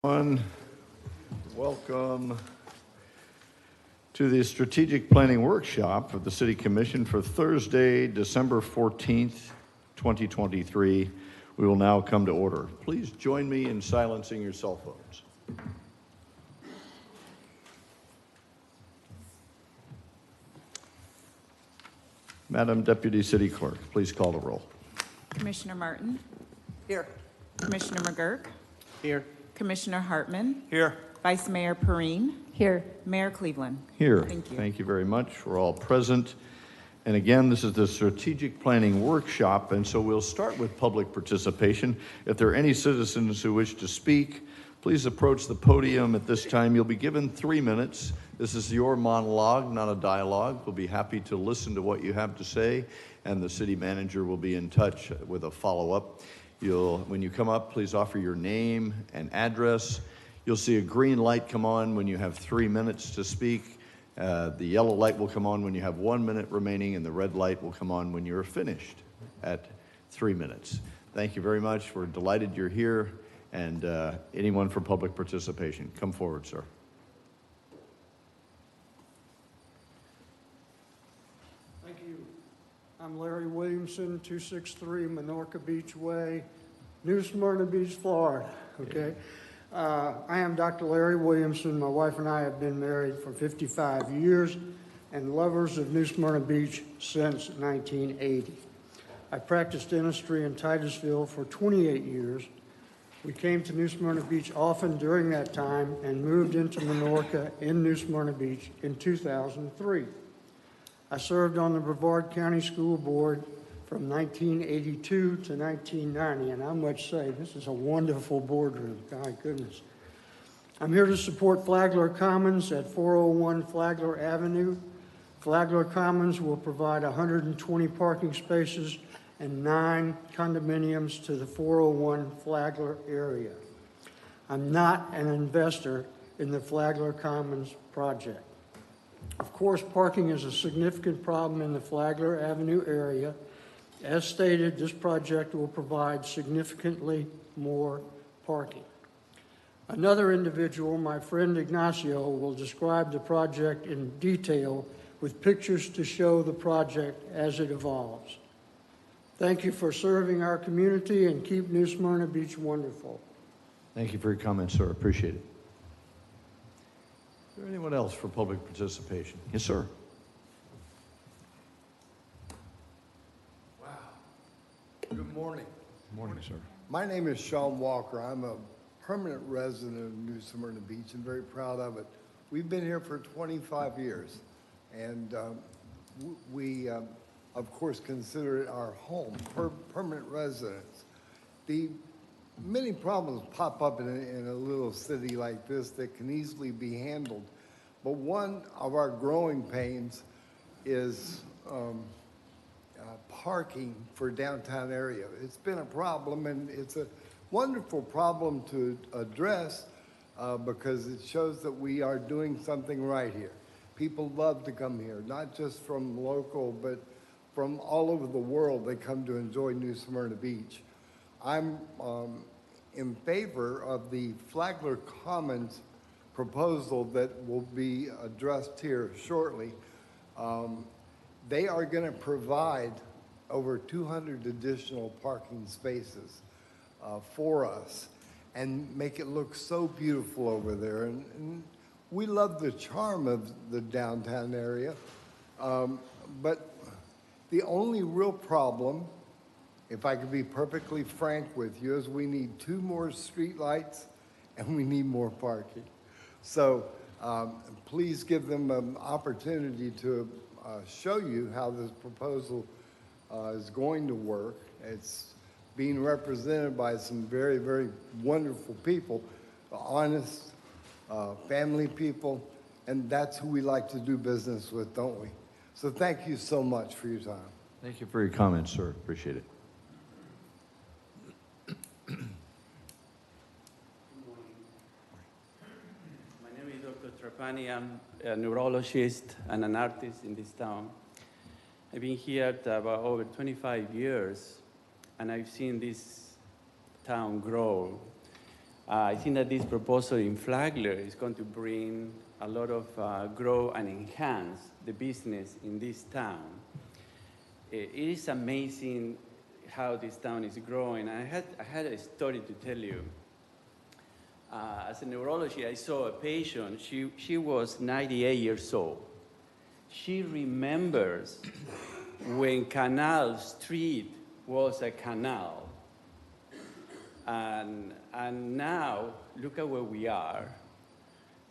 Welcome to the Strategic Planning Workshop of the City Commission for Thursday, December 14th, 2023. We will now come to order. Please join me in silencing your cell phones. Madam Deputy City Clerk, please call the roll. Commissioner Martin? Here. Commissioner McGurk? Here. Commissioner Hartman? Here. Vice Mayor Perrine? Here. Mayor Cleveland? Here. Thank you. Thank you very much. We're all present. And again, this is the Strategic Planning Workshop, and so we'll start with public participation. If there are any citizens who wish to speak, please approach the podium at this time. You'll be given 3 minutes. This is your monologue, not a dialogue. We'll be happy to listen to what you have to say, and the city manager will be in touch with a follow-up. When you come up, please offer your name and address. You'll see a green light come on when you have 3 minutes to speak. The yellow light will come on when you have 1 minute remaining, and the red light will come on when you're finished at 3 minutes. Thank you very much. We're delighted you're here. And anyone for public participation, come forward, sir. Thank you. I'm Larry Williamson, 263 Minorca Beach Way, New Smyrna Beach, Florida. Okay. I am Dr. Larry Williamson. My wife and I have been married for 55 years and lovers of New Smyrna Beach since 1980. I practiced dentistry in Titusville for 28 years. We came to New Smyrna Beach often during that time and moved into Minorca in New Smyrna Beach in 2003. I served on the Brevard County School Board from 1982 to 1990, and I must say, this is a wonderful boardroom, my goodness. I'm here to support Flagler Commons at 401 Flagler Avenue. Flagler Commons will provide 120 parking spaces and 9 condominiums to the 401 Flagler area. I'm not an investor in the Flagler Commons project. Of course, parking is a significant problem in the Flagler Avenue area. As stated, this project will provide significantly more parking. Another individual, my friend Ignacio, will describe the project in detail with pictures to show the project as it evolves. Thank you for serving our community, and keep New Smyrna Beach wonderful. Thank you for your comments, sir. Appreciate it. Is there anyone else for public participation? Yes, sir. Wow. Good morning. Good morning, sir. My name is Sean Walker. I'm a permanent resident of New Smyrna Beach and very proud of it. We've been here for 25 years, and we of course, consider it our home, permanent residence. The many problems pop up in a little city like this that can easily be handled, but one of our growing pains is parking for downtown area. It's been a problem, and it's a wonderful problem to address because it shows that we are doing something right here. People love to come here, not just from local, but from all over the world. They come to enjoy New Smyrna Beach. I'm in favor of the Flagler Commons proposal that will be addressed here shortly. They are going to provide over 200 additional parking spaces for us and make it look so beautiful over there. And we love the charm of the downtown area, but the only real problem, if I could be perfectly frank with you, is we need 2 more street lights and we need more parking. So please give them an opportunity to show you how this proposal is going to work. It's being represented by some very, very wonderful people, honest, family people, and that's who we like to do business with, don't we? So thank you so much for your time. Thank you for your comments, sir. Appreciate it. My name is Dr. Trapani. I'm a neurologist and an artist in this town. I've been here about over 25 years, and I've seen this town grow. I think that this proposal in Flagler is going to bring a lot of grow and enhance the business in this town. It is amazing how this town is growing. I had a story to tell you. As a neurologist, I saw a patient. She was 98 years old. She remembers when Canal Street was a canal. And now, look at where we are.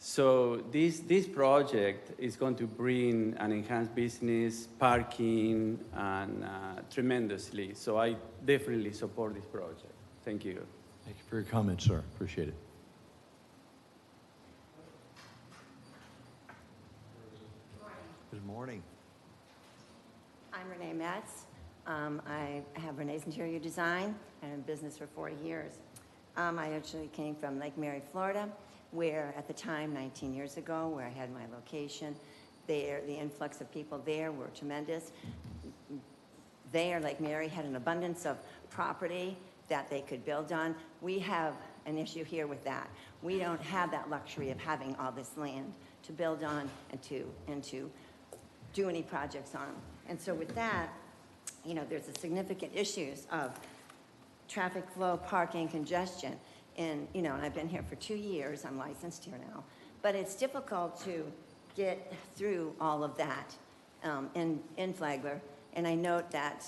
So this project is going to bring an enhanced business, parking, and tremendously. So I definitely support this project. Thank you. Thank you for your comments, sir. Appreciate it. Good morning. I'm Renee Metz. I have Renee's Interior Design. I've been in business for 40 years. I actually came from Lake Mary, Florida, where at the time, 19 years ago, where I had my location, there, the influx of people there were tremendous. There, Lake Mary had an abundance of property that they could build on. We have an issue here with that. We don't have that luxury of having all this land to build on and to do any projects on. And so with that, you know, there's a significant issues of traffic flow, parking, congestion. And, you know, and I've been here for 2 years. I'm licensed here now. But it's difficult to get through all of that in Flagler. And I note that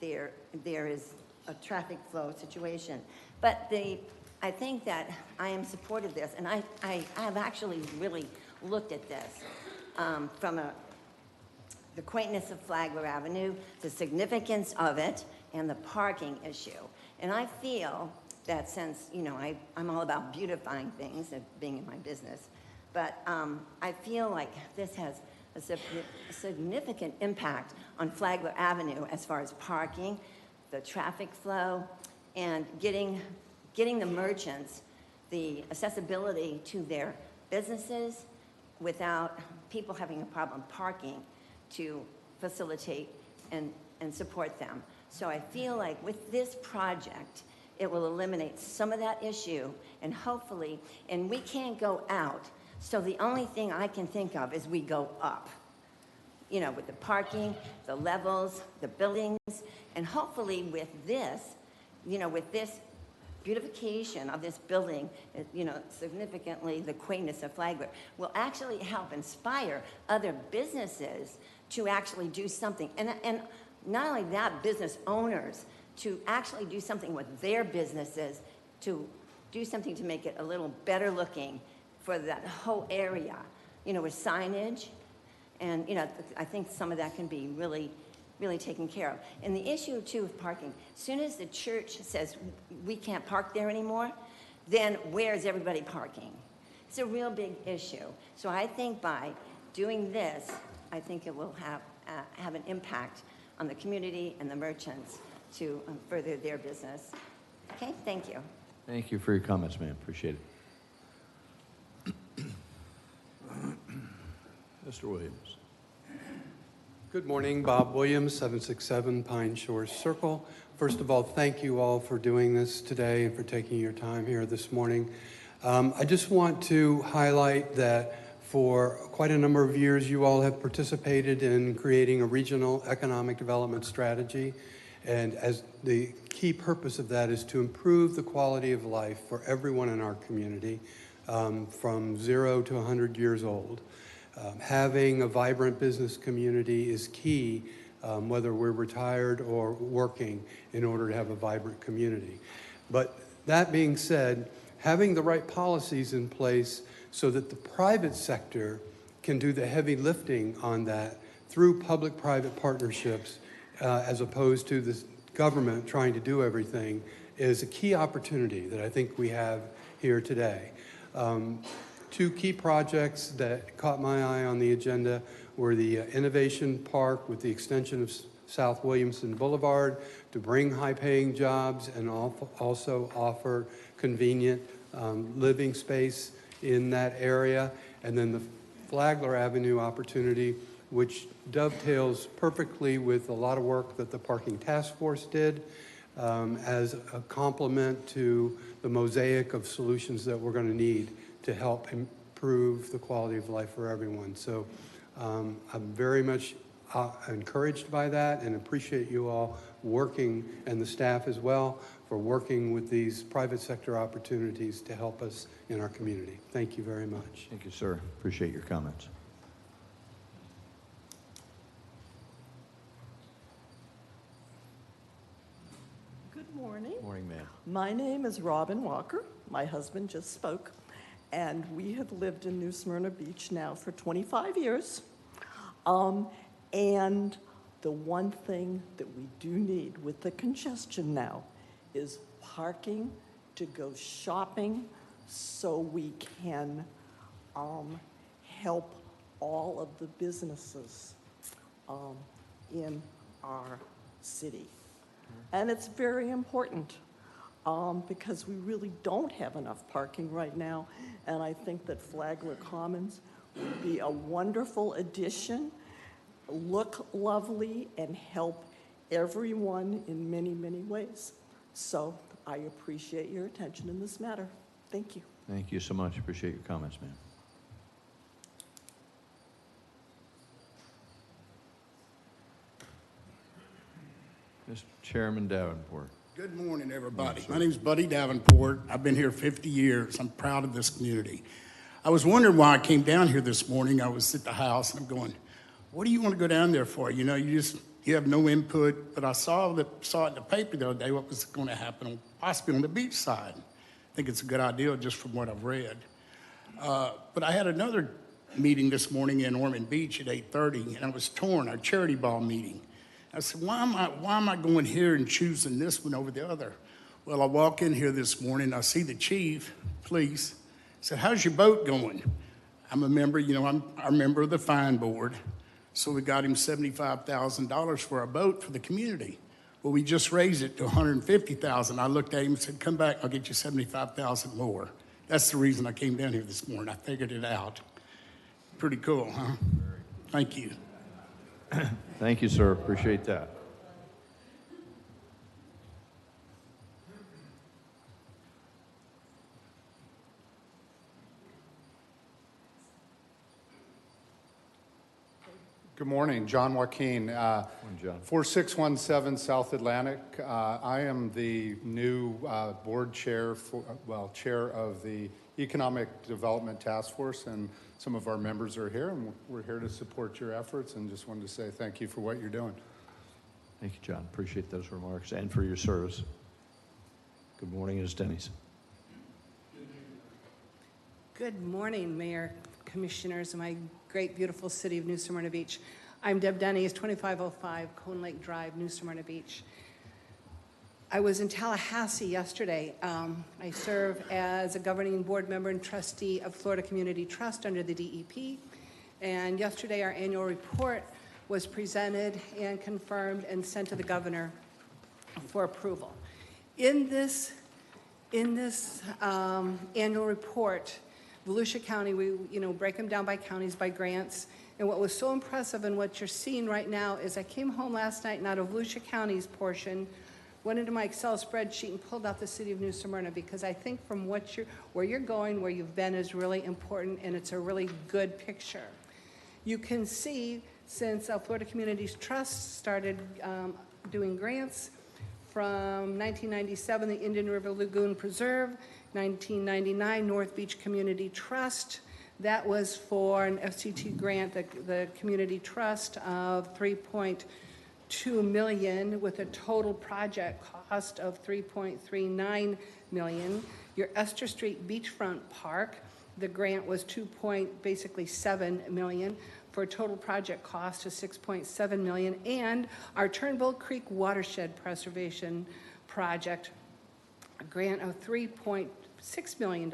there is a traffic flow situation. But I think that I am supportive of this. And I have actually really looked at this from the quaintness of Flagler Avenue, the significance of it, and the parking issue. And I feel that since, you know, I'm all about beautifying things and being in my business, but I feel like this has a significant impact on Flagler Avenue as far as parking, the traffic flow, and getting the merchants the accessibility to their businesses without people having a problem parking to facilitate and support them. So I feel like with this project, it will eliminate some of that issue, and hopefully, and we can't go out, so the only thing I can think of is we go up, you know, with the parking, the levels, the buildings, and hopefully with this, you know, with this beautification of this building, you know, significantly the quaintness of Flagler, will actually help inspire other businesses to actually do something. And not only that, business owners to actually do something with their businesses, to do something to make it a little better looking for that whole area, you know, with signage. And, you know, I think some of that can be really taken care of. And the issue, too, of parking, as soon as the church says we can't park there anymore, then where's everybody parking? It's a real big issue. So I think by doing this, I think it will have an impact on the community and the merchants to further their business. Okay, thank you. Thank you for your comments, ma'am. Appreciate it. Mr. Williams. Good morning, Bob Williams, 767 Pine Shores Circle. First of all, thank you all for doing this today and for taking your time here this morning. I just want to highlight that for quite a number of years, you all have participated in creating a regional economic development strategy. And as the key purpose of that is to improve the quality of life for everyone in our community from 0 to 100 years old. Having a vibrant business community is key, whether we're retired or working, in order to have a vibrant community. But that being said, having the right policies in place so that the private sector can do the heavy lifting on that through public-private partnerships, as opposed to the government trying to do everything, is a key opportunity that I think we have here today. Two key projects that caught my eye on the agenda were the Innovation Park with the extension of South Williamson Boulevard to bring high-paying jobs and also offer convenient living space in that area, and then the Flagler Avenue opportunity, which dovetails perfectly with a lot of work that the Parking Task Force did. as a complement to the mosaic of solutions that we're going to need to help improve the quality of life for everyone. So I'm very much encouraged by that and appreciate you all working, and the staff as well, for working with these private sector opportunities to help us in our community. Thank you very much. Thank you, sir. Appreciate your comments. Good morning. Morning, ma'am. My name is Robin Walker. My husband just spoke, and we have lived in New Smyrna Beach now for 25 years. And the one thing that we do need with the congestion now is parking to go shopping so we can help all of the businesses in our city. And it's very important because we really don't have enough parking right now. And I think that Flagler Commons would be a wonderful addition, look lovely, and help everyone in many, many ways. So I appreciate your attention in this matter. Thank you. Thank you so much. Appreciate your comments, ma'am. Mr. Chairman Davenport. Good morning, everybody. My name's Buddy Davenport. I've been here 50 years. I'm proud of this community. I was wondering why I came down here this morning. I was at the house and I'm going, what do you want to go down there for? You know, you have no input. But I saw it in the paper the other day what was going to happen possibly on the beach side. I think it's a good idea just from what I've read. But I had another meeting this morning in Ormond Beach at 8:30, and I was torn, our charity ball meeting. I said, why am I going here and choosing this one over the other? Well, I walk in here this morning, I see the chief, police. I said, how's your boat going? I'm a member, I'm a member of the fine board. So we got him $75,000 for our boat for the community. Well, we just raised it to $150,000. I looked at him and said, come back, I'll get you $75,000 more. That's the reason I came down here this morning. I figured it out. Pretty cool, huh? Thank you. Thank you, sir. Appreciate that. Good morning, John Joaquin. John. 4617 South Atlantic. I am the new board chair, chair of the Economic Development Task Force, and some of our members are here, and we're here to support your efforts, and just wanted to say thank you for what you're doing. Thank you, John. Appreciate those remarks and for your service. Good morning, Ms. Denny's. Good morning, Mayor, Commissioners, of my great, beautiful city of New Smyrna Beach. I'm Deb Denny's, 2505 Cone Lake Drive, New Smyrna Beach. I was in Tallahassee yesterday. I serve as a governing board member and trustee of Florida Community Trust under the DEP. And yesterday, our annual report was presented and confirmed and sent to the governor for approval. In this annual report, Volusia County, we break them down by counties, by grants. And what was so impressive and what you're seeing right now is I came home last night and out of Volusia County's portion, went into my Excel spreadsheet and pulled out the city of New Smyrna, because I think from where you're going, where you've been is really important, and it's a really good picture. You can see since Florida Communities Trust started doing grants, from 1997, the Indian River Lagoon Preserve, 1999, North Beach Community Trust. That was for an FCT grant, the Community Trust of $3.2 million with a total project cost of $3.39 million. Your Esther Street Beachfront Park, the grant was $2.7 million for a total project cost of $6.7 million. And our Turnbull Creek Watershed Preservation Project, a grant of $3.6 million,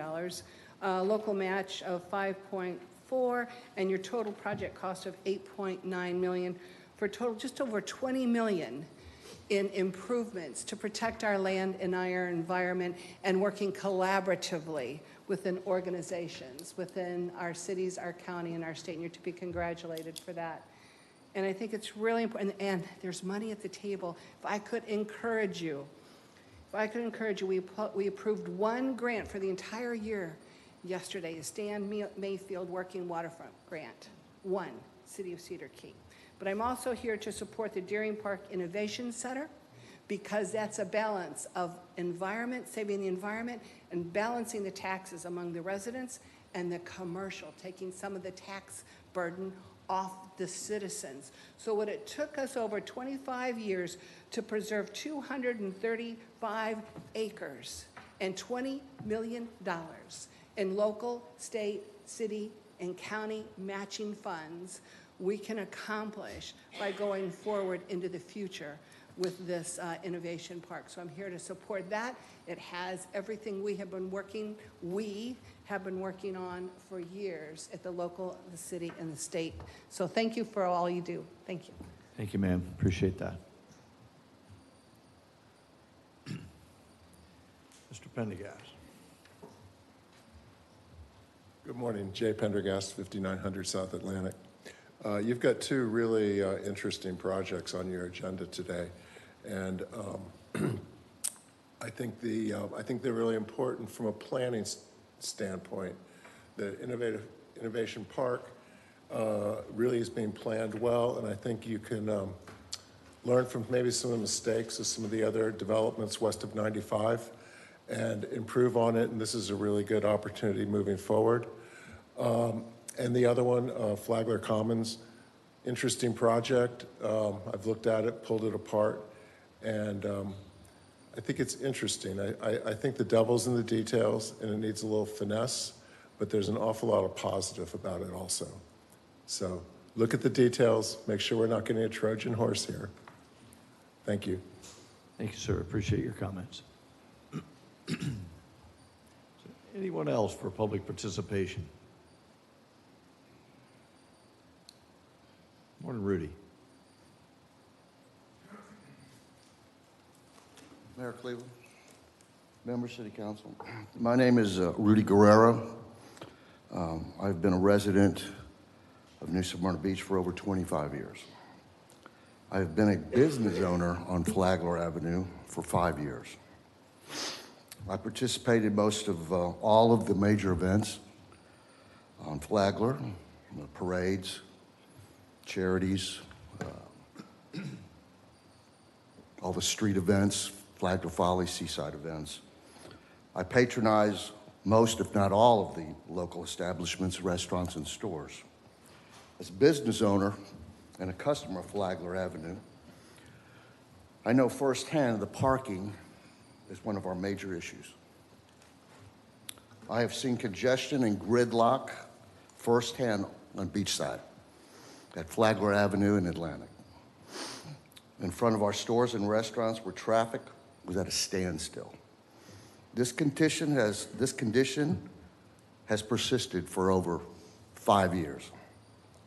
local match of 5.4, and your total project cost of 8.9 million, for a total just over 20 million in improvements to protect our land and our environment, and working collaboratively within organizations, within our cities, our county, and our state, and you're to be congratulated for that. And I think it's really important, and there's money at the table. If I could encourage you, If I could encourage you, we approved one grant for the entire year yesterday, a Stan Mayfield Working Waterfront Grant. One, City of Cedar Key. But I'm also here to support the Deering Park Innovation Center, because that's a balance of environment, saving the environment, and balancing the taxes among the residents and the commercial, taking some of the tax burden off the citizens. So what it took us over 25 years to preserve 235 acres and $20 million in local, state, city, and county matching funds, we can accomplish by going forward into the future with this innovation park. So I'm here to support that. It has everything we have been working on for years at the local, the city, and the state. So thank you for all you do. Thank you. Thank you, ma'am. Appreciate that. Mr. Pendergast. Good morning, Jay Pendergast, 5900 South Atlantic. You've got two really interesting projects on your agenda today, and I think they're really important from a planning standpoint. The Innovation Park really is being planned well, and I think you can learn from maybe some of the mistakes of some of the other developments west of 95 and improve on it, and this is a really good opportunity moving forward. And the other one, Flagler Commons, interesting project. I've looked at it, pulled it apart, and I think it's interesting. I think the devil's in the details, and it needs a little finesse, but there's an awful lot of positive about it also. So look at the details, make sure we're not getting a Trojan horse here. Thank you. Thank you, sir. Appreciate your comments. Anyone else for public participation? Morning, Rudy. Mayor Cleveland, Member City Council. My name is Rudy Guerrero. I've been a resident of New Smyrna Beach for over 25 years. I've been a business owner on Flagler Avenue for 5 years. I participated most of all of the major events on Flagler, the parades, charities, all the street events, Flagler Folly, Seaside events. I patronize most, if not all, of the local establishments, restaurants, and stores. As a business owner and a customer of Flagler Avenue, I know firsthand the parking is one of our major issues. I have seen congestion and gridlock firsthand on Beachside, at Flagler Avenue in Atlantic, in front of our stores and restaurants where traffic was at a standstill. This condition has persisted for over 5 years.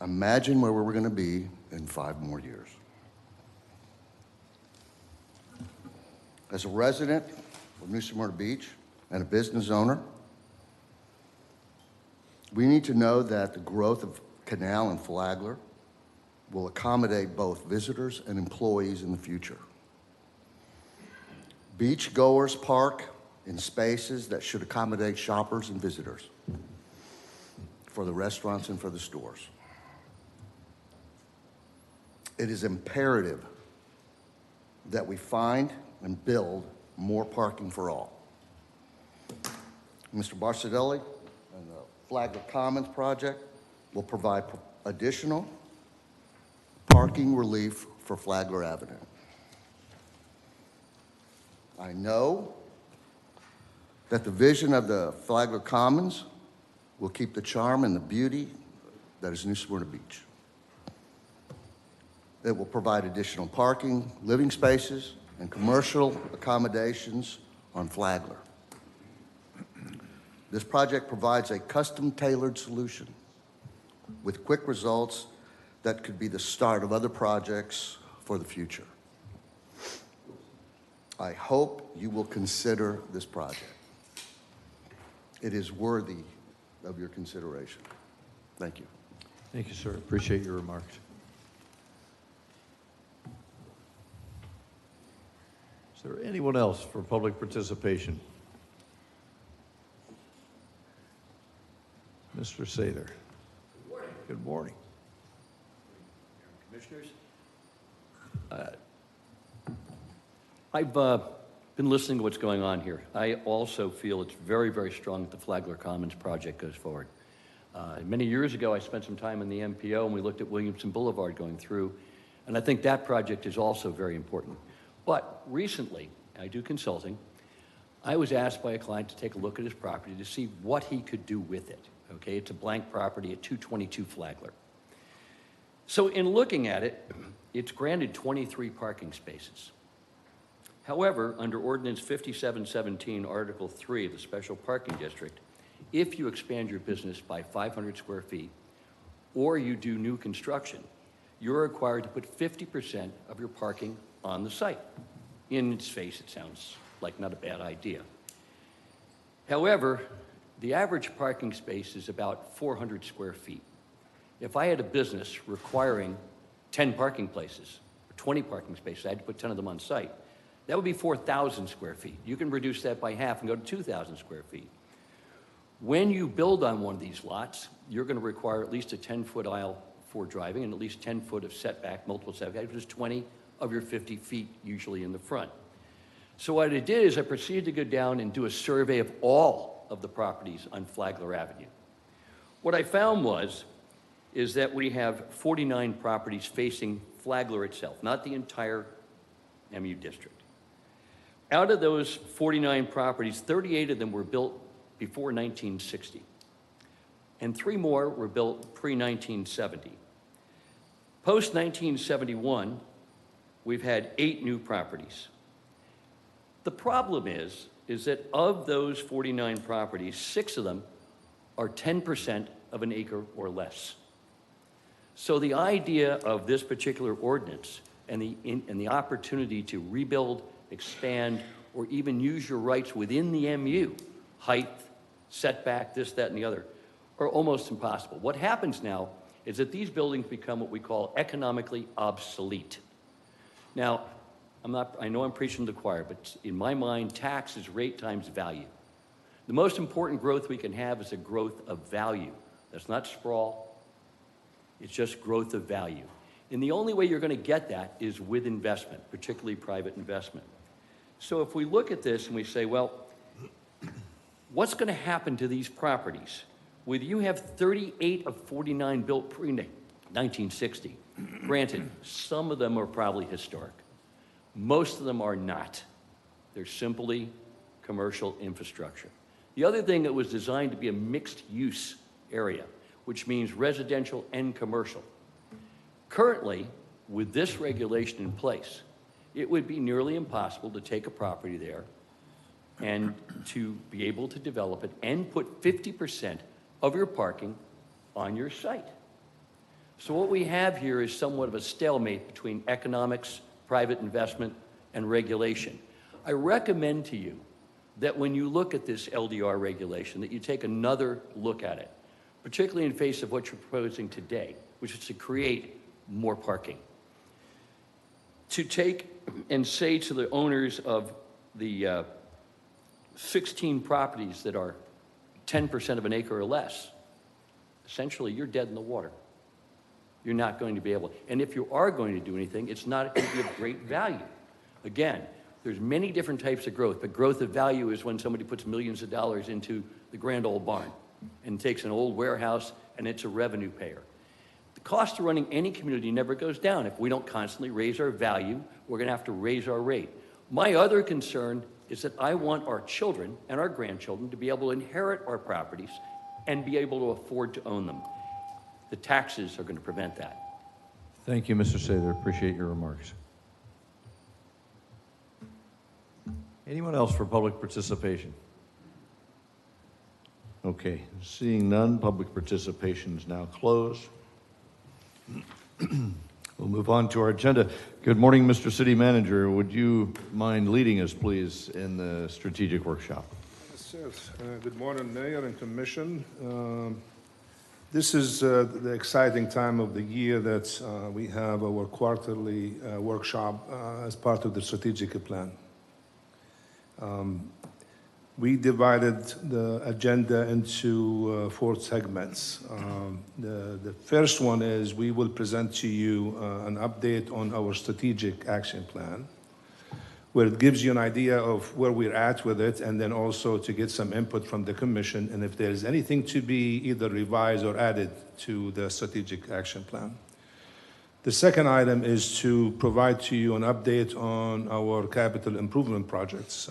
Imagine where we're going to be in 5 more years. As a resident of New Smyrna Beach and a business owner, we need to know that the growth of Canal and Flagler will accommodate both visitors and employees in the future. Beachgoers park in spaces that should accommodate shoppers and visitors for the restaurants and for the stores. It is imperative that we find and build more parking for all. Mr. Barsadelli and the Flagler Commons project will provide additional parking relief for Flagler Avenue. I know that the vision of the Flagler Commons will keep the charm and the beauty that is New Smyrna Beach. It will provide additional parking, living spaces, and commercial accommodations on Flagler. This project provides a custom-tailored solution with quick results that could be the start of other projects for the future. I hope you will consider this project. It is worthy of your consideration. Thank you. Thank you, sir. Appreciate your remarks. Is there anyone else for public participation? Mr. Sather. Good morning. Good morning. Commissioners. I've been listening to what's going on here. I also feel it's very, very strong that the Flagler Commons project goes forward. Many years ago, I spent some time in the MPO and we looked at Williamson Boulevard going through, and I think that project is also very important. But recently, I do consulting, I was asked by a client to take a look at his property to see what he could do with it. Okay, it's a blank property at 222 Flagler. So in looking at it, it's granted 23 parking spaces. However, under Ordinance 5717, Article 3 of the Special Parking District, if you expand your business by 500 square feet or you do new construction, you're required to put 50% of your parking on the site. In its face, it sounds like not a bad idea. However, the average parking space is about 400 square feet. If I had a business requiring 10 parking places, or 20 parking spaces, I had to put 10 of them on site, that would be 4,000 square feet. You can reduce that by half and go to 2,000 square feet. When you build on one of these lots, you're going to require at least a 10-foot aisle for driving and at least 10 foot of setback, multiple setbacks, which is 20 of your 50 feet usually in the front. So what I did is I proceeded to go down and do a survey of all of the properties on Flagler Avenue. What I found is that we have 49 properties facing Flagler itself, not the entire MU district. Out of those 49 properties, 38 of them were built before 1960, and 3 more were built pre-1970. Post-1971, we've had 8 new properties. The problem is that of those 49 properties, 6 of them are 10% of an acre or less. So the idea of this particular ordinance and the opportunity to rebuild, expand, or even use your rights within the MU, height, setback, this, that, and the other, are almost impossible. What happens now is that these buildings become what we call economically obsolete. Now, I know I'm preaching to the choir, but in my mind, tax is rate times value. The most important growth we can have is a growth of value. That's not sprawl, it's just growth of value. And the only way you're going to get that is with investment, particularly private investment. So if we look at this and we say, well, what's going to happen to these properties? Whether you have 38 of 49 built pre-1960, granted, some of them are probably historic. Most of them are not. They're simply commercial infrastructure. The other thing, that was designed to be a mixed-use area, which means residential and commercial. Currently, with this regulation in place, it would be nearly impossible to take a property there and to be able to develop it and put 50% of your parking on your site. So what we have here is somewhat of a stalemate between economics, private investment, and regulation. I recommend to you that when you look at this LDR regulation, that you take another look at it, particularly in face of what you're proposing today, which is to create more parking. To take and say to the owners of the 16 properties that are 10% of an acre or less, essentially you're dead in the water. You're not going to be able, and if you are going to do anything, it's not going to be of great value. Again, there's many different types of growth, but growth of value is when somebody puts millions of dollars into the grand old barn and takes an old warehouse and it's a revenue payer. The cost of running any community never goes down. If we don't constantly raise our value, we're going to have to raise our rate. My other concern is that I want our children and our grandchildren to be able to inherit our properties and be able to afford to own them. The taxes are going to prevent that. Thank you, Mr. Sather. Appreciate your remarks. Anyone else for public participation? Okay, seeing none, public participation is now closed. We'll move on to our agenda. Good morning, Mr. City Manager. Would you mind leading us, please, in the strategic workshop? Yes. Good morning, Mayor and Commission. This is the exciting time of the year that we have our quarterly workshop as part of the strategic plan. We divided the agenda into 4 segments. The first one is we will present to you an update on our strategic action plan, where it gives you an idea of where we're at with it, and then also to get some input from the commission, and if there is anything to be either revised or added to the strategic action plan. The second item is to provide to you an update on our capital improvement projects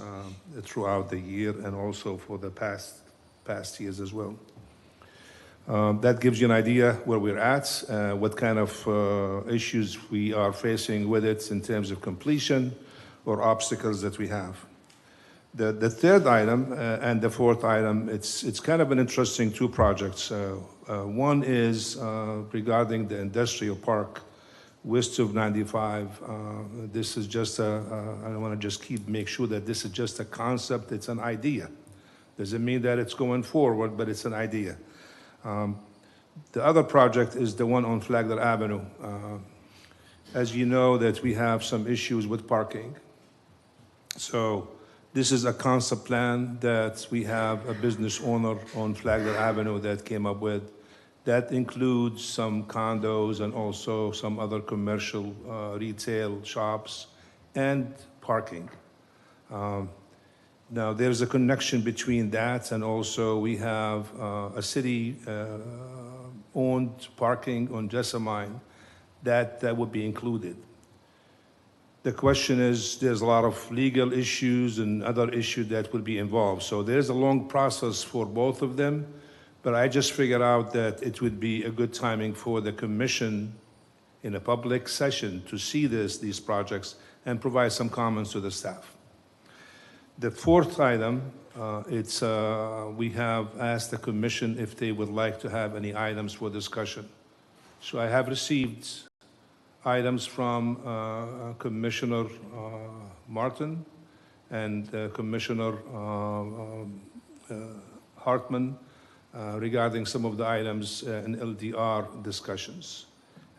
throughout the year and also for the past years as well. That gives you an idea where we're at, what kind of issues we are facing with it in terms of completion or obstacles that we have. The third item and the fourth item, it's kind of an interesting 2 projects. One is regarding the industrial park west of 95. This is just I want to just make sure that this is just a concept, it's an idea. Doesn't mean that it's going forward, but it's an idea. The other project is the one on Flagler Avenue. As you know that we have some issues with parking. So this is a concept plan that we have a business owner on Flagler Avenue that came up with. That includes some condos and also some other commercial retail shops and parking. Now, there's a connection between that and also we have a city-owned parking on Jessamine that would be included. The question is, there's a lot of legal issues and other issues that will be involved. So there's a long process for both of them. But I just figured out that it would be a good timing for the commission in a public session to see these projects and provide some comments to the staff. The fourth item, we have asked the commission if they would like to have any items for discussion. So I have received items from Commissioner Martin and Commissioner Hartman regarding some of the items in LDR discussions.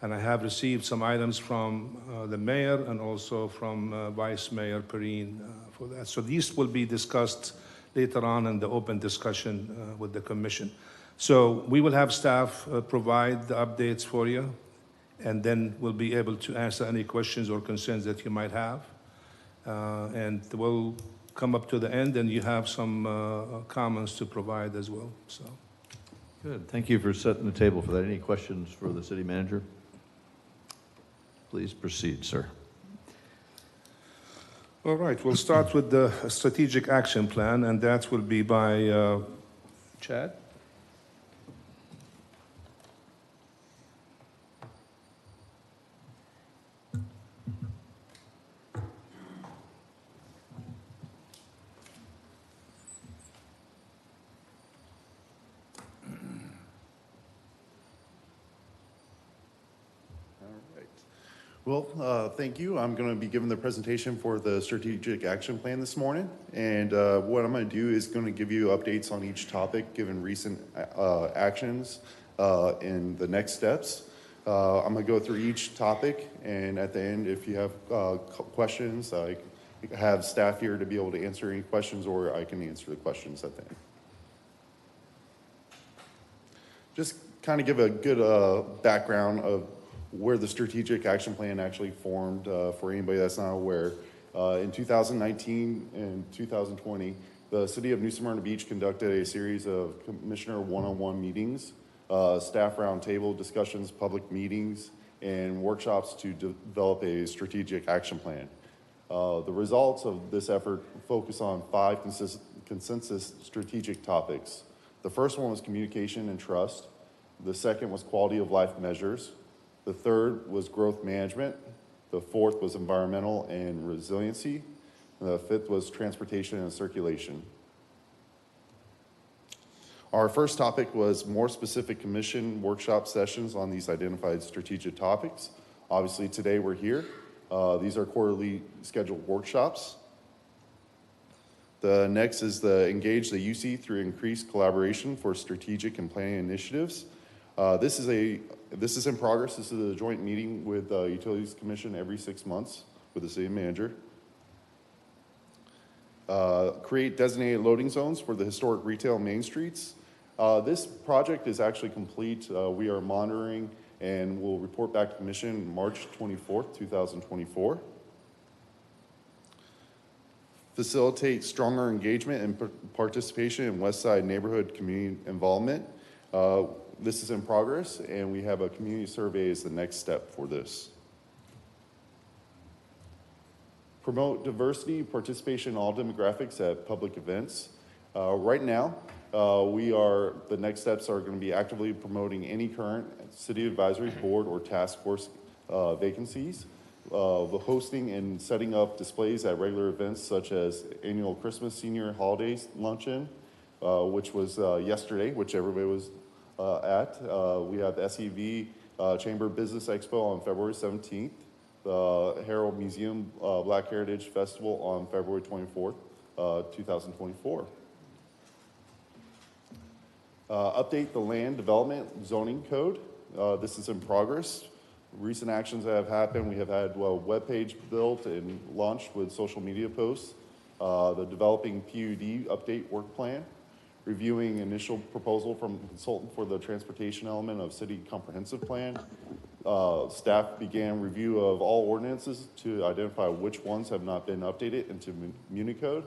And I have received some items from the mayor and also from Vice Mayor Perrine for that. So these will be discussed later on in the open discussion with the commission. So we will have staff provide the updates for you, and then we'll be able to answer any questions or concerns that you might have. And we'll come up to the end and you have some comments to provide as well. So. Good. Thank you for setting the table for that. Any questions for the city manager? Please proceed, sir. All right, we'll start with the strategic action plan, and that will be by Chad. Well, thank you. I'm going to be giving the presentation for the strategic action plan this morning. And what I'm going to do is going to give you updates on each topic, given recent actions and the next steps. I'm going to go through each topic, and at the end, if you have questions, I have staff here to be able to answer any questions, or I can answer the questions at the end. Just kind of give a good background of where the strategic action plan actually formed for anybody that's not aware. In 2019 and 2020, the city of New Smyrna Beach conducted a series of commissioner one-on-one meetings, staff roundtable discussions, public meetings, and workshops to develop a strategic action plan. The results of this effort focus on 5 consensus strategic topics. The first one was communication and trust. The second was quality of life measures. The third was growth management. The fourth was environmental and resiliency. And the fifth was transportation and circulation. Our first topic was more specific commission workshop sessions on these identified strategic topics. Obviously, today we're here. These are quarterly scheduled workshops. The next is the engage the UC through increased collaboration for strategic and planning initiatives. This is in progress. This is a joint meeting with the Utilities Commission every 6 months with the city manager. create designated loading zones for the historic retail main streets. This project is actually complete. We are monitoring and will report back to Commission March 24th, 2024. Facilitate stronger engagement and participation in West Side neighborhood community involvement. This is in progress, and we have a community survey as the next step for this. Promote diversity, participation in all demographics at public events. Right now, the next steps are going to be actively promoting any current city advisory board or task force vacancies, the hosting and setting up displays at regular events such as annual Christmas senior holidays luncheon, which was yesterday, which everybody was at. We have the SEV Chamber Business Expo on February 17th, the Herald Museum Black Heritage Festival on February 24th, 2024. Update the land development zoning code. This is in progress. Recent actions that have happened, we have had a webpage built and launched with social media posts, the developing PUD update work plan, reviewing initial proposal from the consultant for the transportation element of city comprehensive plan. Staff began review of all ordinances to identify which ones have not been updated into Municode.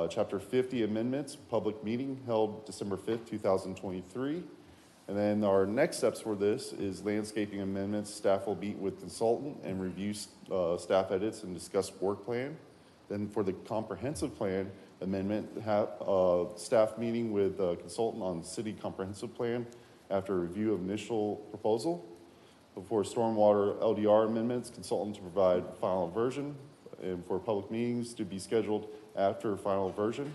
Chapter 50 amendments, public meeting held December 5th, 2023. And then our next steps for this is landscaping amendments. Staff will meet with consultant and review staff edits and discuss work plan. Then for the comprehensive plan amendment, have staff meeting with consultant on city comprehensive plan after review of initial proposal. For stormwater LDR amendments, consultant to provide final version, and for public meetings to be scheduled after final version.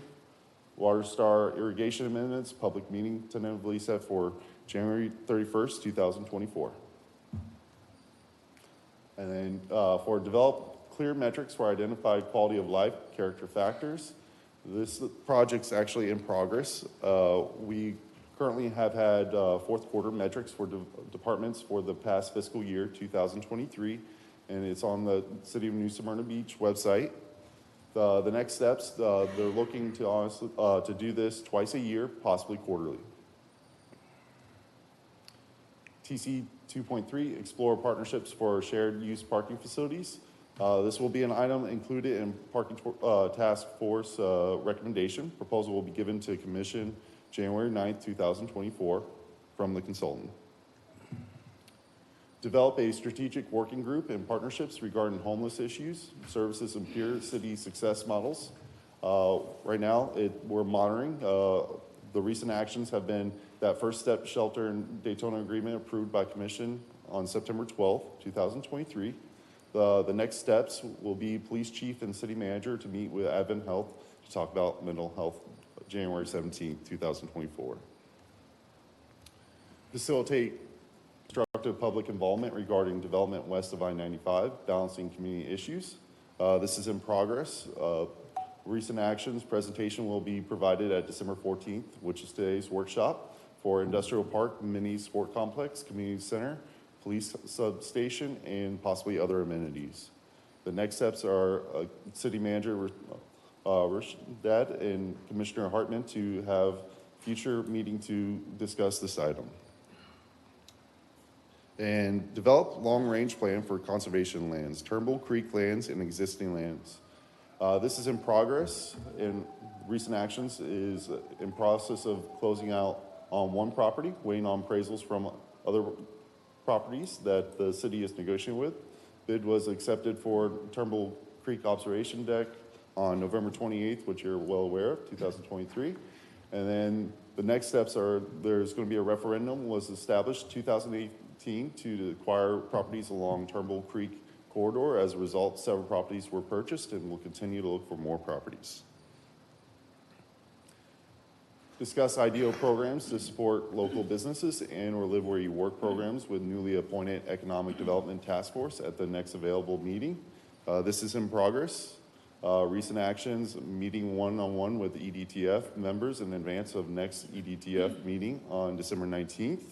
Water Star irrigation amendments, public meeting tentatively set for January 31st, 2024. And then for develop clear metrics for identified quality of life character factors. This project's actually in progress. We currently have had fourth quarter metrics for departments for the past fiscal year, 2023, and it's on the City of New Smyrna Beach website. The next steps, they're looking to do this twice a year, possibly quarterly. TC 2.3, explore partnerships for shared use parking facilities. This will be an item included in parking task force recommendation. Proposal will be given to Commission January 9th, 2024 from the consultant. Develop a strategic working group and partnerships regarding homeless issues, services, and peer city success models. Right now, we're monitoring. The recent actions have been that First Step Shelter and Daytona Agreement approved by Commission on September 12th, 2023. The next steps will be police chief and city manager to meet with Advent Health to talk about mental health January 17th, 2024. Facilitate constructive public involvement regarding development west of I-95, balancing community issues. This is in progress. Recent actions presentation will be provided at December 14th, which is today's workshop, for Industrial Park, Mini Sport Complex, Community Center, Police Substation, and possibly other amenities. The next steps are City Manager Rishdad and Commissioner Hartman to have future meeting to discuss this item. And develop long-range plan for conservation lands, Turnbull Creek lands, and existing lands. This is in progress, and recent actions is in process of closing out on one property, waiting on appraisals from other properties that the city is negotiating with. Bid was accepted for Turnbull Creek Observation Deck on November 28th, which you're well aware of, 2023. And then the next steps are, there's going to be a referendum was established 2018 to acquire properties along Turnbull Creek corridor. As a result, several properties were purchased, and we'll continue to look for more properties. Discuss ideal programs to support local businesses and or live where you work programs with newly appointed Economic Development Task Force at the next available meeting. This is in progress. Recent actions, meeting one-on-one with EDTF members in advance of next EDTF meeting on December 19th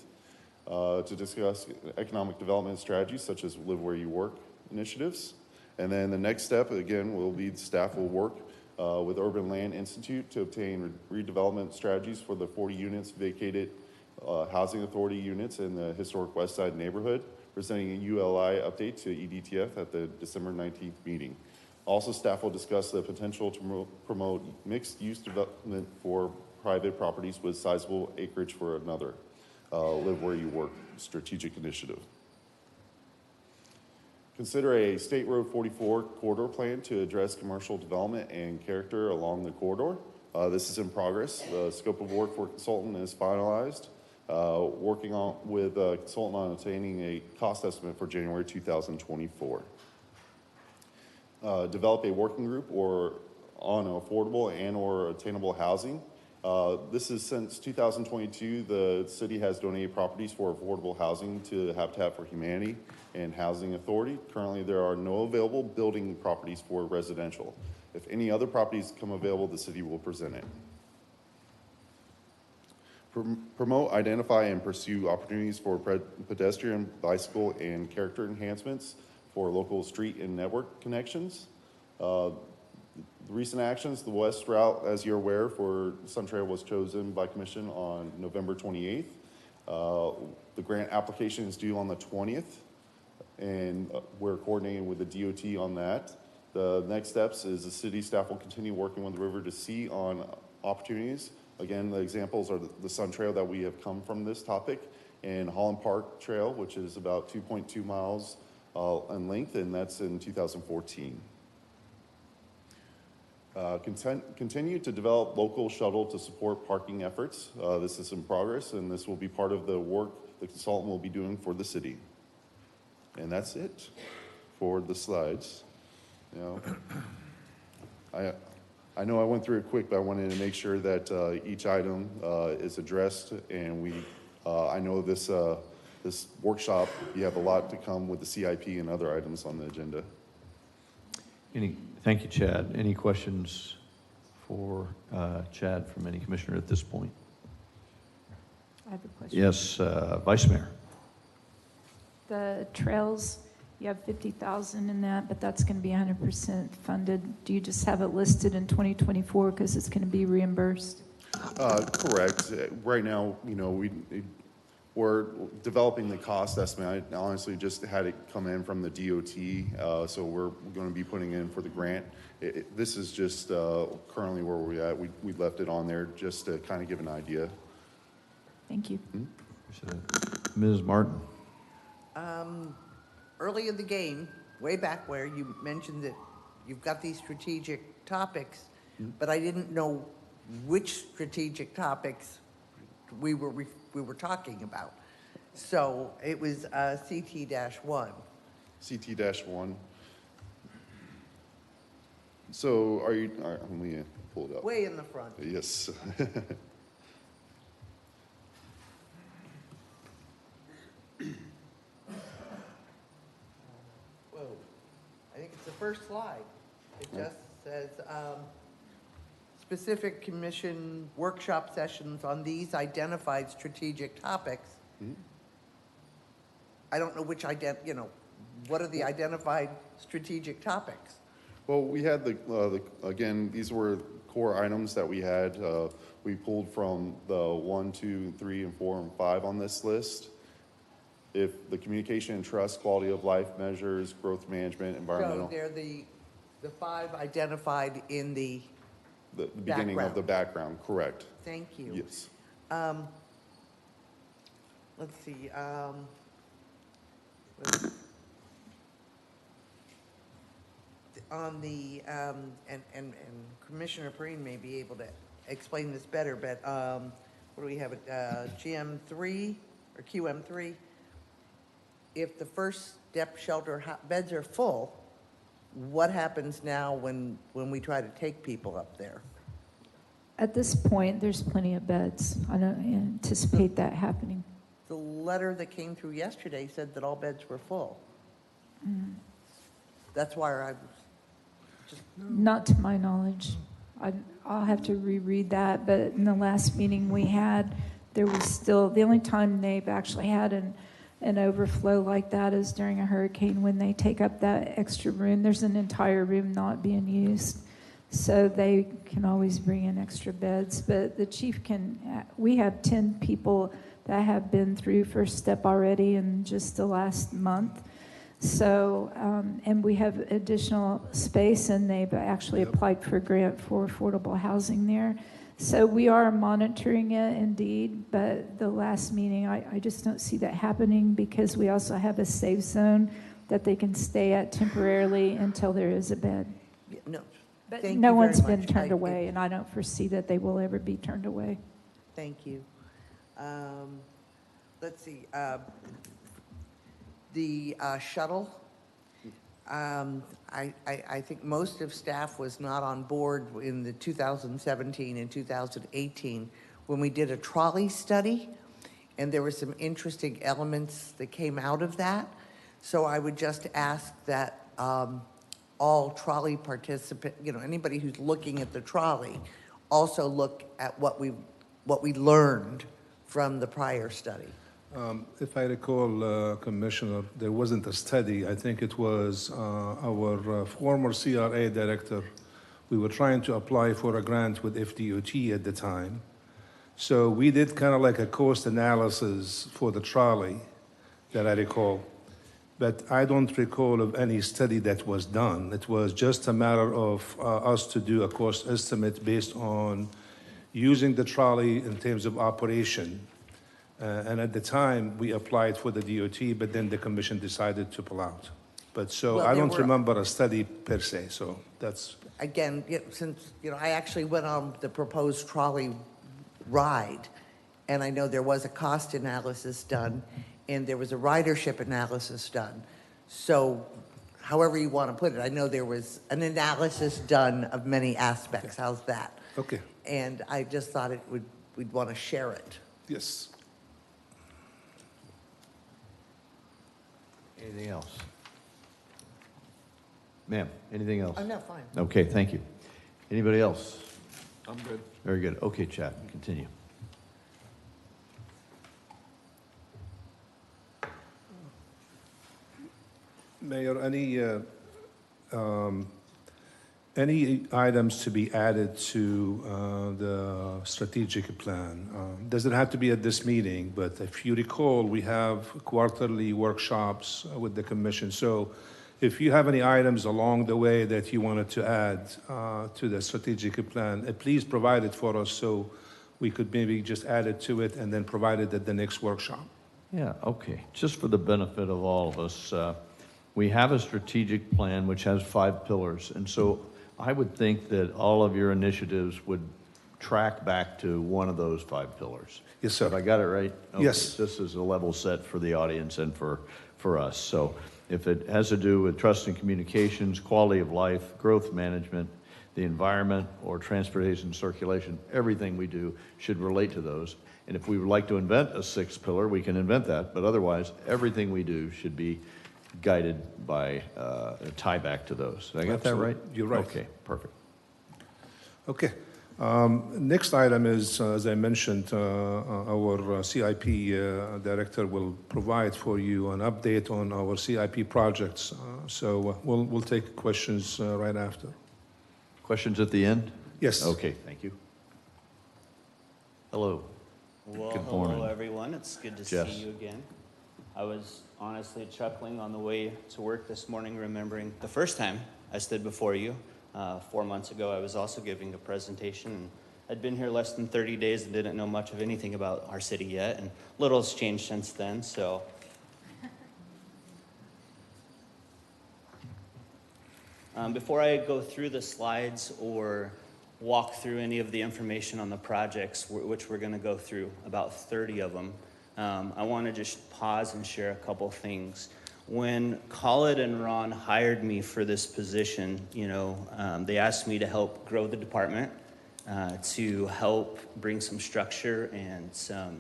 to discuss economic development strategies such as live where you work initiatives. And then the next step, again, will be staff will work with Urban Land Institute to obtain redevelopment strategies for the 40 units vacated Housing Authority units in the historic West Side neighborhood, presenting a ULI update to EDTF at the December 19th meeting. Also, staff will discuss the potential to promote mixed-use development for private properties with sizable acreage for another Live Where You Work strategic initiative. Consider a State Road 44 corridor plan to address commercial development and character along the corridor. This is in progress. The scope of work for consultant is finalized. Working on with a consultant on obtaining a cost estimate for January 2024. Develop a working group on affordable and or attainable housing. This is since 2022, the city has donated properties for affordable housing to Habitat for Humanity and Housing Authority. Currently, there are no available building properties for residential. If any other properties come available, the city will present it. Promote, identify, and pursue opportunities for pedestrian, bicycle, and character enhancements for local street and network connections. The recent actions, the west route, as you're aware, for Sun Trail was chosen by Commission on November 28th. The grant application is due on the 20th, and we're coordinating with the DOT on that. The next steps is the city staff will continue working with the River to see on opportunities. Again, the examples are the Sun Trail that we have come from this topic, and Holland Park Trail, which is about 2.2 miles in length, and that's in 2014. Continue to develop local shuttle to support parking efforts. This is in progress, and this will be part of the work the consultant will be doing for the city. And that's it for the slides. You know, I know I went through it quick, but I wanted to make sure that each item is addressed, and I know this workshop, you have a lot to come with the CIP and other items on the agenda. Thank you, Chad. Any questions for Chad from any commissioner at this point? I have a question. Yes, Vice Mayor. The trails, you have 50,000 in that, but that's going to be 100% funded. Do you just have it listed in 2024 because it's going to be reimbursed? Correct. Right now, you know, we're developing the cost estimate. I honestly just had it come in from the DOT, so we're going to be putting in for the grant. This is just currently where we're at. We left it on there just to kind of give an idea. Thank you. Ms. Martin. Early in the game, way back where you mentioned that you've got these strategic topics, but I didn't know which strategic topics we were talking about. So it was CT-1. CT-1. So are you, all right, let me pull it up. Way in the front. Yes. Whoa, I think it's the first slide. It just says, specific commission workshop sessions on these identified strategic topics. I don't know which what are the identified strategic topics? Well, we had again, these were core items that we had. We pulled from the 1, 2, 3, and 4, and 5 on this list. If the communication and trust, quality of life measures, growth management, environmental. So they're the 5 identified in the beginning background. of the background, correct. Thank you. Yes. Let's see. On the, and Commissioner Perrine may be able to explain this better, but what do we have, GM3 or QM3? If the first step shelter beds are full, what happens now when we try to take people up there? At this point, there's plenty of beds. I don't anticipate that happening. The letter that came through yesterday said that all beds were full. That's why I was just... Not to my knowledge. I'll have to reread that, but in the last meeting we had, there was still, the only time they've actually had an overflow like that is during a hurricane when they take up that extra room. There's an entire room not being used. So they can always bring in extra beds, but the chief we have 10 people that have been through First Step already in just the last month. So, and we have additional space, and they've actually applied for a grant for affordable housing there. So we are monitoring it indeed, but the last meeting, I just don't see that happening because we also have a safe zone that they can stay at temporarily until there is a bed. No, But thank no you very one's been much. turned away, and I don't foresee that they will ever be turned away. Thank you. Let's see, the shuttle, I think most of staff was not on board in the 2017 and 2018 when we did a trolley study, and there were some interesting elements that came out of that. So I would just ask that all trolley participant, anybody who's looking at the trolley, also look at what we learned from the prior study. If I recall, Commissioner, there wasn't a study. I think it was our former CRA director. We were trying to apply for a grant with FDOT at the time. So we did kind of like a cost analysis for the trolley that I recall. But I don't recall of any study that was done. It was just a matter of us to do a cost estimate based on using the trolley in terms of operation. And at the time, we applied for the DOT, but then the commission decided to pull out. But so Well, I there don't were- remember a study per se, so that's... Again, since, I actually went on the proposed trolley ride, and I know there was a cost analysis done, and there was a ridership analysis done. So however you want to put it, I know there was an analysis done of many aspects. How's that? Okay. And I just thought we'd want to share it. Yes. Anything else? Ma'am, anything else? Oh, no, fine. Okay, thank you. Anybody else? I'm good. Very good. Okay, Chad, continue. Mayor, any items to be added to the strategic plan? Doesn't have to be at this meeting, but if you recall, we have quarterly workshops with the commission. So if you have any items along the way that you wanted to add to the strategic plan, please provide it for us so we could maybe just add it to it and then provide it at the next workshop. Yeah, okay. Just for the benefit of all of us, we have a strategic plan which has 5 pillars. And so I would think that all of your initiatives would track back to one of those 5 pillars. Yes, sir. Have I got it right? Okay. Yes. This is a level set for the audience and for us. So if it has to do with trust and communications, quality of life, growth management, the environment, or transportation circulation, everything we do should relate to those. And if we would like to invent a 6th pillar, we can invent that. But otherwise, everything we do should be guided by a tie back to those. Did I get that right? You're right. Okay, perfect. Okay. Next item is, as I mentioned, our CIP director will provide for you an update on our CIP projects. So we'll take questions right after. Questions at the end? Yes. Okay, thank you. Hello. Well, Good morning. hello everyone. It's good to Jess. see you again. I was honestly chuckling on the way to work this morning, remembering the first time I stood before you. 4 months ago, I was also giving a presentation. And I'd been here less than 30 days and didn't know much of anything about our city yet, and little has changed since then, so. Before I go through the slides or walk through any of the information on the projects, which we're going to go through, about 30 of them, I want to just pause and share a couple things. When Khalid and Ron hired me for this position, they asked me to help grow the department, to help bring some structure and some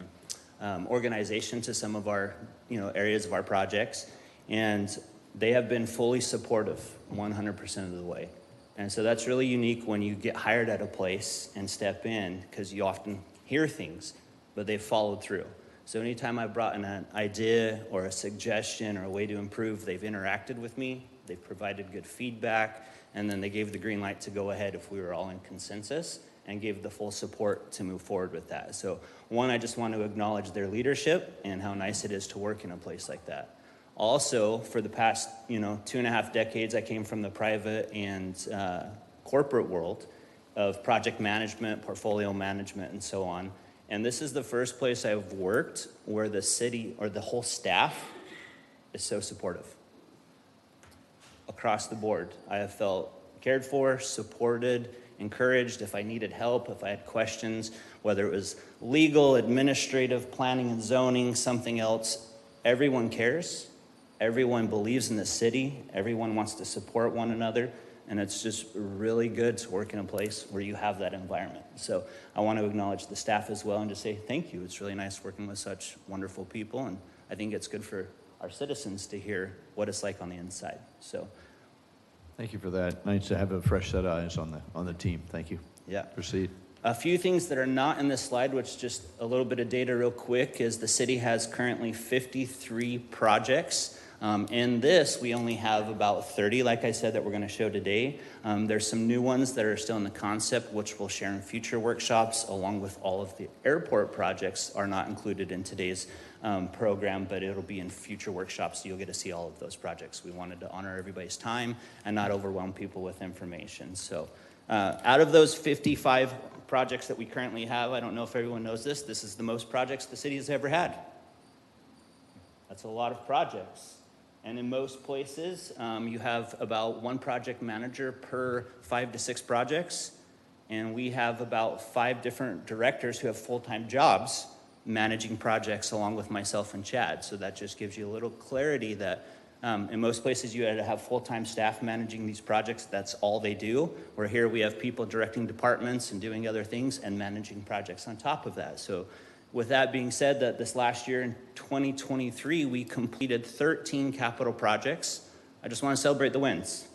organization to some of our areas of our projects. And they have been fully supportive 100% of the way. And so that's really unique when you get hired at a place and step in, because you often hear things, but they've followed through. So anytime I brought in an idea or a suggestion or a way to improve, they've interacted with me They provided good feedback, and then they gave the green light to go ahead if we were all in consensus, and gave the full support to move forward with that. So one, I just want to acknowledge their leadership and how nice it is to work in a place like that. Also, for the past 2.5 decades, I came from the private and corporate world of project management, portfolio management, and so on. And this is the first place I've worked where the city or the whole staff is so supportive. Across the board, I have felt cared for, supported, encouraged. If I needed help, if I had questions, whether it was legal, administrative, planning and zoning, something else, everyone cares. Everyone believes in the city. Everyone wants to support one another. And it's just really good to work in a place where you have that environment. So I want to acknowledge the staff as well and just say thank you. It's really nice working with such wonderful people. And I think it's good for our citizens to hear what it's like on the inside. So Thank you for that. Nice to have a fresh set of eyes on the team. Thank you. yeah. Proceed. A few things that are not in this slide, which just a little bit of data real quick, is the city has currently 53 projects. In this, we only have about 30, like I said, that we're going to show today. There's some new ones that are still in the concept, which we'll share in future workshops, along with all of the airport projects are not included in today's program, but it'll be in future workshops, so you'll get to see all of those projects. We wanted to honor everybody's time and not overwhelm people with information. So out of those 55 projects that we currently have, I don't know if everyone knows this, this is the most projects the city has ever had. That's a lot of projects. And in most places, you have about one project manager per 5 to 6 projects. And we have about 5 different directors who have full-time jobs managing projects along with myself and Chad. So that just gives you a little clarity that in most places you had to have full-time staff managing these projects. That's all they do. Where here we have people directing departments and doing other things and managing projects on top of that. So with that being said, that this last year in 2023, we completed 13 capital projects. I just want to celebrate the wins.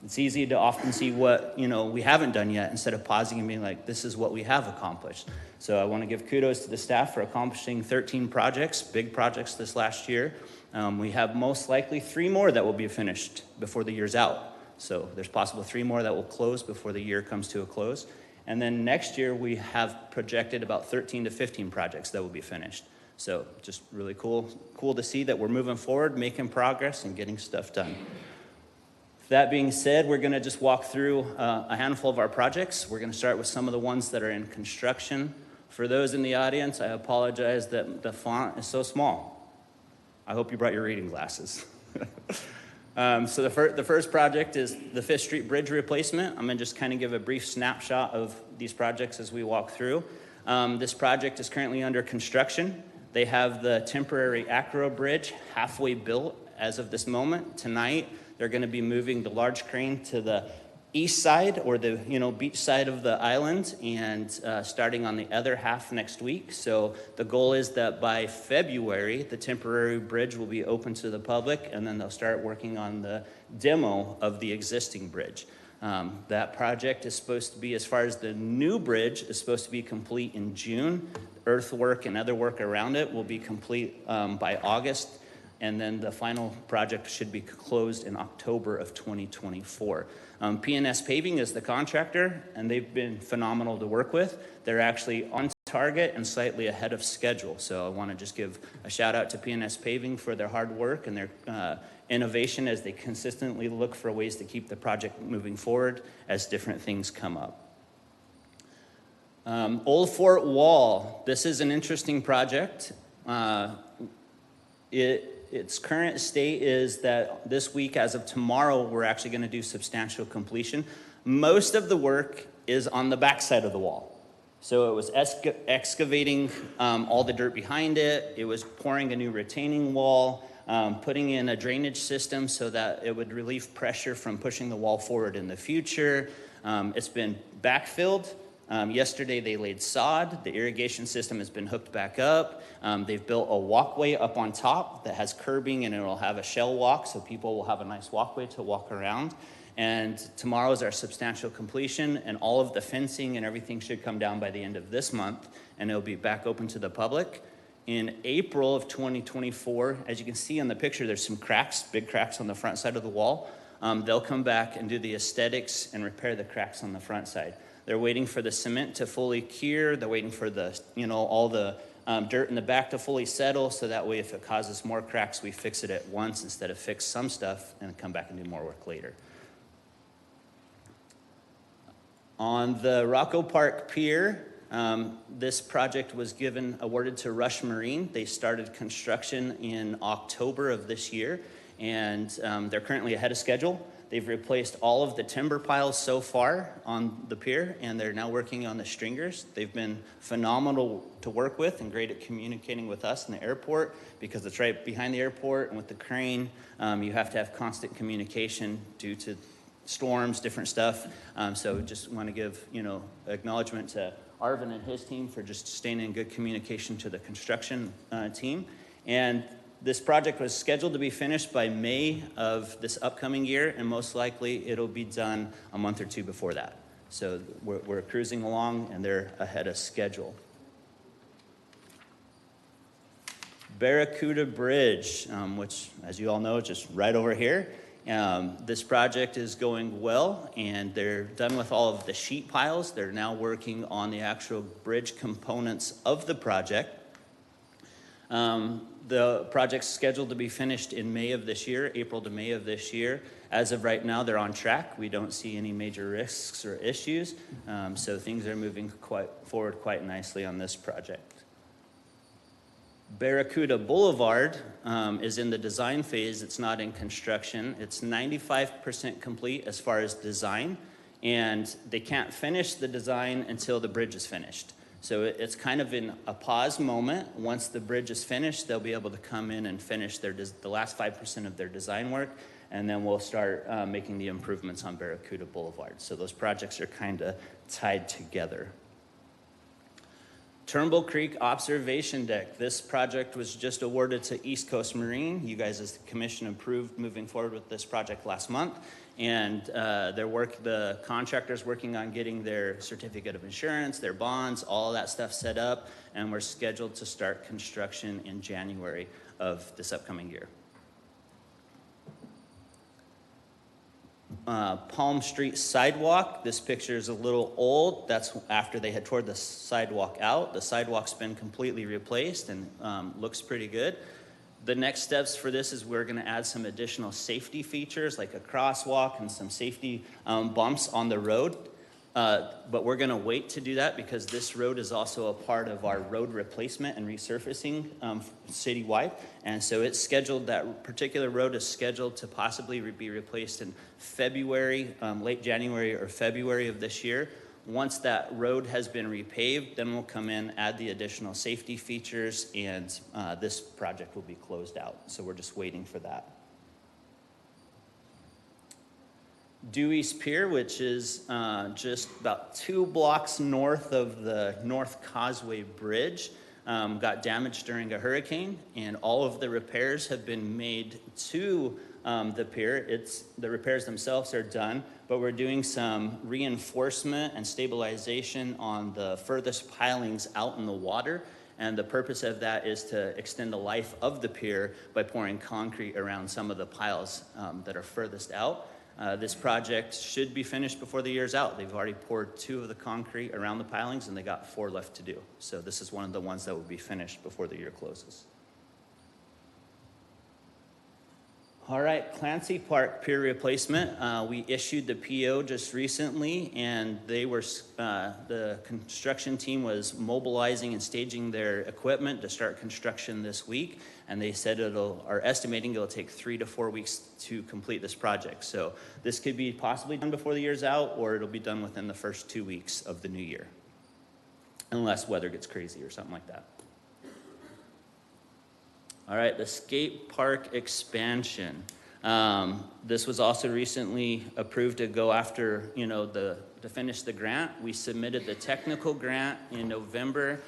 It's easy to often see what we haven't done yet instead of pausing and being like, this is what we have accomplished. So I want to give kudos to the staff for accomplishing 13 projects, big projects this last year. We have most likely 3 more that will be finished before the year's out. So there's possible 3 more that will close before the year comes to a close. And then next year, we have projected about 13 to 15 projects that will be finished. So just really cool to see that we're moving forward, making progress, and getting stuff done. That being said, we're going to just walk through a handful of our projects. We're going to start with some of the ones that are in construction. For those in the audience, I apologize that the font is so small. I hope you brought your reading glasses. So the first project is the 5th Street Bridge replacement. I'm going to just kind of give a brief snapshot of these projects as we walk through. This project is currently under construction. They have the temporary Acro Bridge halfway built as of this moment. Tonight, they're going to be moving the large crane to the east side or the beach side of the island and starting on the other half next week. So the goal is that by February, the temporary bridge will be open to the public, and then they'll start working on the demo of the existing bridge. That project is supposed to be, as far as the new bridge, is supposed to be complete in June. Earthwork and other work around it will be complete by August. And then the final project should be closed in October of 2024. P&S Paving is the contractor, and they've been phenomenal to work with. They're actually on target and slightly ahead of schedule. So I want to just give a shout out to P&S Paving for their hard work and their innovation as they consistently look for ways to keep the project moving forward as different things come up. Old Fort Wall. This is an interesting project. Its current state is that this week, as of tomorrow, we're actually going to do substantial completion. Most of the work is on the backside of the wall. So it was excavating all the dirt behind it. It was pouring a new retaining wall, putting in a drainage system so that it would relieve pressure from pushing the wall forward in the future. It's been backfilled. Yesterday they laid sod. The irrigation system has been hooked back up. They've built a walkway up on top that has curbing, and it'll have a shell walk, so people will have a nice walkway to walk around. And tomorrow is our substantial completion, and all of the fencing and everything should come down by the end of this month, and it'll be back open to the public. in April of 2024, as you can see on the picture, there's some cracks, big cracks on the front side of the wall. They'll come back and do the aesthetics and repair the cracks on the front side. They're waiting for the cement to fully cure. They're waiting for the, all the dirt in the back to fully settle, so that way if it causes more cracks, we fix it at once instead of fix some stuff and come back and do more work later. On the Rocco Park Pier, this project was awarded to Rush Marine. They started construction in October of this year, and they're currently ahead of schedule. They've replaced all of the timber piles so far on the pier, and they're now working on the stringers. They've been phenomenal to work with and great at communicating with us in the airport, because it's right behind the airport, and with the crane, you have to have constant communication due to storms, different stuff. So just want to give, acknowledgement to Arvin and his team for just staying in good communication to the construction team. And this project was scheduled to be finished by May of this upcoming year, and most likely it'll be done a month or two before that. So we're cruising along, and they're ahead of schedule. Barracuda Bridge, which, as you all know, is just right over here. This project is going well, and they're done with all of the sheet piles. They're now working on the actual bridge components of the project. The project's scheduled to be finished in May of this year, April to May of this year. As of right now, they're on track. We don't see any major risks or issues, so things are moving forward quite nicely on this project. Barracuda Boulevard is in the design phase. It's not in construction. It's 95% complete as far as design, and they can't finish the design until the bridge is finished. So it's kind of in a pause moment. Once the bridge is finished, they'll be able to come in and finish the last 5% of their design work, and then we'll start making the improvements on Barracuda Boulevard. So those projects are kind of tied together. Turnbull Creek Observation Deck. This project was just awarded to East Coast Marine. You guys as the commission approved moving forward with this project last month. And the contractor's working on getting their certificate of insurance, their bonds, all of that stuff set up. And we're scheduled to start construction in January of this upcoming year. Palm Street sidewalk. This picture is a little old. That's after they had tore the sidewalk out. The sidewalk's been completely replaced and looks pretty good. The next steps for this is we're going to add some additional safety features like a crosswalk and some safety bumps on the road. But we're going to wait to do that because this road is also a part of our road replacement and resurfacing citywide. And so it's scheduled, that particular road is scheduled to possibly be replaced in February, late January or February of this year. Once that road has been repaved, then we'll come in, add the additional safety features, and this project will be closed out. So we're just waiting for that. Dewey's Pier, which is just about 2 blocks north of the North Causeway Bridge, got damaged during a hurricane, and all of the repairs have been made to the pier. The repairs themselves are done, but we're doing some reinforcement and stabilization on the furthest pilings out in the water. And the purpose of that is to extend the life of the pier by pouring concrete around some of the piles that are furthest out. This project should be finished before the year's out. They've already poured 2 of the concrete around the pilings, and they got 4 left to do. So this is one of the ones that will be finished before the year closes. All right, Clancy Park Pier replacement. We issued the PO just recently, and the construction team was mobilizing and staging their equipment to start construction this week. And they said are estimating it'll take 3 to 4 weeks to complete this project. So this could be possibly done before the year's out, or it'll be done within the first 2 weeks of the new year, unless weather gets crazy or something like that. All right, the skate park expansion. This was also recently approved to go after, to finish the grant. We submitted the technical grant in November.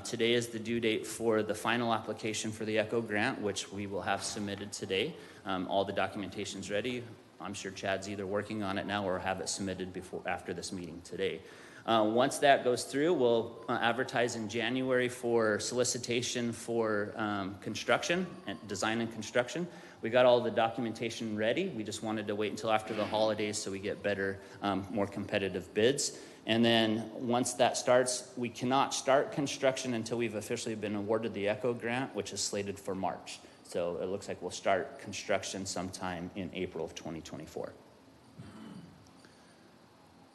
Today is the due date for the final application for the ECHO grant, which we will have submitted today. All the documentation's ready. I'm sure Chad's either working on it now or have it submitted after this meeting today. Once that goes through, we'll advertise in January for solicitation for construction, and design and construction. We got all the documentation ready. We just wanted to wait until after the holidays so we get better, more competitive bids. And then once that starts, we cannot start construction until we've officially been awarded the ECHO grant, which is slated for March. So it looks like we'll start construction sometime in April of 2024.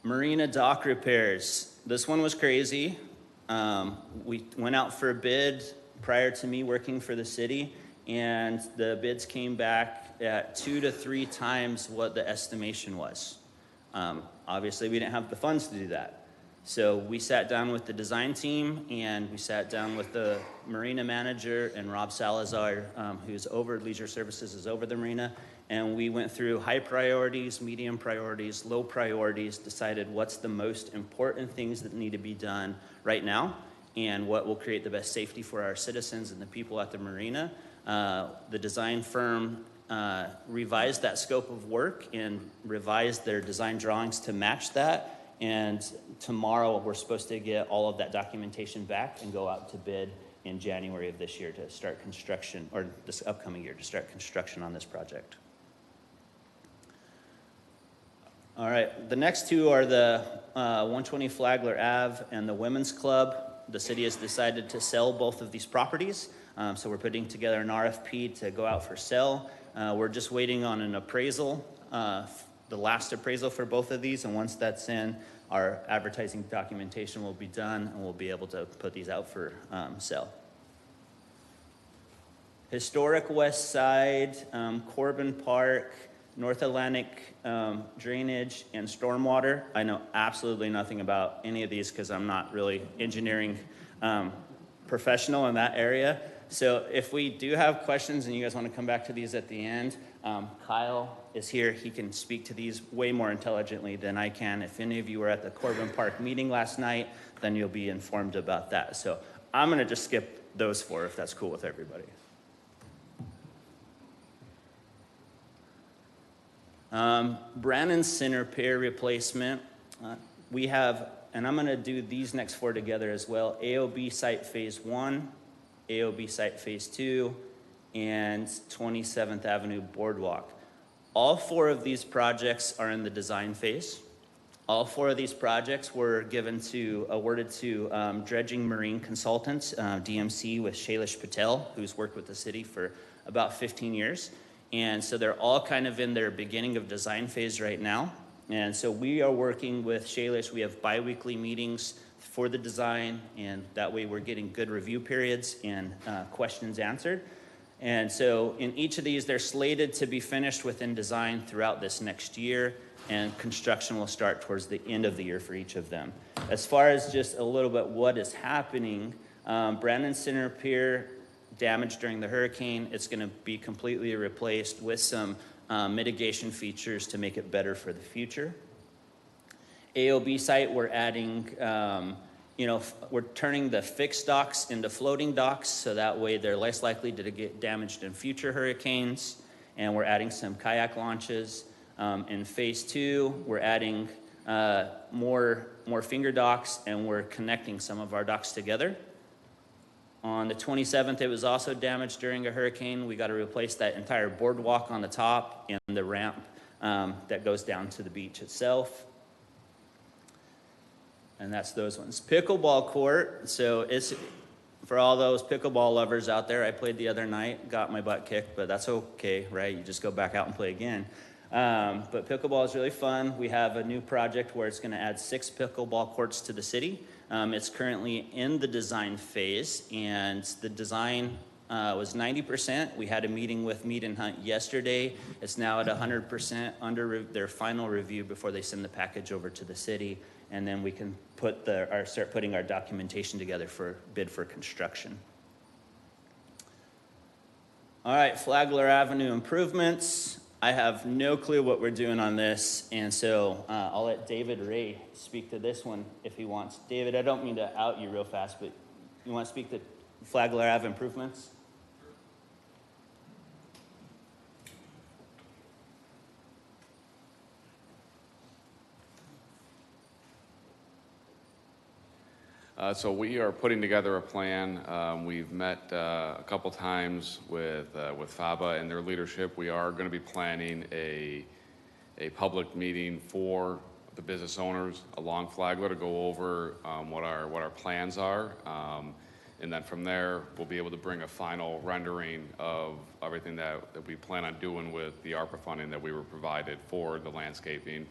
Marina dock repairs. This one was crazy. We went out for a bid prior to me working for the city, and the bids came back at 2 to 3 times what the estimation was. Obviously, we didn't have the funds to do that. So we sat down with the design team, and we sat down with the marina manager, and Rob Salazar, who's over leisure services, is over the marina. And we went through high priorities, medium priorities, low priorities, decided what's the most important things that need to be done right now, and what will create the best safety for our citizens and the people at the marina. The design firm revised that scope of work and revised their design drawings to match that. And tomorrow we're supposed to get all of that documentation back and go out to bid in January of this year to start construction, or this upcoming year to start construction on this project. All right, the next two are the 120 Flagler Ave and the Women's Club. The city has decided to sell both of these properties. So we're putting together an RFP to go out for sale. We're just waiting on an appraisal, the last appraisal for both of these. And once that's in, our advertising documentation will be done, and we'll be able to put these out for sale. Historic West Side, Corbin Park, North Atlantic drainage, and stormwater. I know absolutely nothing about any of these because I'm not really engineering professional in that area. So if we do have questions and you guys want to come back to these at the end, Kyle is here. He can speak to these way more intelligently than I can. If any of you were at the Corbin Park meeting last night, then you'll be informed about that. So I'm going to just skip those 4 if that's cool with everybody. Brannan Center pier replacement. We have, and I'm going to do these next 4 together as well, AOB Site Phase 1, AOB Site Phase 2, and 27th Avenue Boardwalk. All 4 of these projects are in the design phase. All 4 of these projects were awarded to Dredging Marine Consultants, DMC, with Shailesh Patel, who's worked with the city for about 15 years. And so they're all kind of in their beginning of design phase right now. And so we are working with Shailesh. We have bi-weekly meetings for the design, and that way we're getting good review periods and questions answered. And so in each of these, they're slated to be finished within design throughout this next year, and construction will start towards the end of the year for each of them. As far as just a little bit what is happening, Brandon Center Pier damaged during the hurricane. It's going to be completely replaced with some mitigation features to make it better for the future. AOB site, we're adding, we're turning the fixed docks into floating docks, so that way they're less likely to get damaged in future hurricanes. And we're adding some kayak launches. In phase 2, we're adding more finger docks, and we're connecting some of our docks together. On the 27th, it was also damaged during a hurricane. We got to replace that entire boardwalk on the top and the ramp that goes down to the beach itself. And that's those ones. Pickleball court. So it's for all those pickleball lovers out there. I played the other night, got my butt kicked, but that's okay, right? You just go back out and play again. But pickleball is really fun. We have a new project where it's going to add 6 pickleball courts to the city. It's currently in the design phase, and the design was 90%. We had a meeting with Mead and Hunt yesterday. It's now at 100% under their final review before they send the package over to the city, and then we can start putting our documentation together for bid for construction. All right, Flagler Avenue improvements. I have no clue what we're doing on this, and so I'll let David Ray speak to this one if he wants. David, I don't mean to out you real fast, but you want to speak to Flagler Ave improvements? So we are putting together a plan. We've met a couple times with FABA and their leadership. We are going to be planning a public meeting for the business owners along Flagler to go over what our plans are. And then from there, we'll be able to bring a final rendering of everything that we plan on doing with the ARPA funding that we were provided for the landscaping.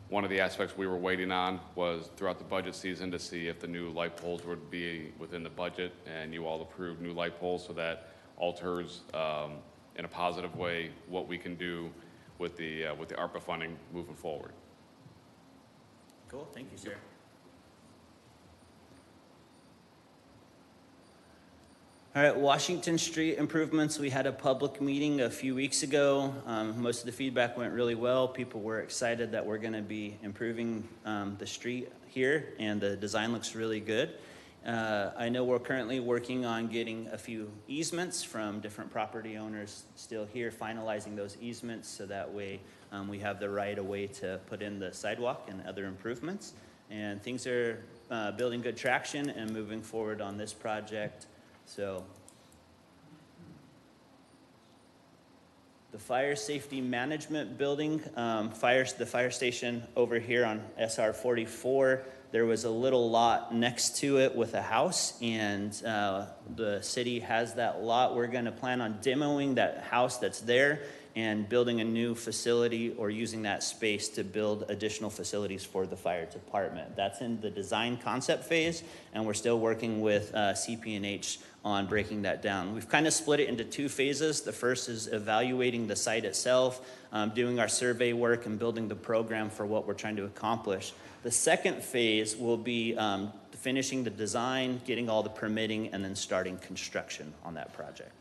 One of the aspects we were waiting on was throughout the budget season to see if the new light poles would be within the budget, and you all approved new light poles, so that alters in a positive way what we can do with the ARPA funding moving forward. Cool, thank you, sir. All right, Washington Street improvements. We had a public meeting a few weeks ago. Most of the feedback went really well. People were excited that we're going to be improving the street here, and the design looks really good. I know we're currently working on getting a few easements from different property owners still here, finalizing those easements so that way we have the right of way to put in the sidewalk and other improvements. And things are building good traction and moving forward on this project. So the fire safety management building, the fire station over here on SR 44, there was a little lot next to it with a house, and the city has that lot. We're going to plan on demoing that house that's there and building a new facility or using that space to build additional facilities for the fire department. That's in the design concept phase, and we're still working with CP&H on breaking that down. We've kind of split it into two phases. The first is evaluating the site itself, doing our survey work and building the program for what we're trying to accomplish. The second phase will be finishing the design, getting all the permitting, and then starting construction on that project.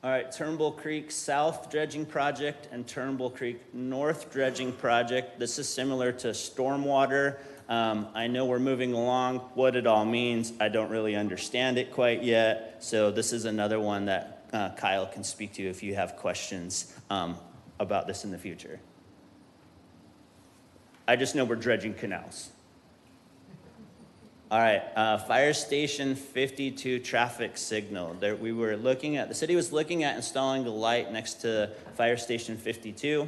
All right, Turnbull Creek South Dredging Project and Turnbull Creek North Dredging Project. This is similar to stormwater. I know we're moving along. What it all means, I don't really understand it quite yet. So this is another one that Kyle can speak to if you have questions about this in the future. I just know we're dredging canals. All right, Fire Station 52 traffic signal. The city was looking at installing the light next to Fire Station 52.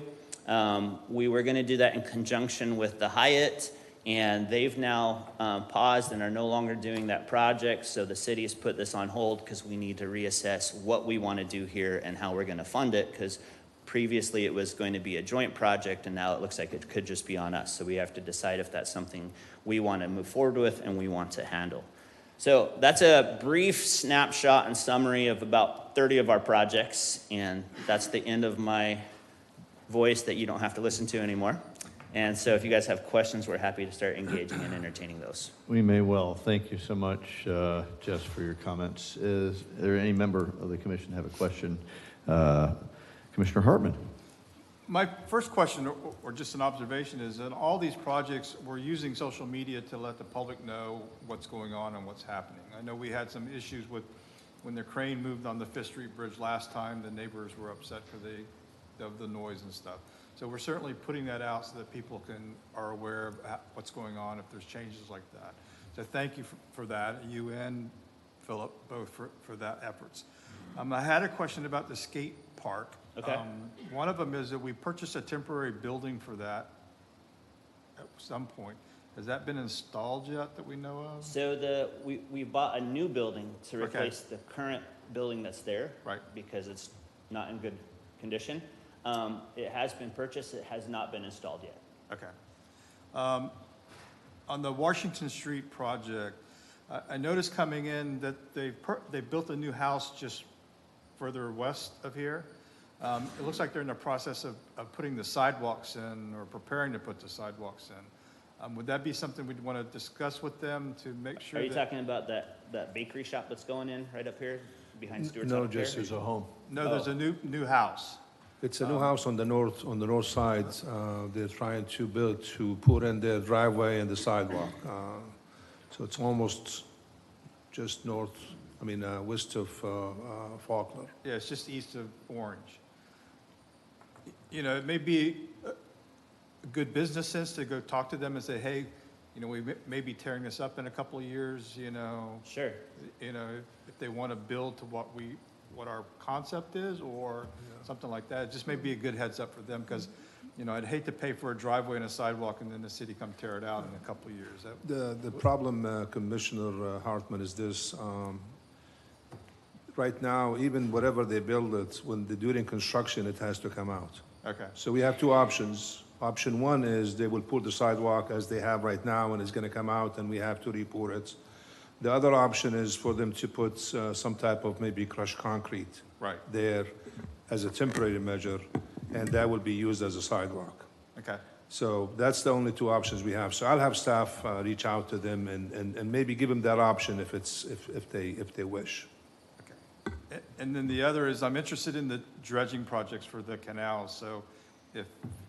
We were gonna do that in conjunction with the Hyatt, and they've now paused and are no longer doing that project. So the city has put this on hold because we need to reassess what we wanna do here and how we're gonna fund it, because previously it was going to be a joint project, and now it looks like it could just be on us. So we have to decide if that's something we want to move forward with and we want to handle. So that's a brief snapshot and summary of about 30 of our projects, and that's the end of my voice that you don't have to listen to anymore. And so if you guys have questions, we're happy to start engaging and entertaining those. We may well. Thank you so much, Jess, for your comments. Is there any member of the commission have a question? Commissioner Hartman. My first question, or just an observation, is that all these projects, we're using social media to let the public know what's going on and what's happening. I know we had some issues with when the crane moved on the Fifth Street Bridge last time. The neighbors were upset of the noise and stuff. So we're certainly putting that out so that people are aware of what's going on if there's changes like that. So thank you for that, you and Philip, both for that efforts. I had a question about the skate park. Okay. One of them is that we purchased a temporary building for that at some point. Has that been installed yet that we know of? So we bought a new building to replace the current building that's there, right? Because it's not in good condition. It has been purchased. It has not been installed yet. Okay. On the Washington Street project, I noticed coming in that they built a new house just further west of here. It looks like they're in the process of putting the sidewalks in, or preparing to put the sidewalks in. Would that be something we'd want to discuss with them to make sure? Are you talking about that bakery shop that's going in right up here behind Stewart's? No, just there's a home. No, there's a new house. It's a new house on the north side. They're trying to put in their driveway and the sidewalk. So it's almost just west of Faulkner. Yeah, it's just east of Orange. You know, it may be good business sense to go talk to them and say, hey, you know, we may be tearing this up in a couple of years, you know? Sure. You know, if they want to build to what our concept is or something like that, it just may be a good heads up for them, because, you know, I'd hate to pay for a driveway and a sidewalk and then the city come tear it out in a couple of years. The problem, Commissioner Hartman, is this. Right now, even whatever they build it, when they're doing construction, it has to come out. Okay. So we have two options. Option one is they will pour the sidewalk as they have right now, and it's gonna come out, and we have to re-pour it. The other option is for them to put some type of maybe crushed concrete Right. there as a temporary measure, and that will be used as a sidewalk. Okay. So that's the only two options we have. So I'll have staff reach out to them and maybe give them that option if they wish. And then the other is, I'm interested in the dredging projects for the canals, so if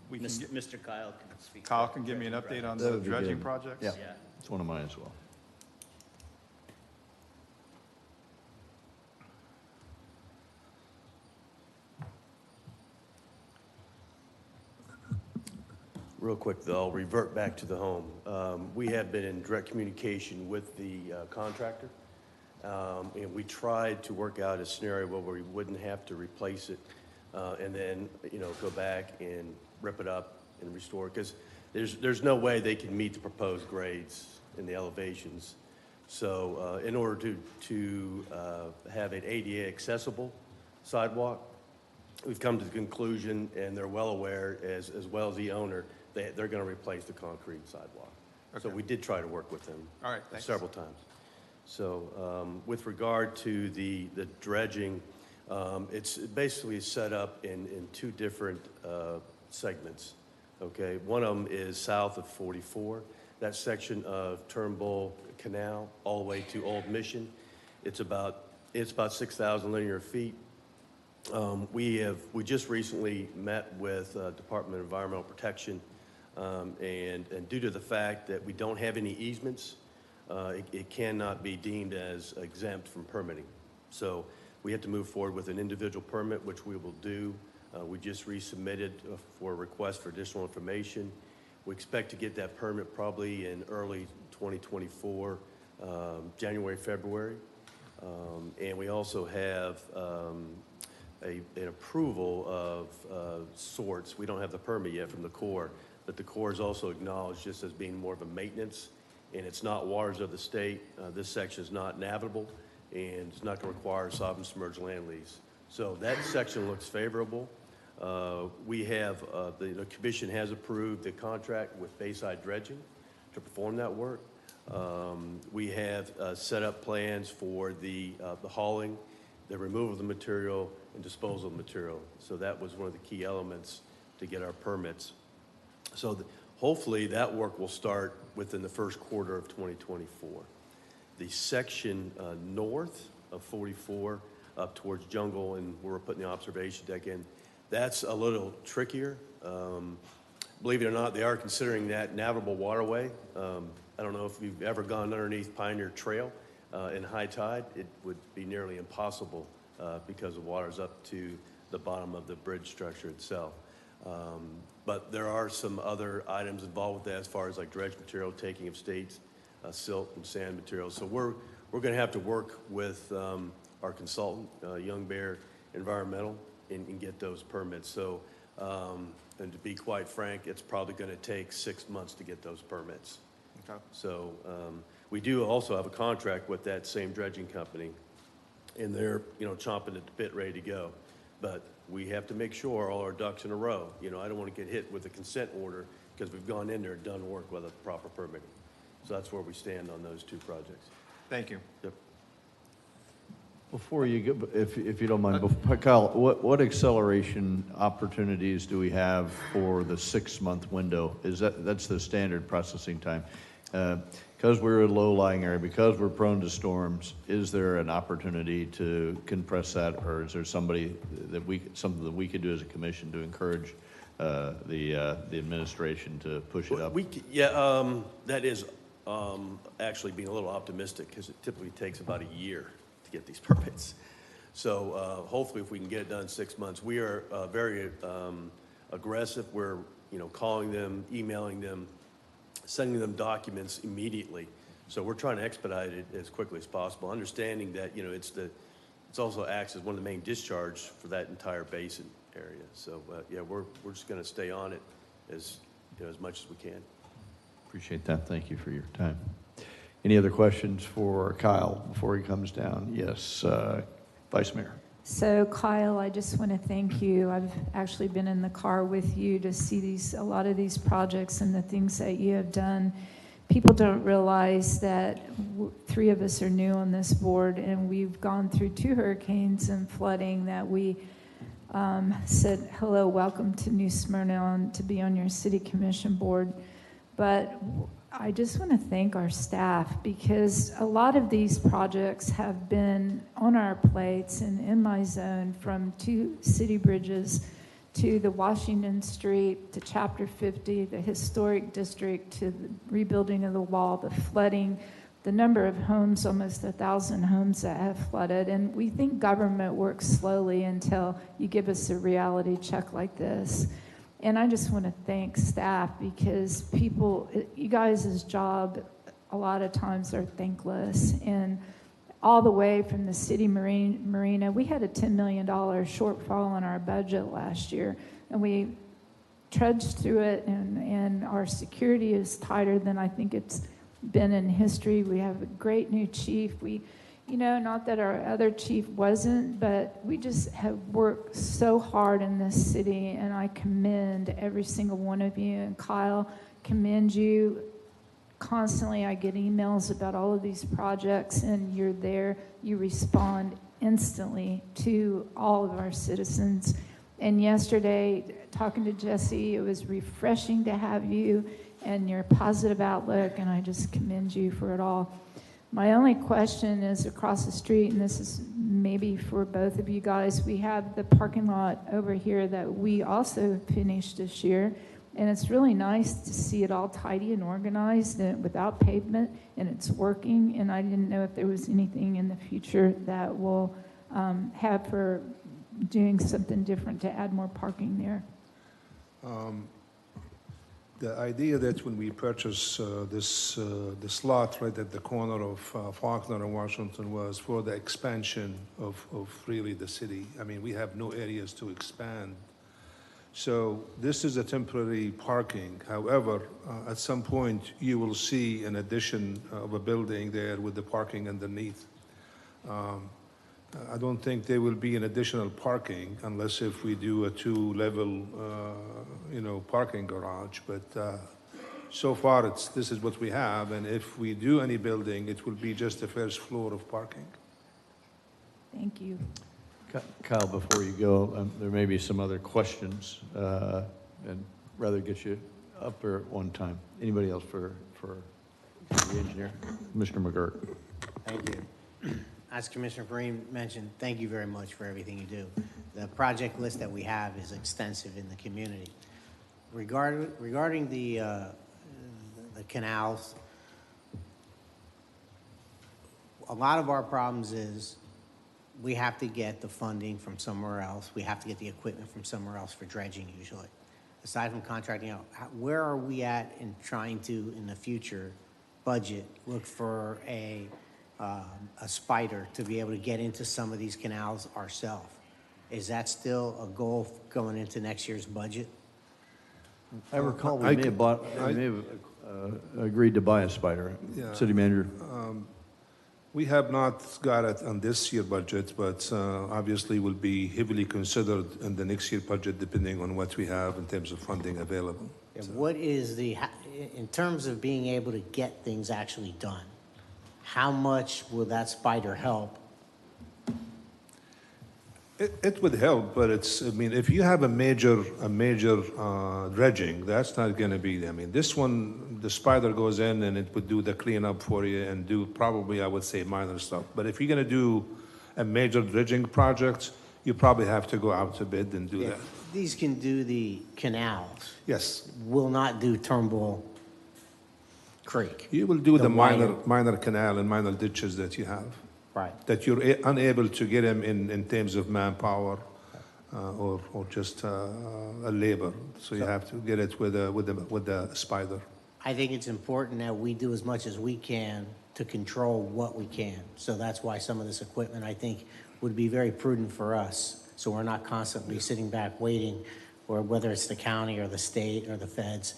we can get, Mr. Kyle can speak. Kyle can give me an update on That the would be dredging good. projects? Yeah, it's one of mine as well. Real quick, though, I'll revert back to the home. We have been in direct communication with the contractor, and we tried to work out a scenario where we wouldn't have to replace it and then, you know, go back and rip it up and restore it, because there's no way they can meet the proposed grades and the elevations. So in order to have an ADA accessible sidewalk, we've come to the conclusion, and they're well aware, as well as the owner, they're going to replace the concrete sidewalk. So we did try to work with them. All right, thanks. Several times. So with regard to the dredging, it's basically set up in two different segments, okay? One of them is south of 44, that section of Turnbull Canal all the way to Old Mission. It's about 6,000 linear feet. We just recently met with Department of Environmental Protection, and due to the fact that we don't have any easements, it cannot be deemed as exempt from permitting. So we have to move forward with an individual permit, which we will do. We just resubmitted for a request for additional information. We expect to get that permit probably in early 2024, January, February. And we also have an approval of sorts. We don't have the permit yet from the Corps, but the Corps is also acknowledged just as being more of a maintenance, and it's not waters of the state. This section is not navigable, and it's not going to require sovereign submerged land lease. So that section looks favorable. We have, the commission has approved the contract with Bayside Dredging to perform that work. We have set up plans for the hauling, the removal of the material, and disposal of material. So that was one of the key elements to get our permits. So hopefully that work will start within the first quarter of 2024. The section north of 44 up towards Jungle and where we're putting the observation deck in, that's a little trickier. Believe it or not, they are considering that navigable waterway. I don't know if you've ever gone underneath Pioneer Trail in high tide. It would be nearly impossible because the water's up to the bottom of the bridge structure itself. But there are some other items involved with that as far as like dredge material, taking of states, silt and sand materials. So we're going to have to work with our consultant, Young Bear Environmental, and get those permits. So, and to be quite frank, it's probably going to take 6 months to get those permits. Okay. So we do also have a contract with that same dredging company, and they're, you know, chomping at the bit, ready to go. But we have to make sure all our ducks in a row. You know, I don't want to get hit with a consent order because we've gone in there and done work without the proper permitting. So that's where we stand on those two projects. Thank you. Yep. Before you go, if you don't mind, Kyle, what acceleration opportunities do we have for the 6-month window? That's the standard processing time? Because we're a low-lying area, because we're prone to storms, is there an opportunity to compress that, or is there something that we could do as a commission to encourage the administration to push it up? That is actually being a little optimistic because it typically takes about a year to get these permits. So hopefully if we can get it done in 6 months. We are very aggressive. We're calling them, emailing them, sending them documents immediately. So we're trying to expedite it as quickly as possible, understanding that, it's also acts as one of the main discharge for that entire basin area. So, yeah, we're just going to stay on it as much as we can. Appreciate that. Thank you for your time. Any other questions for Kyle before he comes down? Yes, Vice Mayor. So Kyle, I just want to thank you. I've actually been in the car with you to see a lot of these projects and the things that you have done. People don't realize that three of us are new on this board, and we've gone through 2 hurricanes and flooding that we said, hello, welcome to New Smyrna to be on your city commission board. But I just want to thank our staff, because a lot of these projects have been on our plates and in my zone, from 2 city bridges to the Washington Street, to Chapter 50, the historic district, to the rebuilding of the wall, the flooding, the number of homes, almost 1,000 homes that have flooded. And we think government works slowly until you give us a reality check like this. And I just want to thank staff, because people, you guys' job a lot of times are thankless. And all the way from the city marina, we had a $10 million shortfall in our budget last year, and we trudged through it, and our security is tighter than I think it's been in history. We have a great new chief. Not that our other chief wasn't, but we just have worked so hard in this city, and I commend every single one of you. And Kyle, commend you. Constantly I get emails about all of these projects, and you're there. You respond instantly to all of our citizens. And yesterday, talking to Jesse, it was refreshing to have you and your positive outlook, and I just commend you for it all. My only question is across the street, and this is maybe for both of you guys. We have the parking lot over here that we also finished this year, and it's really nice to see it all tidy and organized and without pavement, and it's working. And I didn't know if there was anything in the future that we'll have for doing something different to add more parking there. The idea that when we purchased this lot right at the corner of Faulkner and Washington was for the expansion of really the city. I mean, we have no areas to expand. So this is a temporary parking. However, at some point, you will see an addition of a building there with the parking underneath. I don't think there will be an additional parking unless if we do a 2-level, parking garage. But so far, this is what we have. And if we do any building, it will be just the first floor of parking. Thank you. Kyle, before you go, there may be some other questions, and rather get you up there at one time. Anybody else for the engineer? Commissioner McGirt. Thank you. As Commissioner Breen mentioned, thank you very much for everything you do. The project list that we have is extensive in the community. Regarding the canals, a lot of our problems is we have to get the funding from somewhere else. We have to get the equipment from somewhere else for dredging usually. Aside from contracting out, where are we at in trying to, in the future budget, look for a spider to be able to get into some of these canals ourselves? Is that still a goal going into next year's budget? I recall we may have agreed to buy a spider. Yeah. City Manager. We have not got it on this year budget, but obviously will be heavily considered in the next year budget depending on what we have in terms of funding available. And what is in terms of being able to get things actually done, how much will that spider help? It would help, but if you have a major dredging, that's not going to be, this one, the spider goes in and it would do the cleanup for you and do probably, I would say, minor stuff. But if you're going to do a major dredging project, you probably have to go out to bid and do that. These can do the canals. Yes. Will not do Turnbull Creek. You will do the minor canal and minor ditches that you have. Right. That you're unable to get them in terms of manpower or just a labor. So you have to get it with the spider. I think it's important that we do as much as we can to control what we can. So that's why some of this equipment, I think, would be very prudent for us. So we're not constantly sitting back waiting, or whether it's the county or the state or the feds.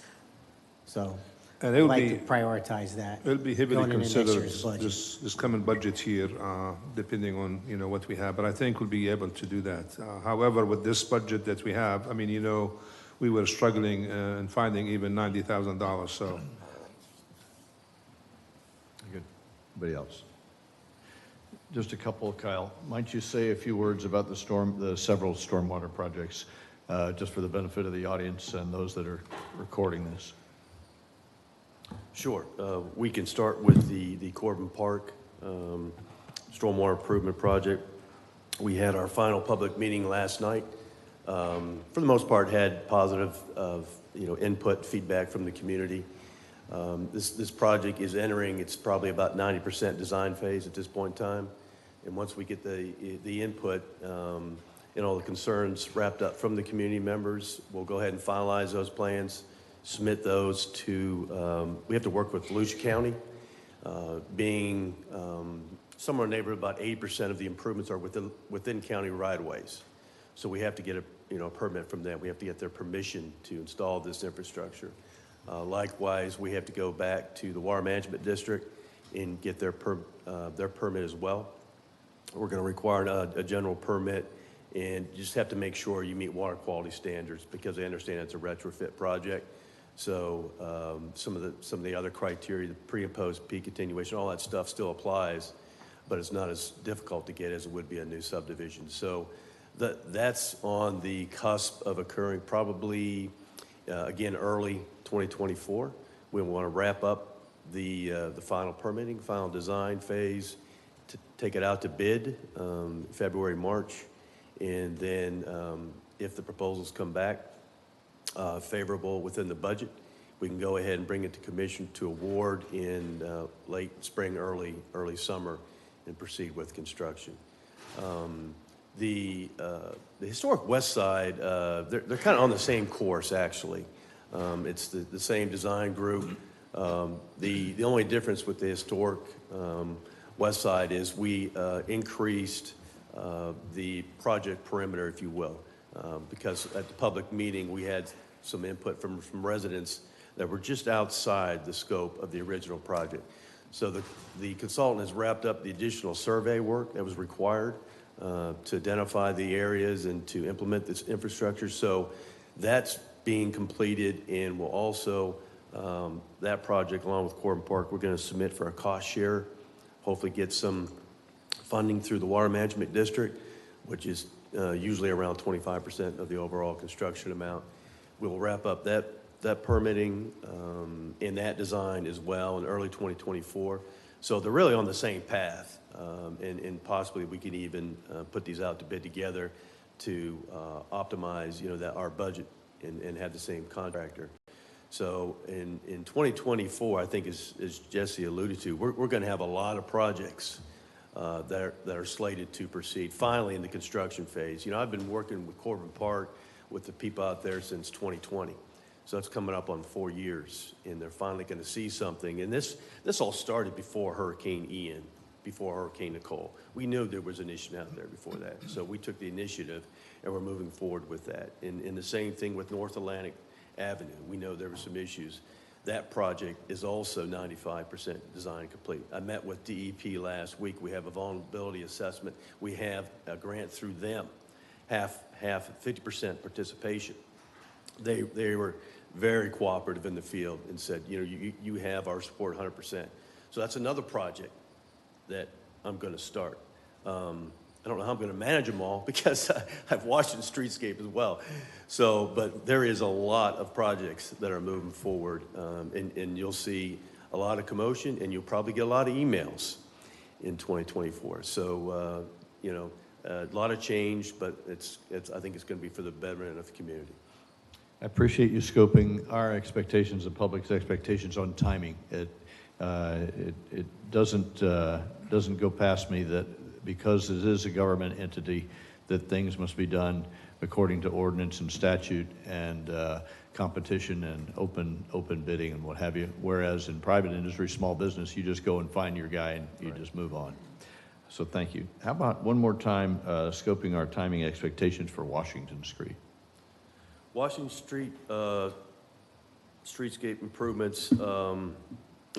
So And I'd like to prioritize that. It'll be heavily going into next considered year's budget. this coming budget year, depending on, what we have. But I think we'll be able to do that. However, with this budget that we have, I mean, we were struggling in finding even $90,000, so. Good. Anybody else? Just a couple, Kyle. Might you say a few words about the several stormwater projects, just for the benefit of the audience and those that are recording this? Sure. We can start with the Corbin Park stormwater improvement project. We had our final public meeting last night. For the most part, had positive input, feedback from the community. This project is entering, it's probably about 90% design phase at this point in time. And once we get the input and all the concerns wrapped up from the community members, we'll go ahead and finalize those plans, submit those to, we have to work with Volusia County, being somewhere in the neighborhood about 80% of the improvements are within county right-of-ways. So we have to get a permit from them. We have to get their permission to install this infrastructure. Likewise, we have to go back to the Water Management District and get their permit as well. We're going to require a general permit, and you just have to make sure you meet water quality standards, because I understand it's a retrofit project. So some of the other criteria, the pre and post peak attenuation, all that stuff still applies, but it's not as difficult to get as it would be a new subdivision. So that's on the cusp of occurring, probably again early 2024. We want to wrap up the final permitting, final design phase, to take it out to bid February, March, and then if the proposals come back favorable within the budget, we can go ahead and bring it to commission to award in late spring, early summer, and proceed with construction. The historic west side, they're kind of on the same course, actually. It's the same design group. The only difference with the historic west side is we increased the project perimeter, if you will, because at the public meeting we had some input from residents that were just outside the scope of the original project. So the consultant has wrapped up the additional survey work that was required to identify the areas and to implement this infrastructure. So that's being completed, and we'll also, that project along with Corbin Park, we're going to submit for a cost share, hopefully get some funding through the Water Management District, which is usually around 25% of the overall construction amount. We'll wrap up that permitting and that design as well in early 2024. So they're really on the same path, and possibly we can even put these out to bid together to optimize, our budget and have the same contractor. So in 2024, I think as Jesse alluded to, we're going to have a lot of projects that are slated to proceed finally in the construction phase. I've been working with Corbin Park with the people out there since 2020. So it's coming up on 4 years, and they're finally going to see something. And this all started before Hurricane Ian, before Hurricane Nicole. We knew there was an issue out there before that. So we took the initiative, and we're moving forward with that. And the same thing with North Atlantic Avenue. We know there were some issues. That project is also 95% design complete. I met with DEP last week. We have a vulnerability assessment. We have a grant through them, half 50% participation. They were very cooperative in the field and said, you have our support 100%. So that's another project that I'm going to start. I don't know how I'm going to manage them all because I've watched the streetscape as well. So, but there is a lot of projects that are moving forward, and you'll see a lot of commotion, and you'll probably get a lot of emails in 2024. So, a lot of change, but I think it's going to be for the betterment of the community. I appreciate you scoping our expectations and public's expectations on timing. It doesn't go past me that because it is a government entity, that things must be done according to ordinance and statute and competition and open bidding and what have you. Whereas in private industry, small business, you just go and find your guy and you just move on. So thank you. How about one more time scoping our timing expectations for Washington Street? Washington Street, streetscape improvements,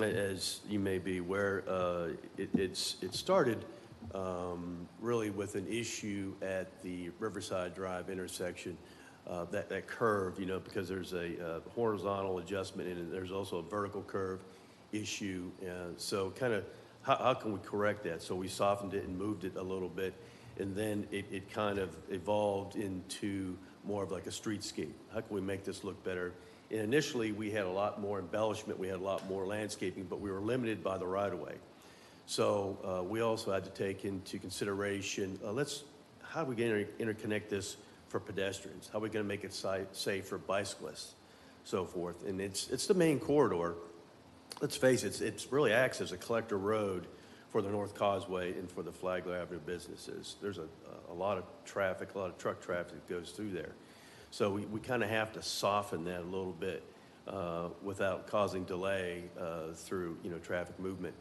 as you may be aware, it started really with an issue at the Riverside Drive intersection, that curve, you know, because there's a horizontal adjustment and there's also a vertical curve issue. So kind of how can we correct that? So we softened it and moved it a little bit, and then it kind of evolved into more of like a streetscape. How can we make this look better? And initially, we had a lot more embellishment, we had a lot more landscaping, but we were limited by the right-of-way. So we also had to take into consideration, how are we going to interconnect this for pedestrians? How are we going to make it safe for bicyclists, so forth? And it's the main corridor. Let's face it, it really acts as a collector road for the North Causeway and for the Flagler Avenue businesses. There's a lot of traffic, a lot of truck traffic that goes through there. So we kind of have to soften that a little bit without causing delay through, you know, traffic movement.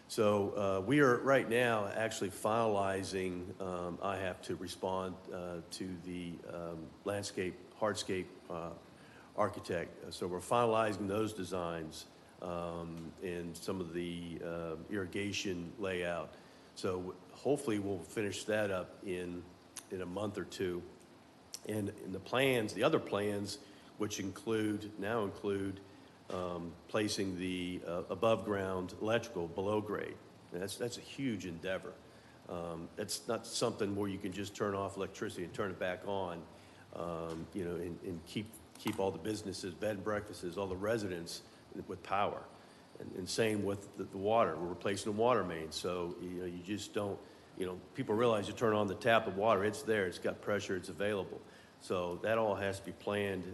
So we are right now actually finalizing, I have to respond to the landscape, hardscape architect. So we're finalizing those designs and some of the irrigation layout. So hopefully we'll finish that up in a month or two. And in the plans, the other plans, which now include placing the above-ground electrical below grade. And that's a huge endeavor. That's not something where you can just turn off electricity and turn it back on, you know, and keep all the businesses, bed and breakfasts, all the residents with power. And same with the water. We're replacing the water main. So, you know, you just don't, you know, people realize you turn on the tap of water, it's there, it's got pressure, it's available. So that all has to be planned.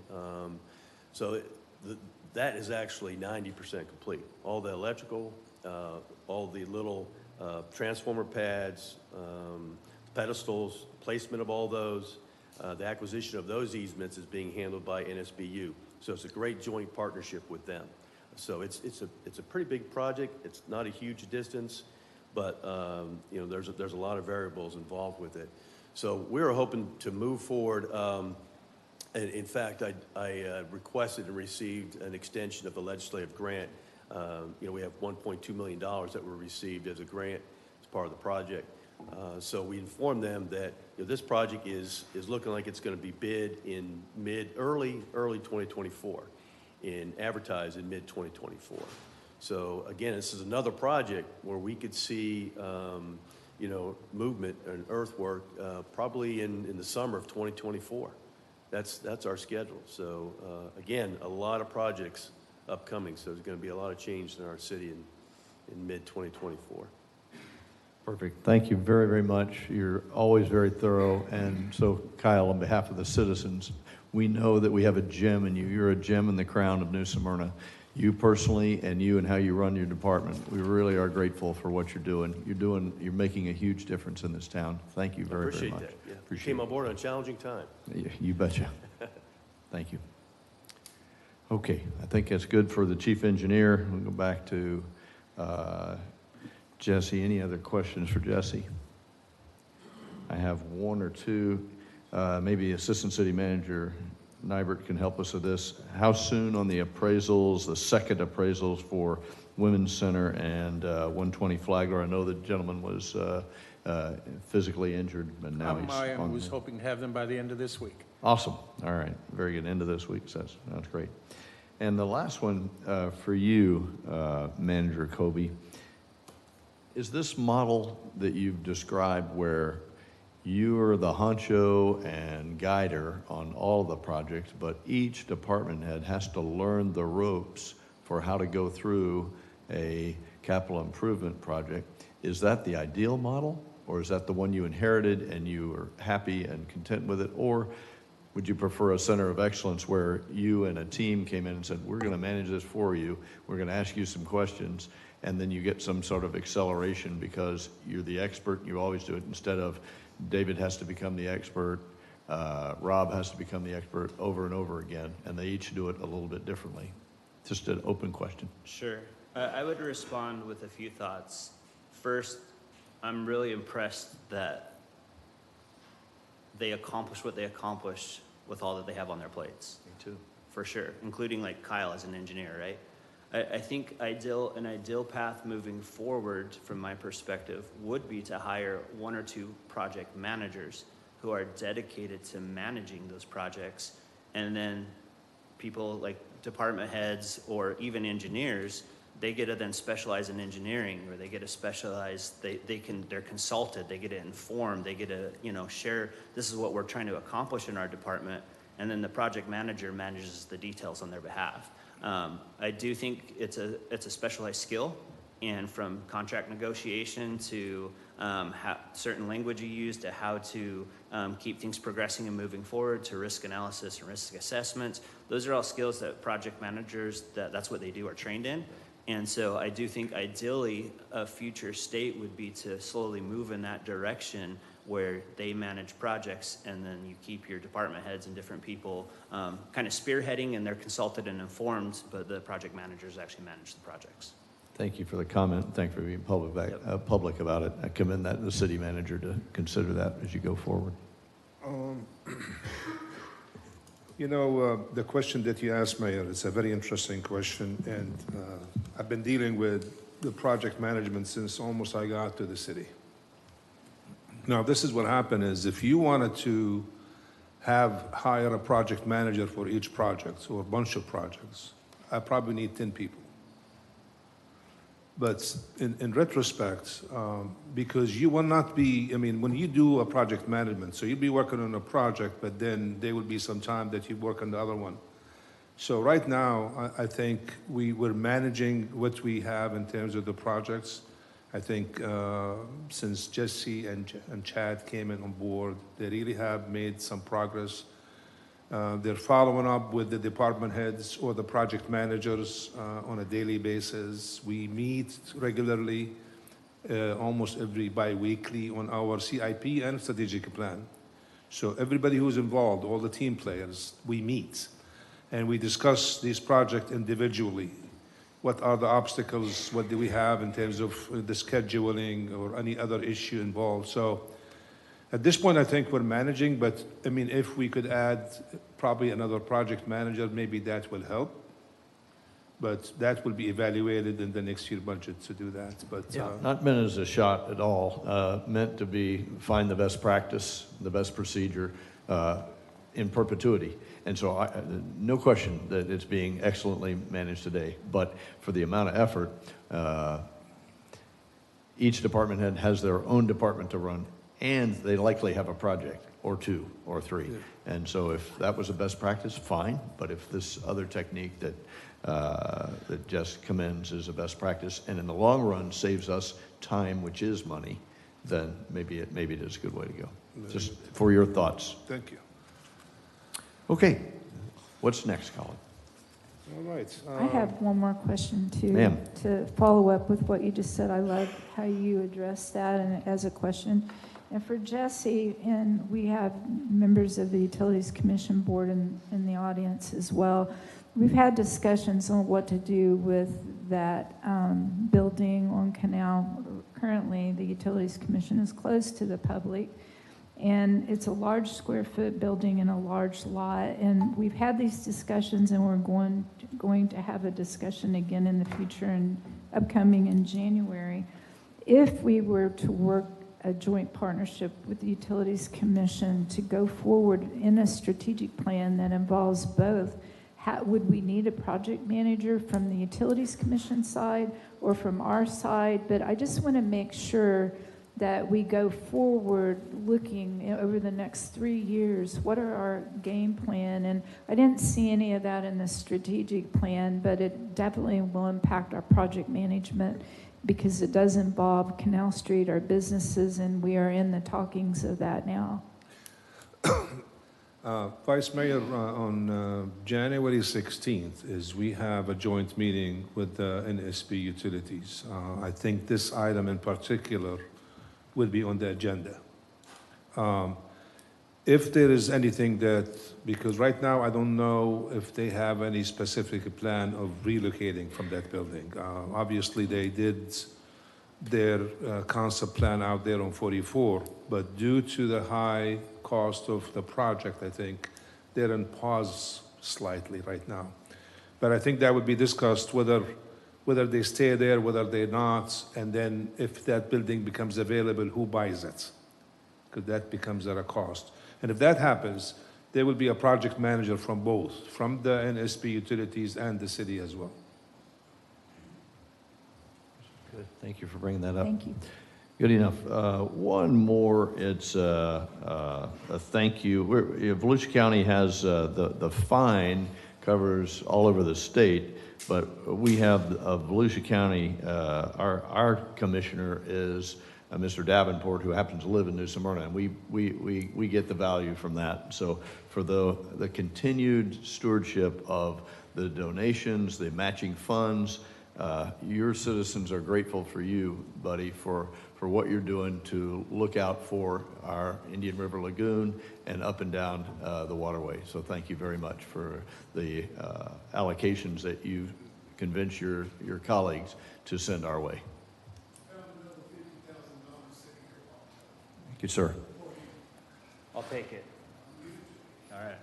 That is actually 90% complete. All the electrical, all the little transformer pads, pedestals, placement of all those, the acquisition of those easements is being handled by NSBU. So it's a great joint partnership with them. So it's a pretty big project. It's not a huge distance, but you know, there's a lot of variables involved with it. So we're hoping to move forward. In fact, I requested and received an extension of the legislative grant. You know, we have $1.2 million that were received as a grant as part of the project. So we informed them that, you know, this project is looking like it's going to be bid in early 2024 and advertised in mid 2024. So again, this is another project where we could see, you know, movement and earthwork probably in the summer of 2024. That's our schedule. So again, a lot of projects upcoming. So there's going to be a lot of change in our city in mid 2024. Perfect. Thank you very, very much. You're always very thorough. And so, Kyle, on behalf of the citizens, we know that we have a gem in you. You're a gem in the crown of New Smyrna. You personally and you and how you run your department. We really are grateful for what you're doing. You're making a huge difference in this town. Thank you very, very much. Appreciate that. Yeah. Appreciate Came on board at a challenging time. You betcha. Thank you. Okay, I think that's good for the chief engineer. We'll go back to Jesse. Any other questions for Jesse? I have one or two. Maybe Assistant City Manager Nybert can help us with this. How soon on the appraisals, the second appraisals for Women's Center and 120 Flagler? I know the gentleman was physically injured, but now he's I on was the... hoping to have them by the end of this week. Awesome. All right. Very good. End of this week. That's great. And the last one for you, Manager Kobe, is this model that you've described where you are the honcho and guider on all of the projects, but each department head has to learn the ropes for how to go through a capital improvement project. Is that the ideal model, or is that the one you inherited and you are happy and content with it? Or would you prefer a center of excellence where you and a team came in and said, we're going to manage this for you, we're going to ask you some questions, and then you get some sort of acceleration because you're the expert and you always do it, instead of David has to become the expert, Rob has to become the expert over and over again, and they each do it a little bit differently. Just an open question. Sure. I would respond with a few thoughts. First, I'm really impressed that they accomplished what they accomplished with all that they have on their plates. Me too. For sure, including like Kyle as an engineer, right? I think an ideal path moving forward from my perspective would be to hire 1 or 2 project managers who are dedicated to managing those projects, and then people like department heads or even engineers, they get to then specialize in engineering, or they get to specialize, they're consulted, they get to inform, they get to, share, this is what we're trying to accomplish in our department, and then the project manager manages the details on their behalf. I do think it's a specialized skill, and from contract negotiation to certain language you use to how to keep things progressing and moving forward to risk analysis and risk assessment. Those are all skills that project managers, that's what they do, are trained in. And so I do think ideally a future state would be to slowly move in that direction where they manage projects, and then you keep your department heads and different people kind of spearheading, and they're consulted and informed, but the project managers actually manage the projects. Thank you for the comment. Thank you for being public about it. I commend that to the city manager to consider that as you go forward. The question that you asked, Mayor, is a very interesting question, and I've been dealing with the project management since almost I got to the city. Now, this is what happened is if you wanted to hire a project manager for each project or a bunch of projects, I probably need 10 people. But in retrospect, because you will not be, when you do a project management, so you'll be working on a project, but then there will be some time that you work on the other one. So right now, I think we're managing what we have in terms of the projects. I think since Jesse and Chad came in on board, they really have made some progress. They're following up with the department heads or the project managers on a daily basis. We meet regularly, almost every bi-weekly on our CIP and strategic plan. So everybody who's involved, all the team players, we meet and we discuss these projects individually. What are the obstacles? What do we have in terms of the scheduling or any other issue involved? So at this point, I think we're managing, but if we could add probably another project manager, maybe that will help. But that will be evaluated in the next year budget to do that. But not meant as a shot at all, meant to be find the best practice, the best procedure in perpetuity. And so no question that it's being excellently managed today, but for the amount of effort, each department head has their own department to run, and they likely have a project or 2 or 3. Yeah. And so if that was a best practice, fine. But if this other technique that Jess commends is a best practice, and in the long run saves us time, which is money, then maybe it is a good way to go. Just for your thoughts. Thank you. Okay. What's next, Colin? All right. I have one more question too. Ma'am. To follow up with what you just said. I love how you addressed that and as a question. And for Jesse, and we have members of the Utilities Commission Board in the audience as well, we've had discussions on what to do with that building on Canal. Currently, the Utilities Commission is closed to the public, and it's a large square foot building in a large lot. And we've had these discussions, and we're going to have a discussion again in the future and upcoming in January. If we were to work a joint partnership with the Utilities Commission to go forward in a strategic plan that involves both, would we need a project manager from the Utilities Commission side or from our side? But I just want to make sure that we go forward looking over the next 3 years. What are our game plan? And I didn't see any of that in the strategic plan, but it definitely will impact our project management because it does involve Canal Street, our businesses, and we are in the talkings of that now. Vice Mayor, on January 16th we have a joint meeting with the NSP Utilities. I think this item in particular will be on the agenda. if there is anything that, because right now I don't know if they have any specific plan of relocating from that building. Obviously, they did their concept plan out there on 44, but due to the high cost of the project, I think they're in pause slightly right now. But I think that would be discussed whether they stay there, whether they're not, and then if that building becomes available, who buys it? Because that becomes at a cost. And if that happens, there will be a project manager from both, from the NSP utilities and the city as well. Good, thank you for bringing that up. Thank you. Good enough. One more, it's a thank you. Volusia County has the fine covers all over the state, but we have Volusia County, our commissioner is Mr. Davenport, who happens to live in New Smyrna, and we get the value from that. So for the continued stewardship of the donations, the matching funds, your citizens are grateful for you, buddy, for what you're doing to look out for our Indian River Lagoon and up and down the waterway. So thank you very much for the allocations that you convince your colleagues to send our way. Thank you, sir. I'll take it. All right.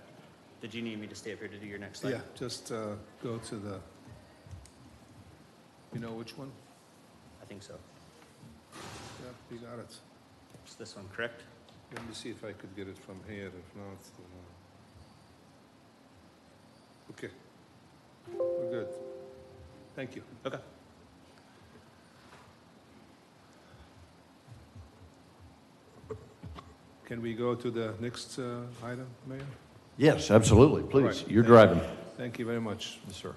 Did you need me to stay up here to do your next slide? Yeah, just go to the, you know which one? I think so. Yeah, you got it. It's this one, correct? Let me see if I could get it from here. If not, okay. We're good. Thank you. Okay. Can we go to the next item, Mayor? Yes, absolutely. Please, Right. you're driving. Thank you very much. Yes, sir.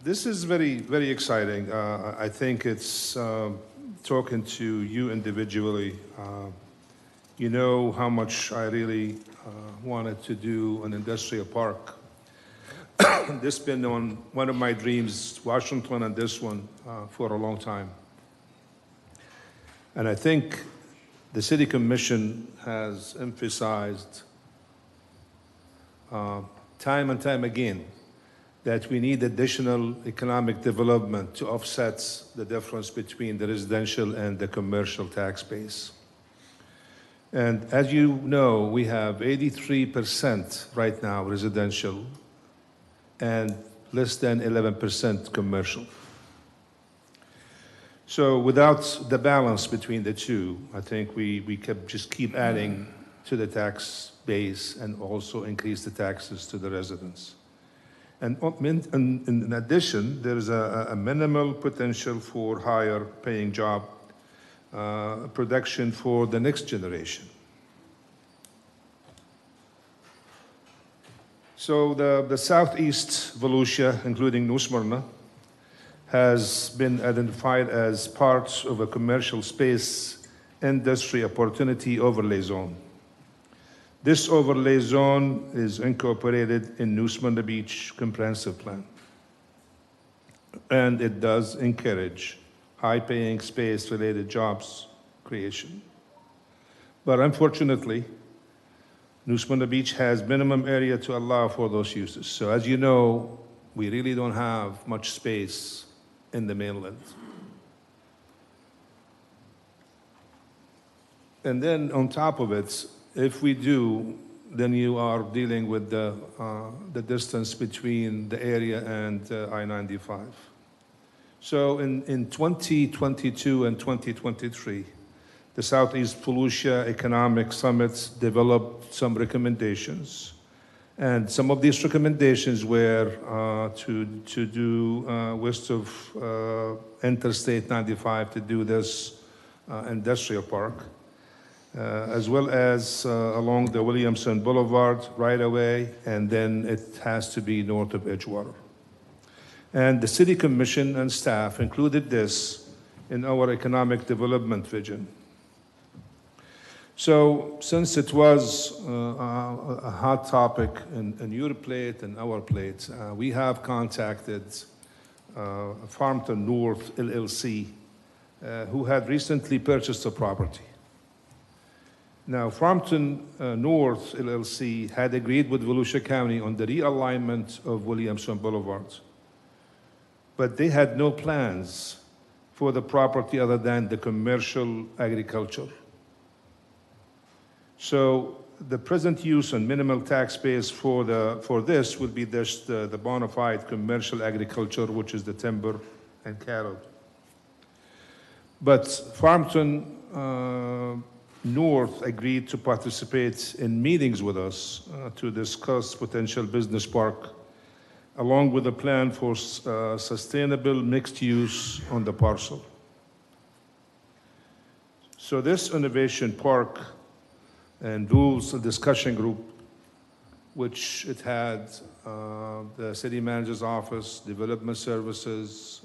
This is very, very exciting. I think it's talking to you individually. You know how much I really wanted to do an industrial park. This has been on one of my dreams, Washington and this one, for a long time. And I think the City Commission has emphasized time and time again that we need additional economic development to offset the difference between the residential and the commercial tax base. And as you know, we have 83% right now residential and less than 11% commercial. So without the balance between the two, I think we could just keep adding to the tax base and also increase the taxes to the residents. And in addition, there is a minimal potential for higher paying job production for the next generation. So the Southeast Volusia, including New Smyrna, has been identified as part of a commercial space industry opportunity overlay zone. This overlay zone is incorporated in New Smyrna Beach Comprehensive Plan. And it does encourage high-paying space-related jobs creation. But unfortunately, New Smyrna Beach has minimum area to allow for those uses. So as you know, we really don't have much space in the mainland. And then on top of it, if we do, then you are dealing with the distance between the area and I-95. So in 2022 and 2023, the Southeast Volusia Economic Summit developed some recommendations. And some of these recommendations were to do west of Interstate 95 to do this industrial park, as well as along the Williamson Boulevard right away, and then it has to be north of Edgewater. And the City Commission and staff included this in our economic development vision. So since it was a hot topic in your plate and our plate, we have contacted Farmington North LLC, who had recently purchased a property. Now, Farmington North LLC had agreed with Volusia County on the realignment of Williamson Boulevard, but they had no plans for the property other than the commercial agriculture. So the present use and minimal tax base for this would be just the bona fide commercial agriculture, which is the timber and cattle. But Farmington North agreed to participate in meetings with us to discuss potential business park, along with a plan for sustainable mixed use on the parcel. So this innovation park involves a discussion group, which it had the city manager's office, development services,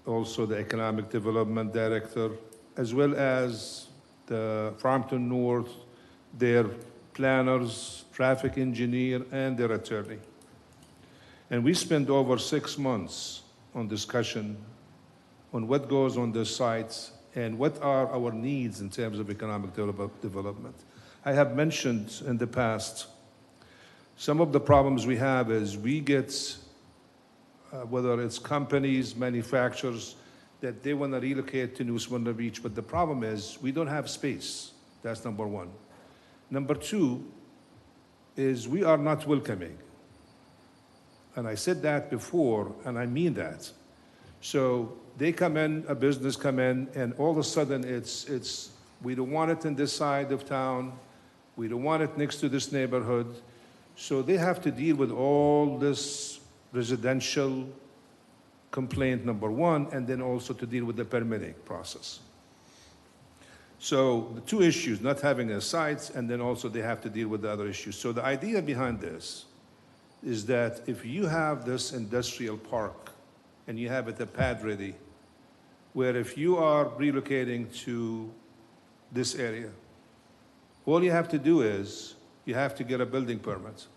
also the economic development director, as well as the Farmington North, their planners, traffic engineer, and their attorney. And we spent over 6 months on discussion on what goes on the sites and what are our needs in terms of economic development. I have mentioned in the past, some of the problems we have is we get, whether it's companies, manufacturers, that they want to relocate to New Smyrna Beach, but the problem is we don't have space. That's number one. Number two is we are not welcoming. And I said that before, and I mean that. So they come in, a business come in, and all of a sudden it's we don't want it in this side of town. We don't want it next to this neighborhood. So they have to deal with all this residential complaint, number one, and then also to deal with the permitting process. So the two issues, not having a sites, and then also they have to deal with the other issues. So the idea behind this is that if you have this industrial park and you have it a pad ready, where if you are relocating to this area, all you have to do is you have to get a building permit.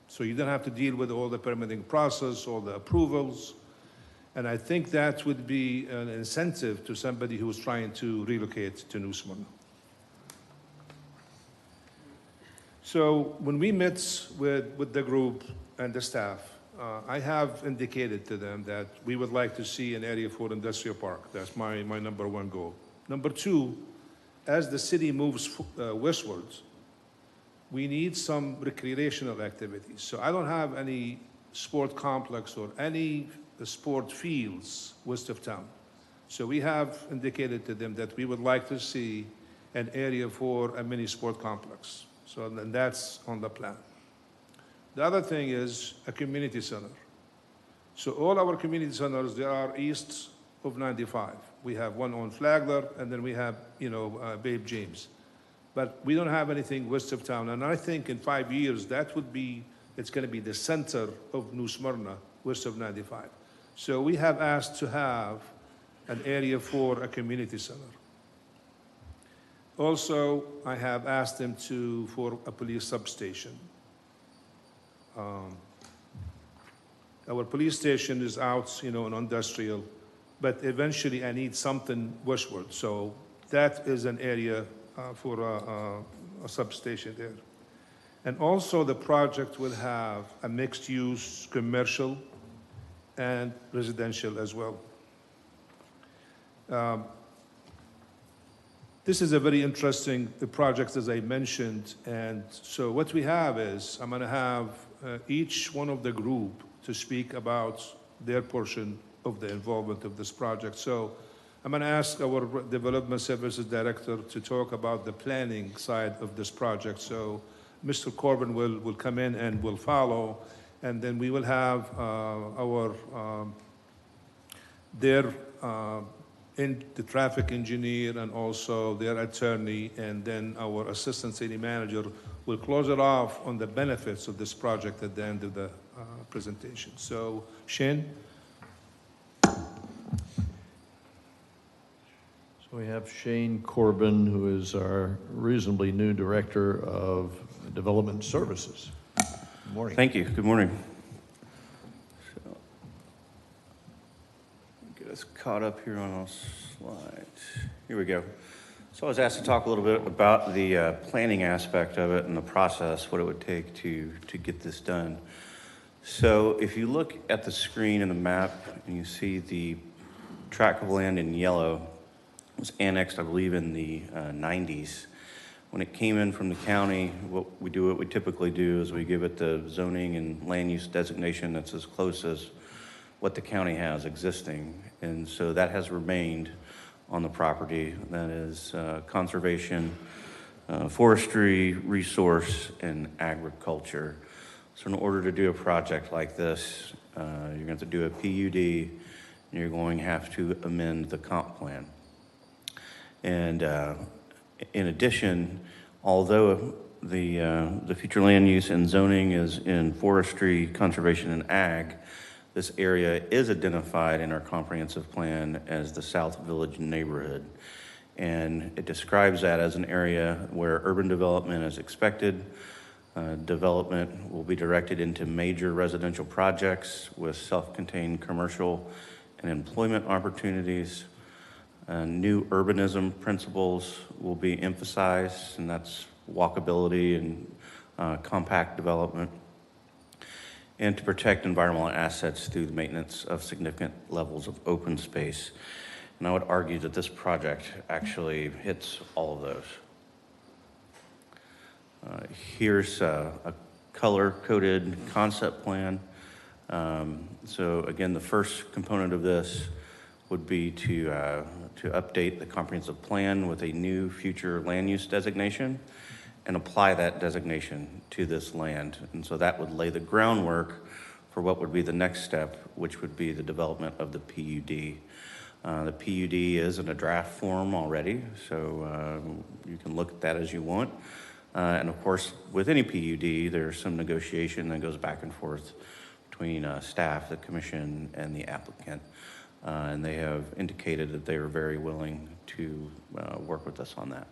So you don't have to deal with all the permitting process, all the approvals. And I think that would be an incentive to somebody who's trying to relocate to New Smyrna. So when we met with the group and the staff, I have indicated to them that we would like to see an area for industrial park. That's my number one goal. Number two, as the city moves westwards, we need some recreational activities. So I don't have any sport complex or any sport fields west of town. So we have indicated to them that we would like to see an area for a mini sport complex. So then that's on the plan. The other thing is a community center. So all our community centers, they are east of 95. We have one on Flagler, and then we have, Babe James. But we don't have anything west of town. And I think in 5 years, it's going to be the center of New Smyrna, west of 95. So we have asked to have an area for a community center. Also, I have asked them for a police substation. Our police station is out, in industrial, but eventually I need something westward. So that is an area for a substation there. And also the project will have a mixed-use commercial and residential as well. This is a very interesting project, as I mentioned, and so what we have is I'm going to have each one of the group to speak about their portion of the involvement of this project. So I'm going to ask our Development Services Director to talk about the planning side of this project. So Mr. Corbin will come in and will follow, and then we will have the traffic engineer and also their attorney, and then our assistant city manager will close it off on the benefits of this project at the end of the presentation. So, Shane? So we have Shane Corbin, who is our reasonably new Director of Development Services. Good morning. Thank you. Good morning. So, get us caught up here on our slides. Here we go. So I was asked to talk a little bit about the planning aspect of it and the process, what it would take to get this done. So if you look at the screen and the map and you see the tract of land in yellow, it was annexed, I believe, in the 90s. When it came in from the county, what we typically do is we give it the zoning and land use designation that's as close as what the county has existing. And so that has remained on the property. That is conservation, forestry, resource, and agriculture. So in order to do a project like this, you're going to have to do a PUD, and you're going to have to amend the comp plan. And in addition, although the future land use and zoning is in forestry, conservation, and ag, this area is identified in our comprehensive plan as the South Village neighborhood. And it describes that as an area where urban development is expected. Development will be directed into major residential projects with self-contained commercial and employment opportunities. New urbanism principles will be emphasized, and that's walkability and compact development, and to protect environmental assets through the maintenance of significant levels of open space. And I would argue that this project actually hits all of those. Here's a color-coded concept plan. So again, the first component of this would be to update the comprehensive plan with a new future land use designation and apply that designation to this land. And so that would lay the groundwork for what would be the next step, which would be the development of the PUD. The PUD is in a draft form already, so you can look at that as you want. And of course, with any PUD, there's some negotiation that goes back and forth between staff, the commission, and the applicant. And they have indicated that they are very willing to work with us on that.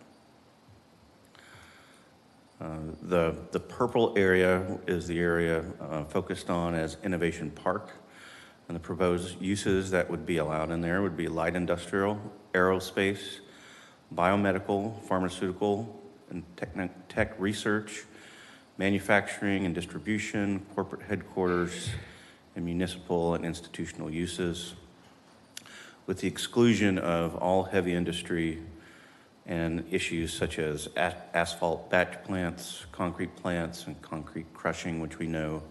The purple area is the area focused on as Innovation Park. And the proposed uses that would be allowed in there would be light industrial, aerospace, biomedical, pharmaceutical, and tech research, manufacturing and distribution, corporate headquarters, and municipal and institutional uses, with the exclusion of all heavy industry and issues such as asphalt batch plants, and concrete crushing, which we know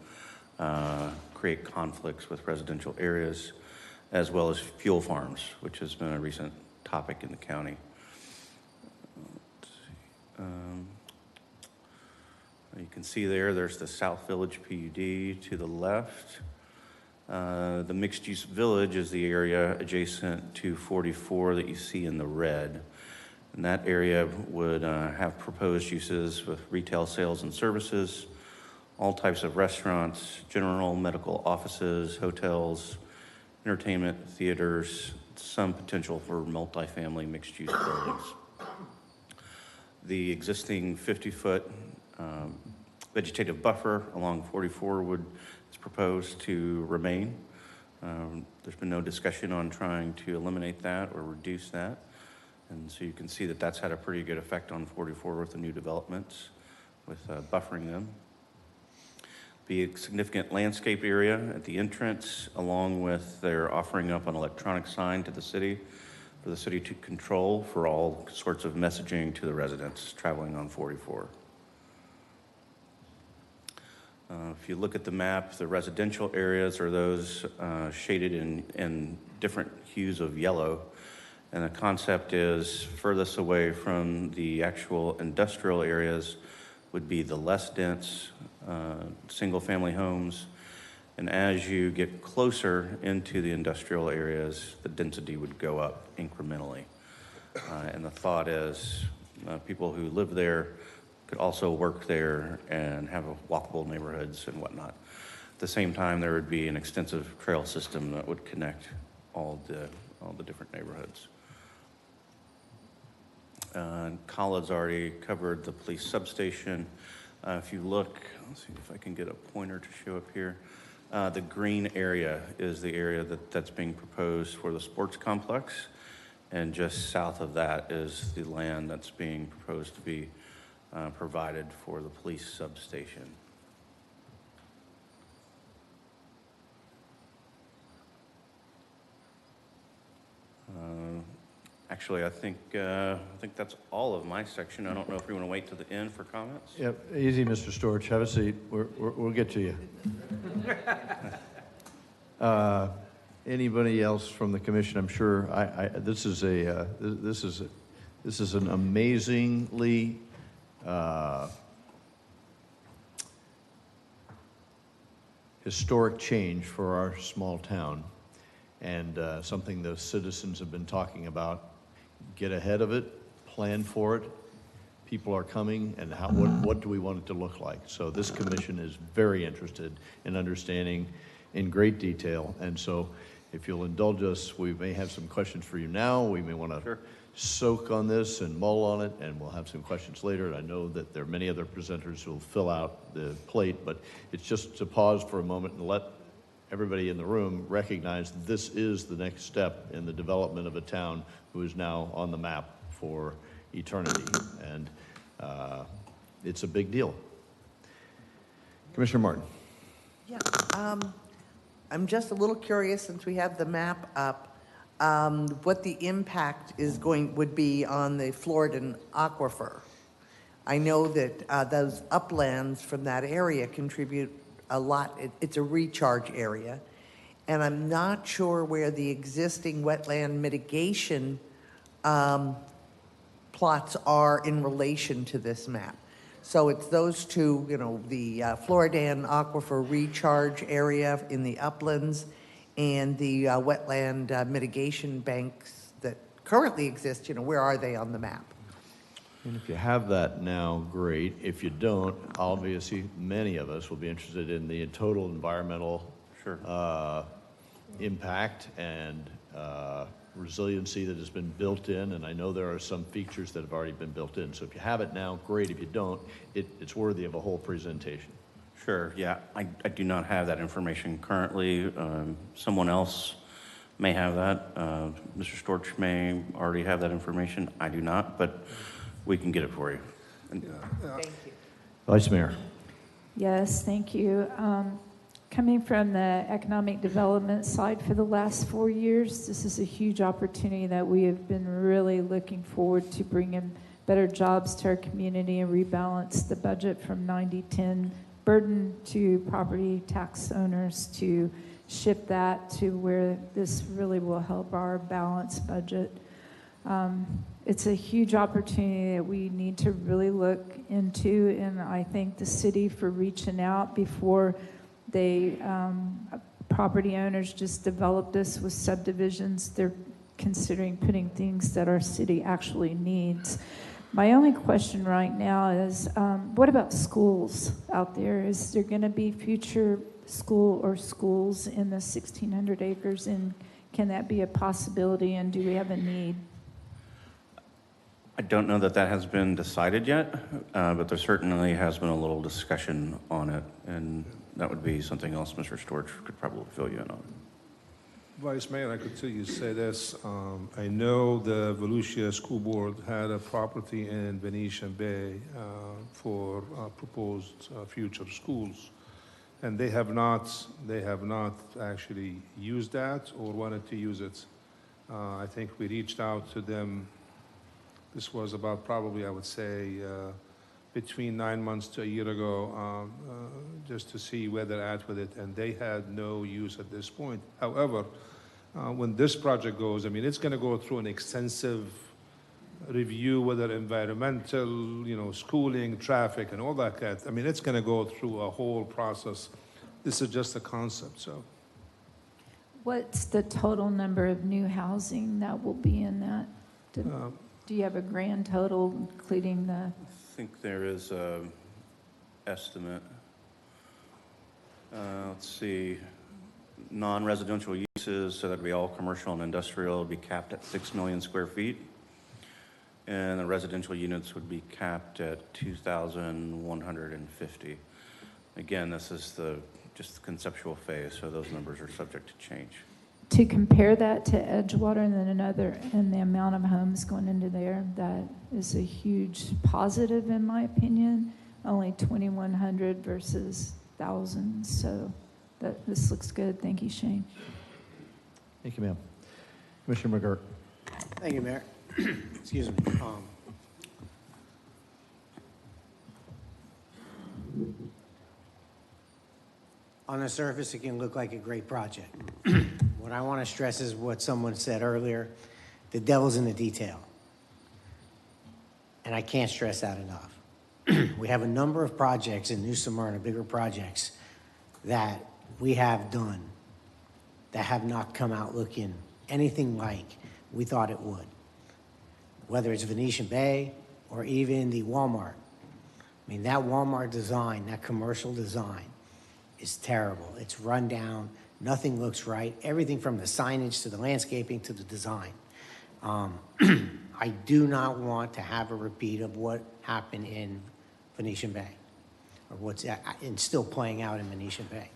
create conflicts with residential areas, as well as fuel farms, which has been a recent topic in the county. You can see there's the South Village PUD to the left. The mixed-use village is the area adjacent to 44 that you see in the red. And that area would have proposed uses with retail sales and services, all types of restaurants, general medical offices, hotels, entertainment, theaters, some potential for multifamily mixed-use buildings. The existing 50-foot vegetative buffer along 44 is proposed to remain. There's been no discussion on trying to eliminate that or reduce that. And so you can see that that's had a pretty good effect on 44 with the new developments, with buffering them. Be a significant landscape area at the entrance, along with their offering up an electronic sign to the city for the city to control for all sorts of messaging to the residents traveling on 44. If you look at the map, the residential areas are those shaded in different hues of yellow. And the concept is furthest away from the actual industrial areas would be the less dense single-family homes. And as you get closer into the industrial areas, the density would go up incrementally. And the thought is people who live there could also work there and have walkable neighborhoods and whatnot. At the same time, there would be an extensive trail system that would connect all the different neighborhoods. Khaled's already covered the police substation. If you look, let's see if I can get a pointer to show up here. The green area is the area that's being proposed for the sports complex. And just south of that is the land that's being proposed to be provided for the police substation. Actually, I think that's all of my section. I don't know if we want to wait to the end for comments. Yep, easy, Mr. Storch. Have a seat. We'll get to you. Anybody else from the commission? I'm sure this is an amazingly historic change for our small town, and something the citizens have been talking about. Get ahead of it, plan for it. People are coming, and what do we want it to look like? So this commission is very interested in understanding in great detail, and so if you'll indulge us, we may have some questions for you now. We may want to soak on this and mull on it, and we'll have some questions later. And I know that there are many other presenters who will fill out the plate, but it's just to pause for a moment and let everybody in the room recognize this is the next step in the development of a town who is now on the map for eternity. And it's a big deal. Commissioner Martin. Yeah, I'm just a little curious, since we have the map up, what the impact would be on the Floridan aquifer. I know that those uplands from that area contribute a lot. It's a recharge area, and I'm not sure where the existing wetland mitigation plots are in relation to this map. So it's those two, the Floridan aquifer recharge area in the uplands and the wetland mitigation banks that currently exist, where are they on the map? And if you have that now, great. If you don't, obviously many of us will be interested in the total environmental impact and resiliency that has been built in, and I know there are some features that have already been built in. So if you have it now, great. If you don't, it's worthy of a whole presentation. Sure, yeah. I do not have that information currently. Someone else may have that. Mr. Storch may already have that information. I do not, but we can get it for you. Thank you. Vice Mayor. Yes, thank you. Coming from the economic development side for the last 4 years, this is a huge opportunity that we have been really looking forward to bringing better jobs to our community and rebalance the budget from 90-10 burden to property tax owners, to shift that to where this really will help our balanced budget. It's a huge opportunity that we need to really look into, and I thank the city for reaching out before property owners just developed this with subdivisions. They're considering putting things that our city actually needs. My only question right now is, what about schools out there? Is there going to be future schools in the 1,600 acres, and can that be a possibility, and do we have a need? I don't know that has been decided yet, but there certainly has been a little discussion on it, and that would be something else Mr. Storch could probably fill you in on. Vice Mayor, I could tell you say this. I know the Volusia School Board had a property in Venetian Bay for proposed future schools, and they have not actually used that or wanted to use it. I think we reached out to them. This was about probably, I would say, between 9 months to a year ago, just to see where they're at with it, and they had no use at this point. However, when this project goes, I mean, it's going to go through an extensive review, whether environmental, schooling, traffic, and all that. I mean, it's going to go through a whole process. This is just a concept, so. What's the total number of new housing that will be in that? Do you have a grand total, including the? I think there is an estimate. Let's see. Non-residential uses, so that'd be all commercial and industrial, would be capped at 6 million square feet. And the residential units would be capped at 2,150. Again, this is just the conceptual phase, so those numbers are subject to change. to compare that to Edgewater and then another, and the amount of homes going into there, that is a huge positive in my opinion. Only 2,100 versus thousands. So this looks good. Thank you, Shane. Thank you, ma'am. Commissioner McGurk. Thank you, Mayor. Excuse me. On the surface, it can look like a great project. What I want to stress is what someone said earlier, the devil's in the detail. And I can't stress that enough. We have a number of projects in New Smyrna, bigger projects, that we have done that have not come out looking anything like we thought it would. Whether it's Venetian Bay or even the Walmart. I mean, that Walmart design, that commercial design is terrible. It's run down, nothing looks right, everything from the signage to the landscaping to the design. I do not want to have a repeat of what happened in Venetian Bay, or what's still playing out in Venetian Bay.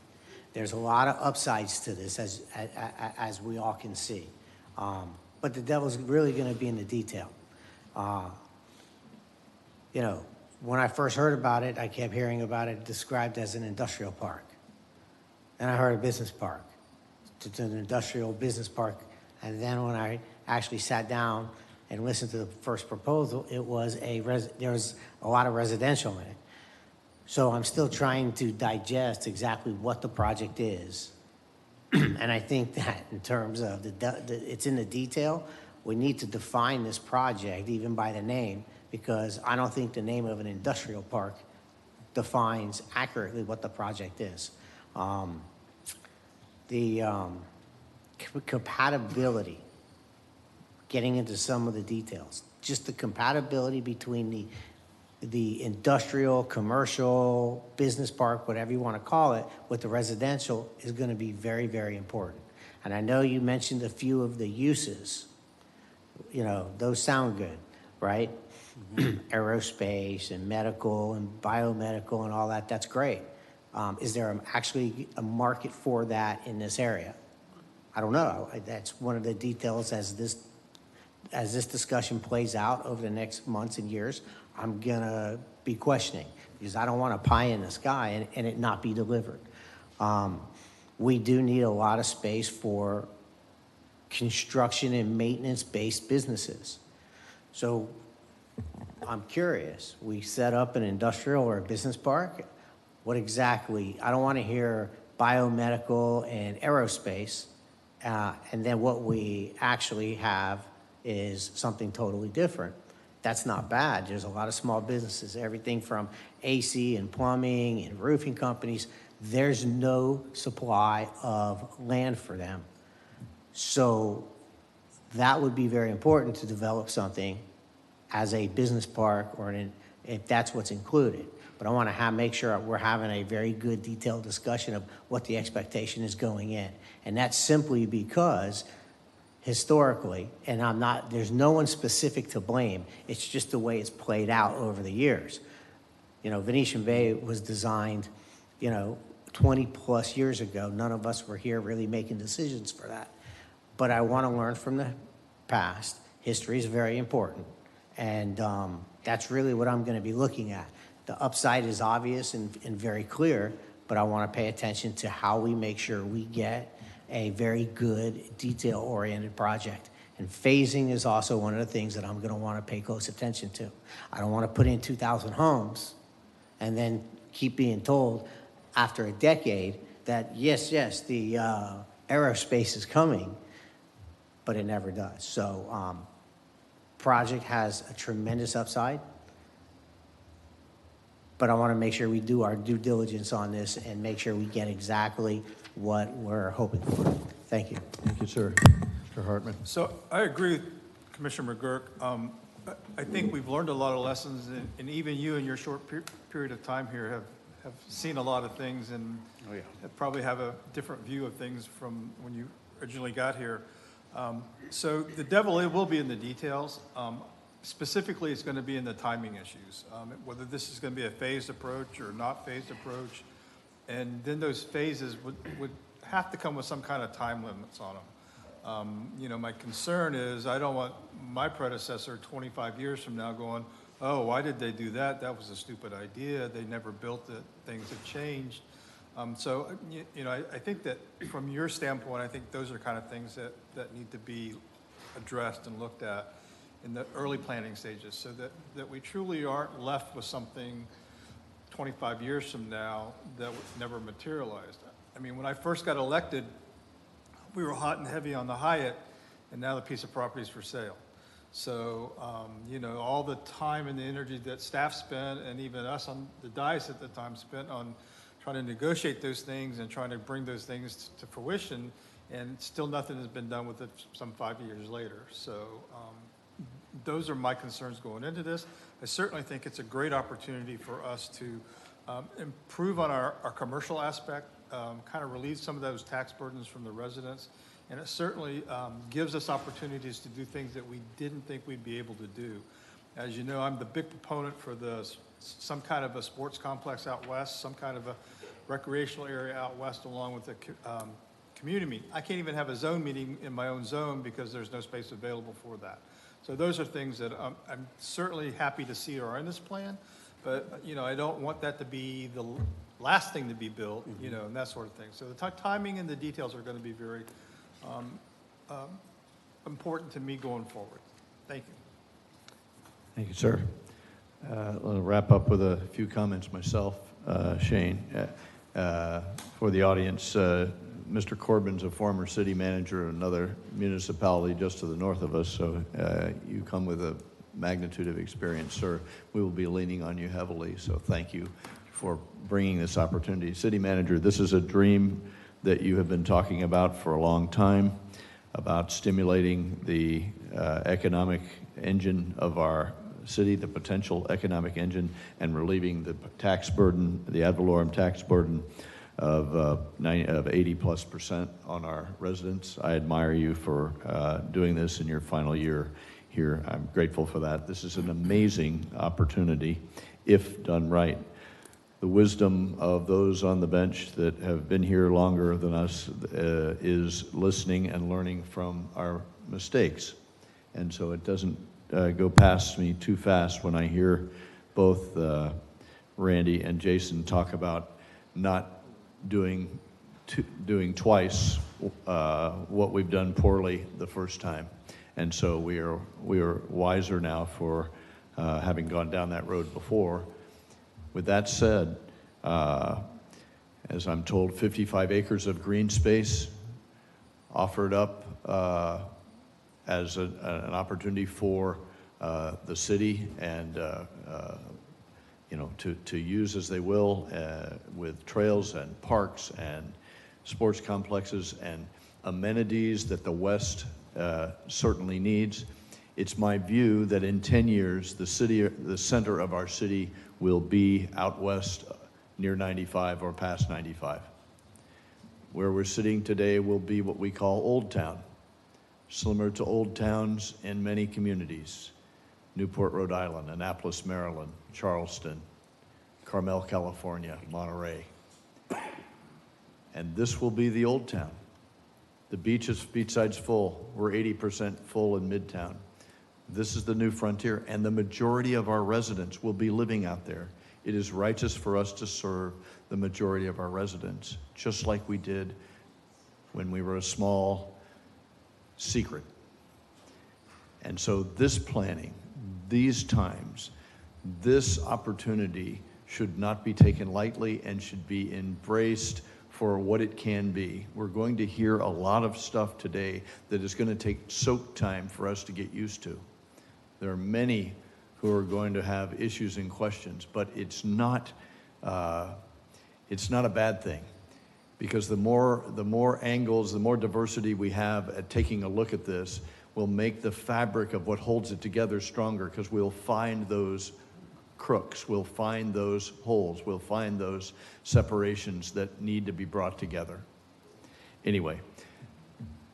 There's a lot of upsides to this, as we all can see. But the devil's really going to be in the detail. You know, when I first heard about it, I kept hearing about it described as an industrial park. Then I heard a business park. It's an industrial business park. And then when I actually sat down and listened to the first proposal, it was there was a lot of residential in it. So I'm still trying to digest exactly what the project is. And I think that in terms of it's in the detail, we need to define this project even by the name, because I don't think the name of an industrial park defines accurately what the project is. Compatibility, getting into some of the details, just the compatibility between the industrial, commercial, business park, whatever you want to call it, with the residential is going to be very, very important. And I know you mentioned a few of the uses. You know, those sound good, right? Aerospace and medical and biomedical and all that, that's great. Is there actually a market for that in this area? I don't know. That's one of the details as this discussion plays out over the next months and years. I'm gonna be questioning, because I don't want a pie in the sky and it not be delivered. We do need a lot of space for construction and maintenance-based businesses. So I'm curious, we set up an industrial or a business park. What exactly? I don't want to hear biomedical and aerospace, and then what we actually have is something totally different. That's not bad. There's a lot of small businesses, everything from AC and plumbing and roofing companies. There's no supply of land for them. So that would be very important to develop something as a business park, or if that's what's included. But I want to make sure we're having a very good detailed discussion of what the expectation is going in. And that's simply because historically, and there's no one specific to blame, it's just the way it's played out over the years. You know, Venetian Bay was designed, 20 plus years ago. None of us were here really making decisions for that. But I want to learn from the past. History is very important. And that's really what I'm going to be looking at. The upside is obvious and very clear, but I want to pay attention to how we make sure we get a very good, detail-oriented project. And phasing is also one of the things that I'm going to want to pay close attention to. I don't want to put in 2,000 homes and then keep being told after a decade that, yes, the aerospace is coming, but it never does. So project has a tremendous upside, but I want to make sure we do our due diligence on this and make sure we get exactly what we're hoping for. Thank you. Thank you, sir. Mr. Hartman. So I agree with Commissioner McGurk. I think we've learned a lot of lessons, and even you in your short period of time here have seen a lot of things and probably have a different view of things from when you originally got here. So the devil, it will be in the details. Specifically, it's going to be in the timing issues, whether this is going to be a phased approach or not phased approach. And then those phases would have to come with some kind of time limits on them. You know, my concern is I don't want my predecessor 25 years from now going, oh, why did they do that? That was a stupid idea. They never built it. Things have changed. So, you know, I think that from your standpoint, I think those are kind of things that need to be addressed and looked at in the early planning stages so that we truly aren't left with something 25 years from now that was never materialized. I mean, when I first got elected, we were hot and heavy on the Hyatt, and now the piece of property is for sale. So, you know, all the time and the energy that staff spent, and even us on the dais at the time spent on trying to negotiate those things and trying to bring those things to fruition, and still nothing has been done with it some 5 years later. So those are my concerns going into this. I certainly think it's a great opportunity for us to improve on our commercial aspect, kind of relieve some of those tax burdens from the residents. And it certainly gives us opportunities to do things that we didn't think we'd be able to do. As you know, I'm the big proponent for some kind of a sports complex out west, some kind of a recreational area out west along with the community meeting. I can't even have a zone meeting in my own zone because there's no space available for that. So those are things that I'm certainly happy to see are in this plan, but you know, I don't want that to be the last thing to be built, you know, and that sort of thing. So the timing and the details are going to be very important to me going forward. Thank you. Thank you, sir. I'll wrap up with a few comments myself, Shane. For the audience, Mr. Corbin's a former city manager of another municipality just to the north of us, so you come with a magnitude of experience, sir. We will be leaning on you heavily, so thank you for bringing this opportunity. City manager, this is a dream that you have been talking about for a long time, about stimulating the economic engine of our city, the potential economic engine, and relieving the tax burden, the ad valorem tax burden of 80+% on our residents. I admire you for doing this in your final year here. I'm grateful for that. This is an amazing opportunity if done right. The wisdom of those on the bench that have been here longer than us is listening and learning from our mistakes. And so it doesn't go past me too fast when I hear both Randy and Jason talk about not doing twice what we've done poorly the first time. And so we are wiser now for having gone down that road before. With that said, as I'm told, 55 acres of green space offered up as an opportunity for the city and you know, to use as they will with trails and parks and sports complexes and amenities that the West certainly needs. It's my view that in 10 years, the center of our city will be out west near 95 or past 95. Where we're sitting today will be what we call Old Town, similar to old towns in many communities. Newport, Rhode Island, Annapolis, Maryland, Charleston, Carmel, California, Monterey. And this will be the Old Town. The beachside's full. We're 80% full in Midtown. This is the new frontier, and the majority of our residents will be living out there. It is righteous for us to serve the majority of our residents, just like we did when we were a small secret. And so this planning, these times, this opportunity should not be taken lightly and should be embraced for what it can be. We're going to hear a lot of stuff today that is going to take soak time for us to get used to. There are many who are going to have issues and questions, but it's not a bad thing, because the more angles, the more diversity we have at taking a look at this will make the fabric of what holds it together stronger, because we'll find those crooks, we'll find those holes, we'll find those separations that need to be brought together. Anyway,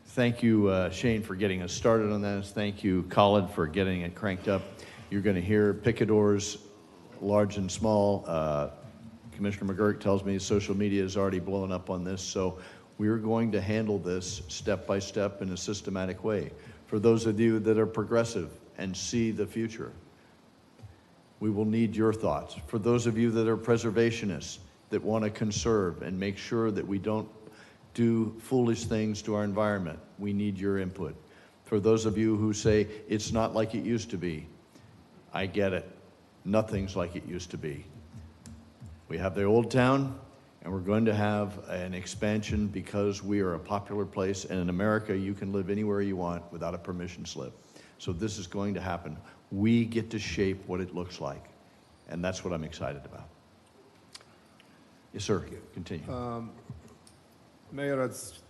thank you, Shane, for getting us started on this. Thank you, Colin, for getting it cranked up. You're going to hear picadors, large and small. Commissioner McGurk tells me social media is already blowing up on this, so We are going to handle this step by step in a systematic way. For those of you that are progressive and see the future, we will need your thoughts. For those of you that are preservationists, that want to conserve and make sure that we don't do foolish things to our environment, we need your input. For those of you who say, it's not like it used to be, I get it. Nothing's like it used to be. We have the old town, and we're going to have an expansion because we are a popular place, and in America, you can live anywhere you want without a permission slip. So this is going to happen. We get to shape what it looks like, and that's what I'm excited about. Yes, sir. Continue. Mayor, as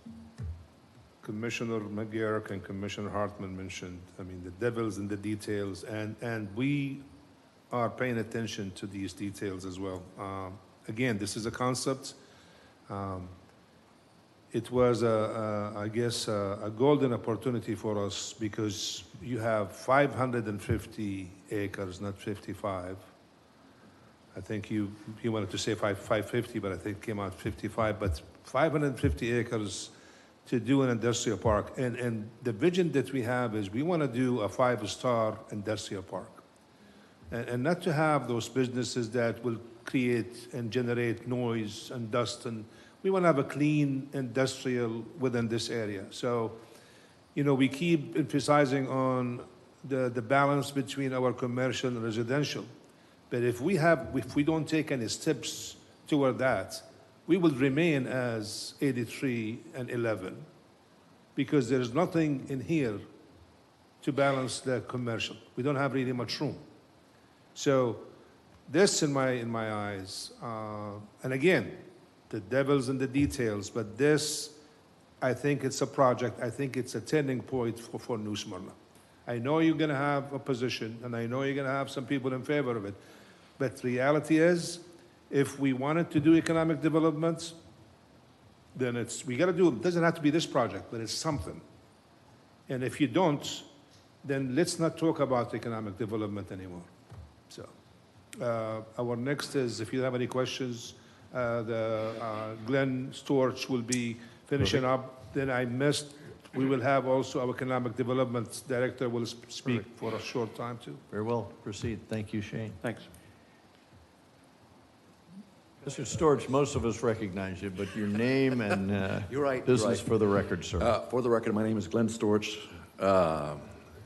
Commissioner McGurk and Commissioner Hartman mentioned, I mean, the devil's in the details, and we are paying attention to these details as well. Again, this is a concept. It was, I guess, a golden opportunity for us because you have 550 acres, not 55. I think you wanted to say 550, but I think it came out 55. But 550 acres to do an industrial park. And the vision that we have is we want to do a 5-star industrial park. And not to have those businesses that will create and generate noise and dust. And we want to have a clean industrial within this area. So, you know, we keep emphasizing on the balance between our commercial and residential. But if we don't take any steps toward that, we will remain as 83 and 11 because there is nothing in here to balance the commercial. We don't have really much room. So this, in my eyes, and again, the devil's in the details, but this, I think it's a project, I think it's a turning point for New Smyrna. I know you're going to have opposition, and I know you're going to have some people in favor of it, but the reality is, if we wanted to do economic development, then we got to do it. It doesn't have to be this project, but it's something. And if you don't, then let's not talk about economic development anymore. So, our next is, if you have any questions, Glenn Storch will be finishing up. Then we will have also our economic development director will speak for a short time too. Very well. Proceed. Thank you, Shane. Thanks. Mr. Storch, most of us recognize you, but your name and You're right, business for the record, sir. For the record, my name is Glenn Storch,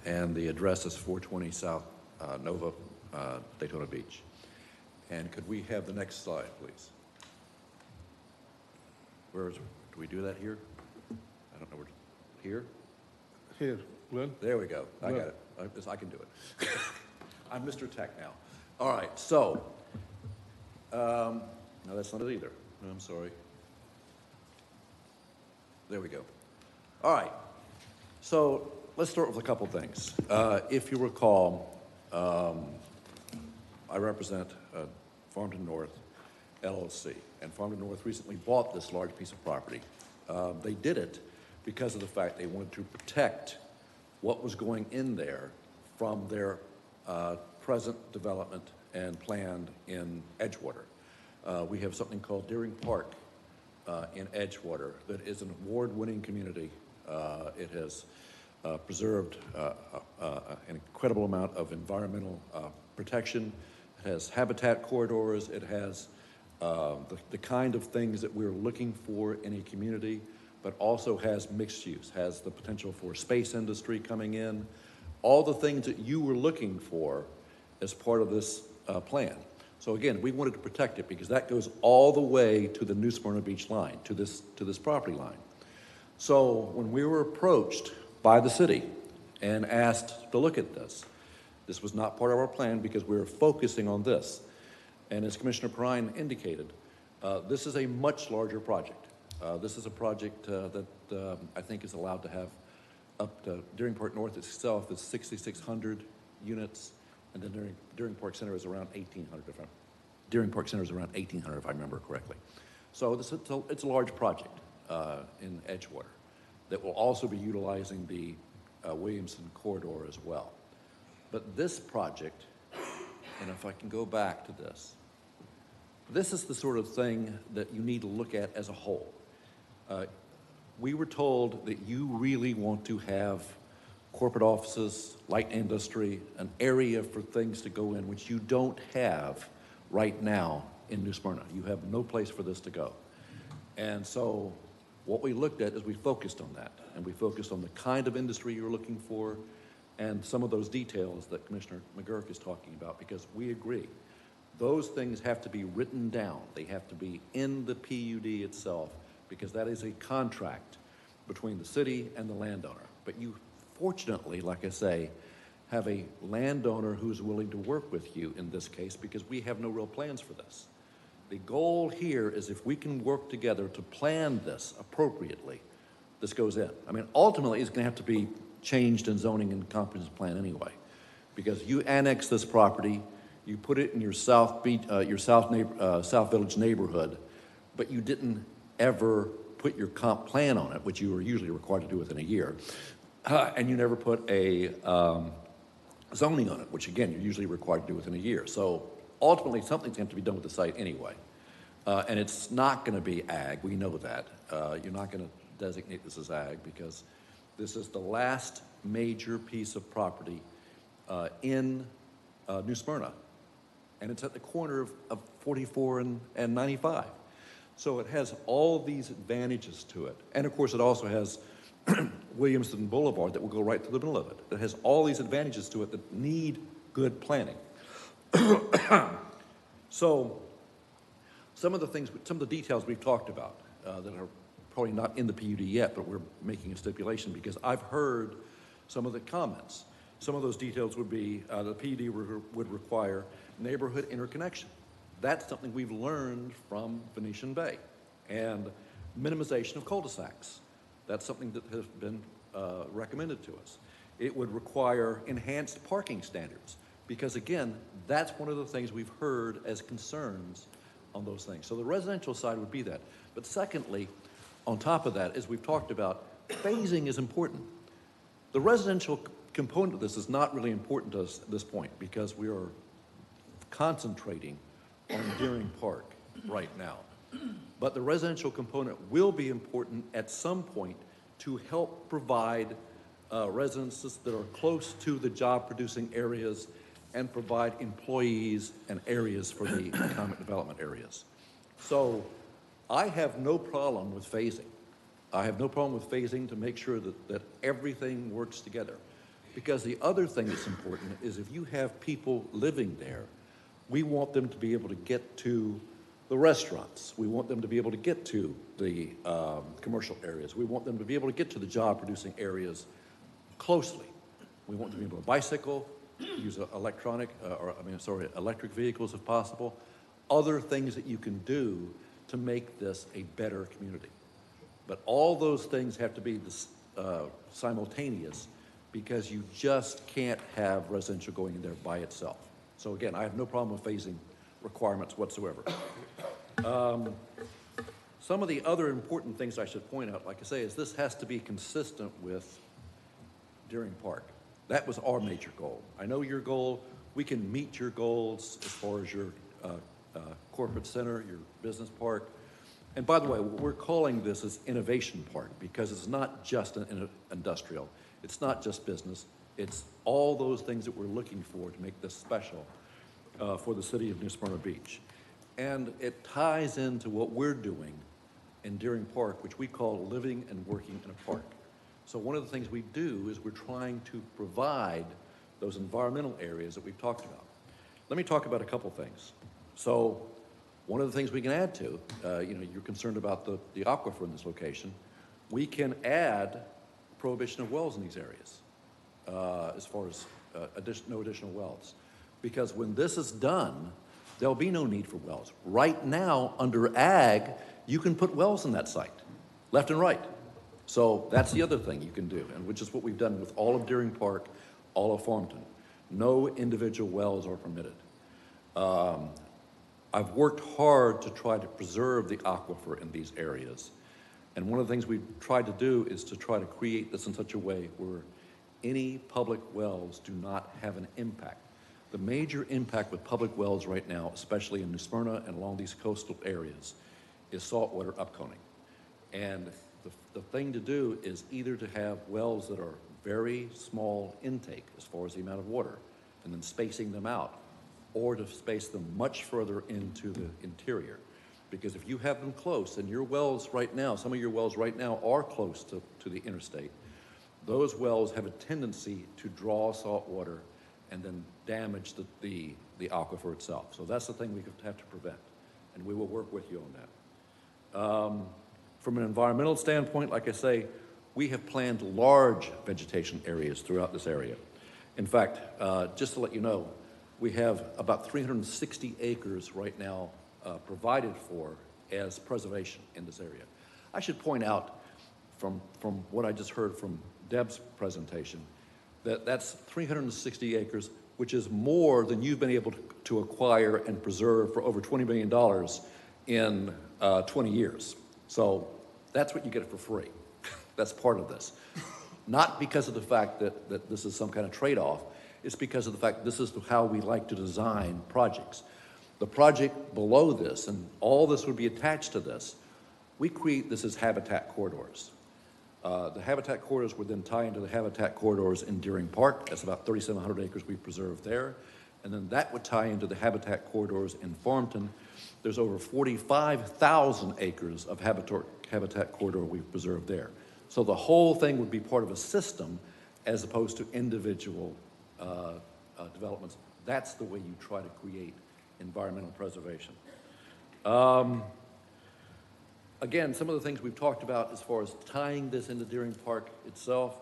and the address is 420 South Nova, Daytona Beach. And could we have the next slide, please? Do we do that here? I don't know where. Here? Here, Glenn. There we go. I got it. I can do it. I'm Mr. Tech now. All right, so, no, that's not it either. No, I'm sorry. There we go. All right, so let's start with a couple things. If you recall, I represent Farm to North LLC, and Farm to North recently bought this large piece of property. They did it because of the fact they wanted to protect what was going in there from their present development and planned in Edgewater. We have something called Deering Park in Edgewater that is an award-winning community. It has preserved an incredible amount of environmental protection. It has habitat corridors. It has the kind of things that we're looking for in a community, but also has mixed use, has the potential for space industry coming in, all the things that you were looking for as part of this plan. So again, we wanted to protect it because that goes all the way to the New Smyrna Beach line, to this property line. So when we were approached by the city and asked to look at this, this was not part of our plan because we were focusing on this. And as Commissioner Perrine indicated, this is a much larger project. This is a project that I think is allowed to have up to, Deering Park North itself is 6,600 units, and then Deering Park Center is around 1,800. Deering Park Center is around 1,800 if I remember correctly. So it's a large project in Edgewater that will also be utilizing the Williamson corridor as well. But this project, and if I can go back to this is the sort of thing that you need to look at as a whole. we were told that you really want to have corporate offices, light industry, an area for things to go in, which you don't have right now in New Smyrna. You have no place for this to go. And so what we looked at is we focused on that, and we focused on the kind of industry you're looking for and some of those details that Commissioner McGurk is talking about, because we agree. Those things have to be written down. They have to be in the PUD itself, because that is a contract between the city and the landowner. But you fortunately, like I say, have a landowner who's willing to work with you in this case, because we have no real plans for this. The goal here is if we can work together to plan this appropriately, this goes in. I mean, ultimately, it's gonna have to be changed in zoning and comprehensive plan anyway, because you annex this property, you put it in your South Village neighborhood, but you didn't ever put your comp plan on it, which you are usually required to do within a year, and you never put a zoning on it, which again, you're usually required to do within a year. So ultimately, something's going to be done with the site anyway, and it's not going to be ag. We know that. You're not going to designate this as ag, because this is the last major piece of property in New Smyrna, and it's at the corner of 44 and 95. So it has all these advantages to it. And of course, it also has Williamston Boulevard that will go right through the middle of it. It has all these advantages to it that need good planning. So some of the details we've talked about that are probably not in the PUD yet, but we're making a stipulation because I've heard some of the comments. Some of those details would be the PUD would require neighborhood interconnection. That's something we've learned from Venetian Bay. And minimization of cul-de-sacs. That's something that has been recommended to us. It would require enhanced parking standards, because again, that's one of the things we've heard as concerns on those things. So the residential side would be that. But secondly, on top of that, as we've talked about, phasing is important. The residential component of this is not really important to us at this point, because we are concentrating on Deering Park right now. But the residential component will be important at some point to help provide residences that are close to the job-producing areas and provide employees and areas for the economic development areas. So I have no problem with phasing. I have no problem with phasing to make sure that everything works together. Because the other thing that's important is if you have people living there, we want them to be able to get to the restaurants. We want them to be able to get to the commercial areas. We want them to be able to get to the job-producing areas closely. We want them to be able to bicycle, use electric vehicles if possible, other things that you can do to make this a better community. But all those things have to be simultaneous, because you just can't have residential going in there by itself. So again, I have no problem with phasing requirements whatsoever. Some of the other important things I should point out, like I say, is this has to be consistent with Deering Park. That was our major goal. I know your goal, we can meet your goals as far as your corporate center, your business park. And by the way, what we're calling this is Innovation Park, because it's not just an industrial, it's not just business, it's all those things that we're looking for to make this special for the city of New Smyrna Beach. And it ties into what we're doing in Deering Park, which we call living and working in a park. So one of the things we do is we're trying to provide those environmental areas that we've talked about. Let me talk about a couple things. So one of the things we can add to, you're concerned about the aquifer in this location. We can add prohibition of wells in these areas as far as no additional wells. Because when this is done, there'll be no need for wells. Right now, under ag, you can put wells in that site, left and right. So that's the other thing you can do, and which is what we've done with all of Deering Park, all of Farmington. No individual wells are permitted. I've worked hard to try to preserve the aquifer in these areas. And one of the things we've tried to do is to try to create this in such a way where any public wells do not have an impact. The major impact with public wells right now, especially in New Smyrna and along these coastal areas, is saltwater upconing. And The thing to do is either to have wells that are very small intake as far as the amount of water, and then spacing them out, or to space them much further into the interior. Because if you have them close, and your wells right now, some of your wells right now are close to the interstate, those wells have a tendency to draw salt water and then damage the aquifer itself. So that's the thing we have to prevent, and we will work with you on that. From an environmental standpoint, like I say, we have planned large vegetation areas throughout this area. In fact, just to let you know, we have about 360 acres right now provided for as preservation in this area. I should point out from what I just heard from Deb's presentation, that that's 360 acres, which is more than you've been able to acquire and preserve for over $20 million in 20 years. So that's what you get for free. That's part of this. Not because of the fact that this is some kind of trade-off, it's because of the fact this is how we like to design projects. The project below this, and all this would be attached to this, we create this as habitat corridors. The habitat corridors would then tie into the habitat corridors in Deering Park. That's about 3,700 acres we preserved there. And then that would tie into the habitat corridors in Farmington. There's over 45,000 acres of habitat corridor we've preserved there. So the whole thing would be part of a system as opposed to individual developments. That's the way you try to create environmental preservation. Again, some of the things we've talked about as far as tying this into Deering Park itself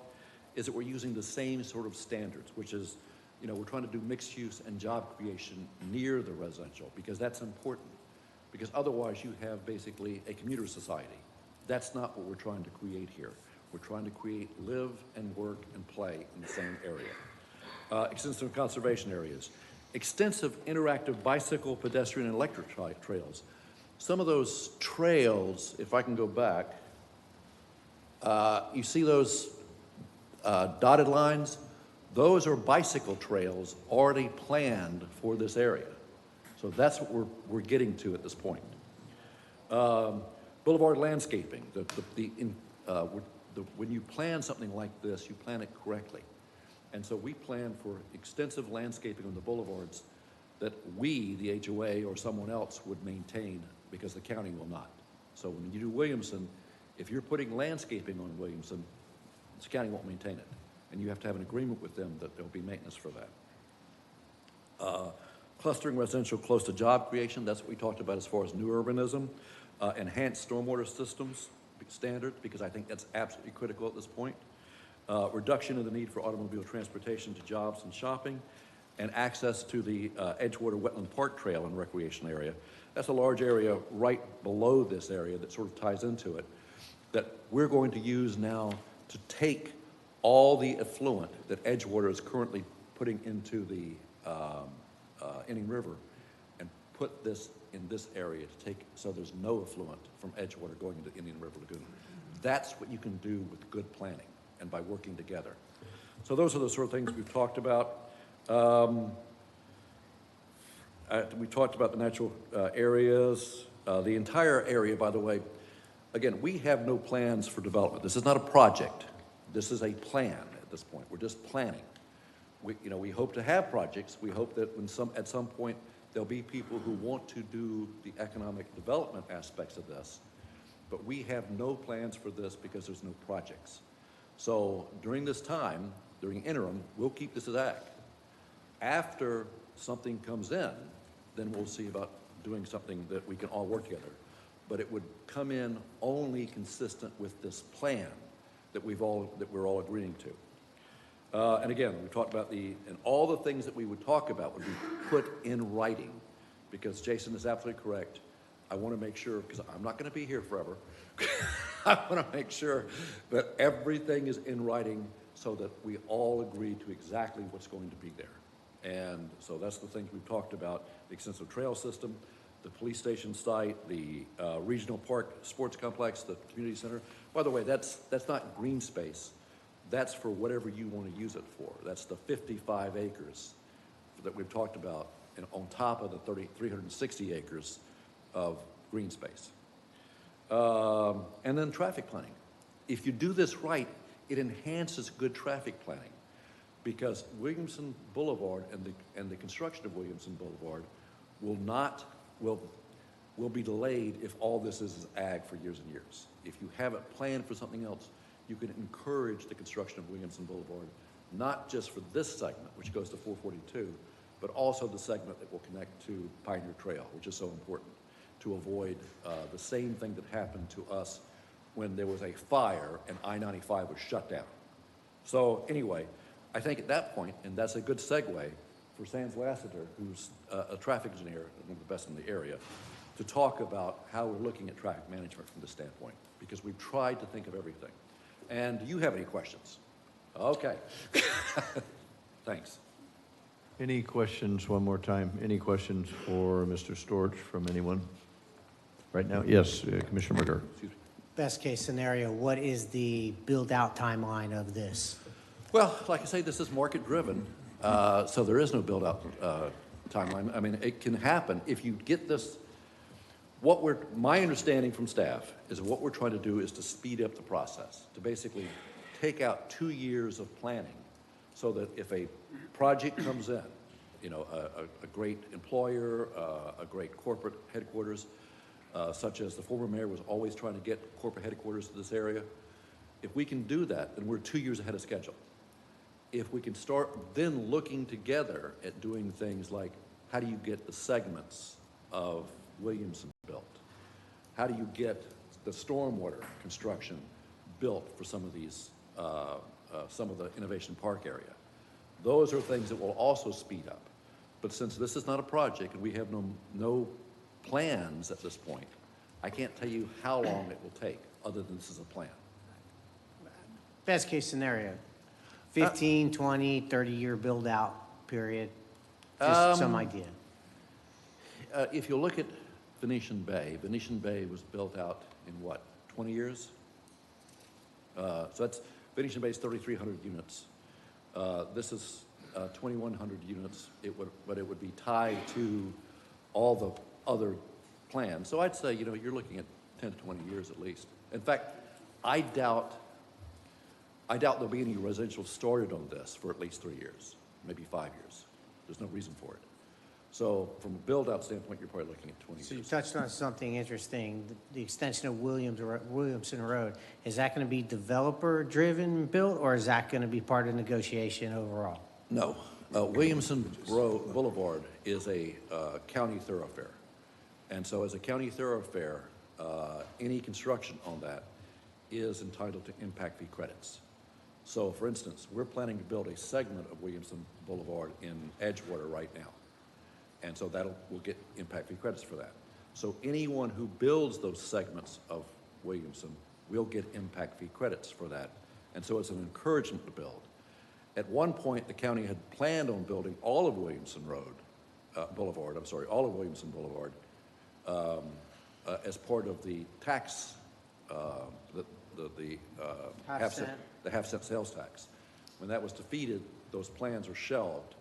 is that we're using the same sort of standards, which is, you know, we're trying to do mixed use and job creation near the residential, because that's important. Because otherwise you have basically a commuter society. That's not what we're trying to create here. We're trying to create live and work and play in the same area. Extensive conservation areas. Extensive interactive bicycle, pedestrian, and electric trails. Some of those trails, if I can go back, you see those dotted lines? Those are bicycle trails already planned for this area. So that's what we're getting to at this point. Boulevard landscaping. When you plan something like this, you plan it correctly. And so we plan for extensive landscaping on the boulevards that we, the HOA or someone else, would maintain, because the county will not. So when you do Williamson, if you're putting landscaping on Williamson, the county won't maintain it. And you have to have an agreement with them that there'll be maintenance for that. Clustering residential close to job creation, that's what we talked about as far as new urbanism. Enhanced stormwater systems standards, because I think that's absolutely critical at this point. Reduction of the need for automobile transportation to jobs and shopping, and access to the Edgewater Wetland Park Trail and Recreation Area. That's a large area right below this area that sort of ties into it, that we're going to use now to take all the effluent that Edgewater is currently putting into the Indian River and put this in this area to take, so there's no effluent from Edgewater going into Indian River Lagoon. That's what you can do with good planning and by working together. So those are the sort of things we've talked about. We talked about the natural areas. The entire area, by the way, again, we have no plans for development. This is not a project. This is a plan at this point. We're just planning. We hope to have projects. We hope that at some point there'll be people who want to do the economic development aspects of this, but we have no plans for this because there's no projects. So during this time, during interim, we'll keep this as ag. After something comes in, then we'll see about doing something that we can all work together. But it would come in only consistent with this plan that we're all agreeing to. And again, we talked about and all the things that we would talk about would be put in writing, because Jason is absolutely correct. I want to make sure, because I'm not going to be here forever, I want to make sure that everything is in writing so that we all agree to exactly what's going to be there. And so that's the things we've talked about: the extensive trail system, the police station site, the regional park sports complex, the community center. By the way, that's not green space. That's for whatever you want to use it for. That's the 55 acres that we've talked about, and on top of the 360 acres of green space. And then traffic planning. if you do this right, it enhances good traffic planning, because Williamson Boulevard and the construction of Williamson Boulevard will be delayed if all this is ag for years and years. If you have it planned for something else, you can encourage the construction of Williamson Boulevard, not just for this segment, which goes to 442, but also the segment that will connect to Pioneer Trail, which is so important, to avoid the same thing that happened to us when there was a fire and I-95 was shut down. So anyway, I think at that point, and that's a good segue for Sands Lassiter, who's a traffic engineer, one of the best in the area, to talk about how we're looking at traffic management from this standpoint, because we've tried to think of everything. And do you have any questions? Okay. Thanks. Any questions, one more time, any questions for Mr. Storch from anyone? Right now, yes, Commissioner McGurk. Best case scenario, what is the build-out timeline of this? Well, like I say, this is market-driven, so there is no build-out timeline. I mean, it can happen if you get this. My understanding from staff is what we're trying to do is to speed up the process, to basically take out 2 years of planning, so that if a project comes in, you know, a great employer, a great corporate headquarters, such as the former mayor was always trying to get corporate headquarters to this area, if we can do that, then we're 2 years ahead of schedule. If we can start then looking together at doing things like, how do you get the segments of Williamson built? How do you get the stormwater construction built for some of these, some of the Innovation Park area? Those are things that will also speed up. But since this is not a project and we have no plans at this point, I can't tell you how long it will take, other than this is a plan. Best case scenario, 15, 20, 30-year build-out period, just some idea. If you look at Venetian Bay was built out in what, 20 years? So that's, Venetian Bay is 3,300 units. This is 2,100 units. But it would be tied to all the other plans. So I'd say, you know, you're looking at 10 to 20 years at least. In fact, I doubt there'll be any residential started on this for at least 3 years, maybe 5 years. There's no reason for it. So from a build-out standpoint, you're probably looking at 20 years. So you touched on something interesting, the extension of Williamson Road. Is that going to be developer-driven built, or is that going to be part of negotiation overall? No. Williamson Road Boulevard is a county thoroughfare. And so as a county thoroughfare, any construction on that is entitled to impact fee credits. So for instance, we're planning to build a segment of Williamson Boulevard in Edgewater right now. And so we'll get impact fee credits for that. So anyone who builds those segments of Williamson will get impact fee credits for that. And so it's an encouragement to build. At one point, the county had planned on building all of Williamson Boulevard as part of the tax, the half-cent sales tax. When that was defeated, those plans were shelved,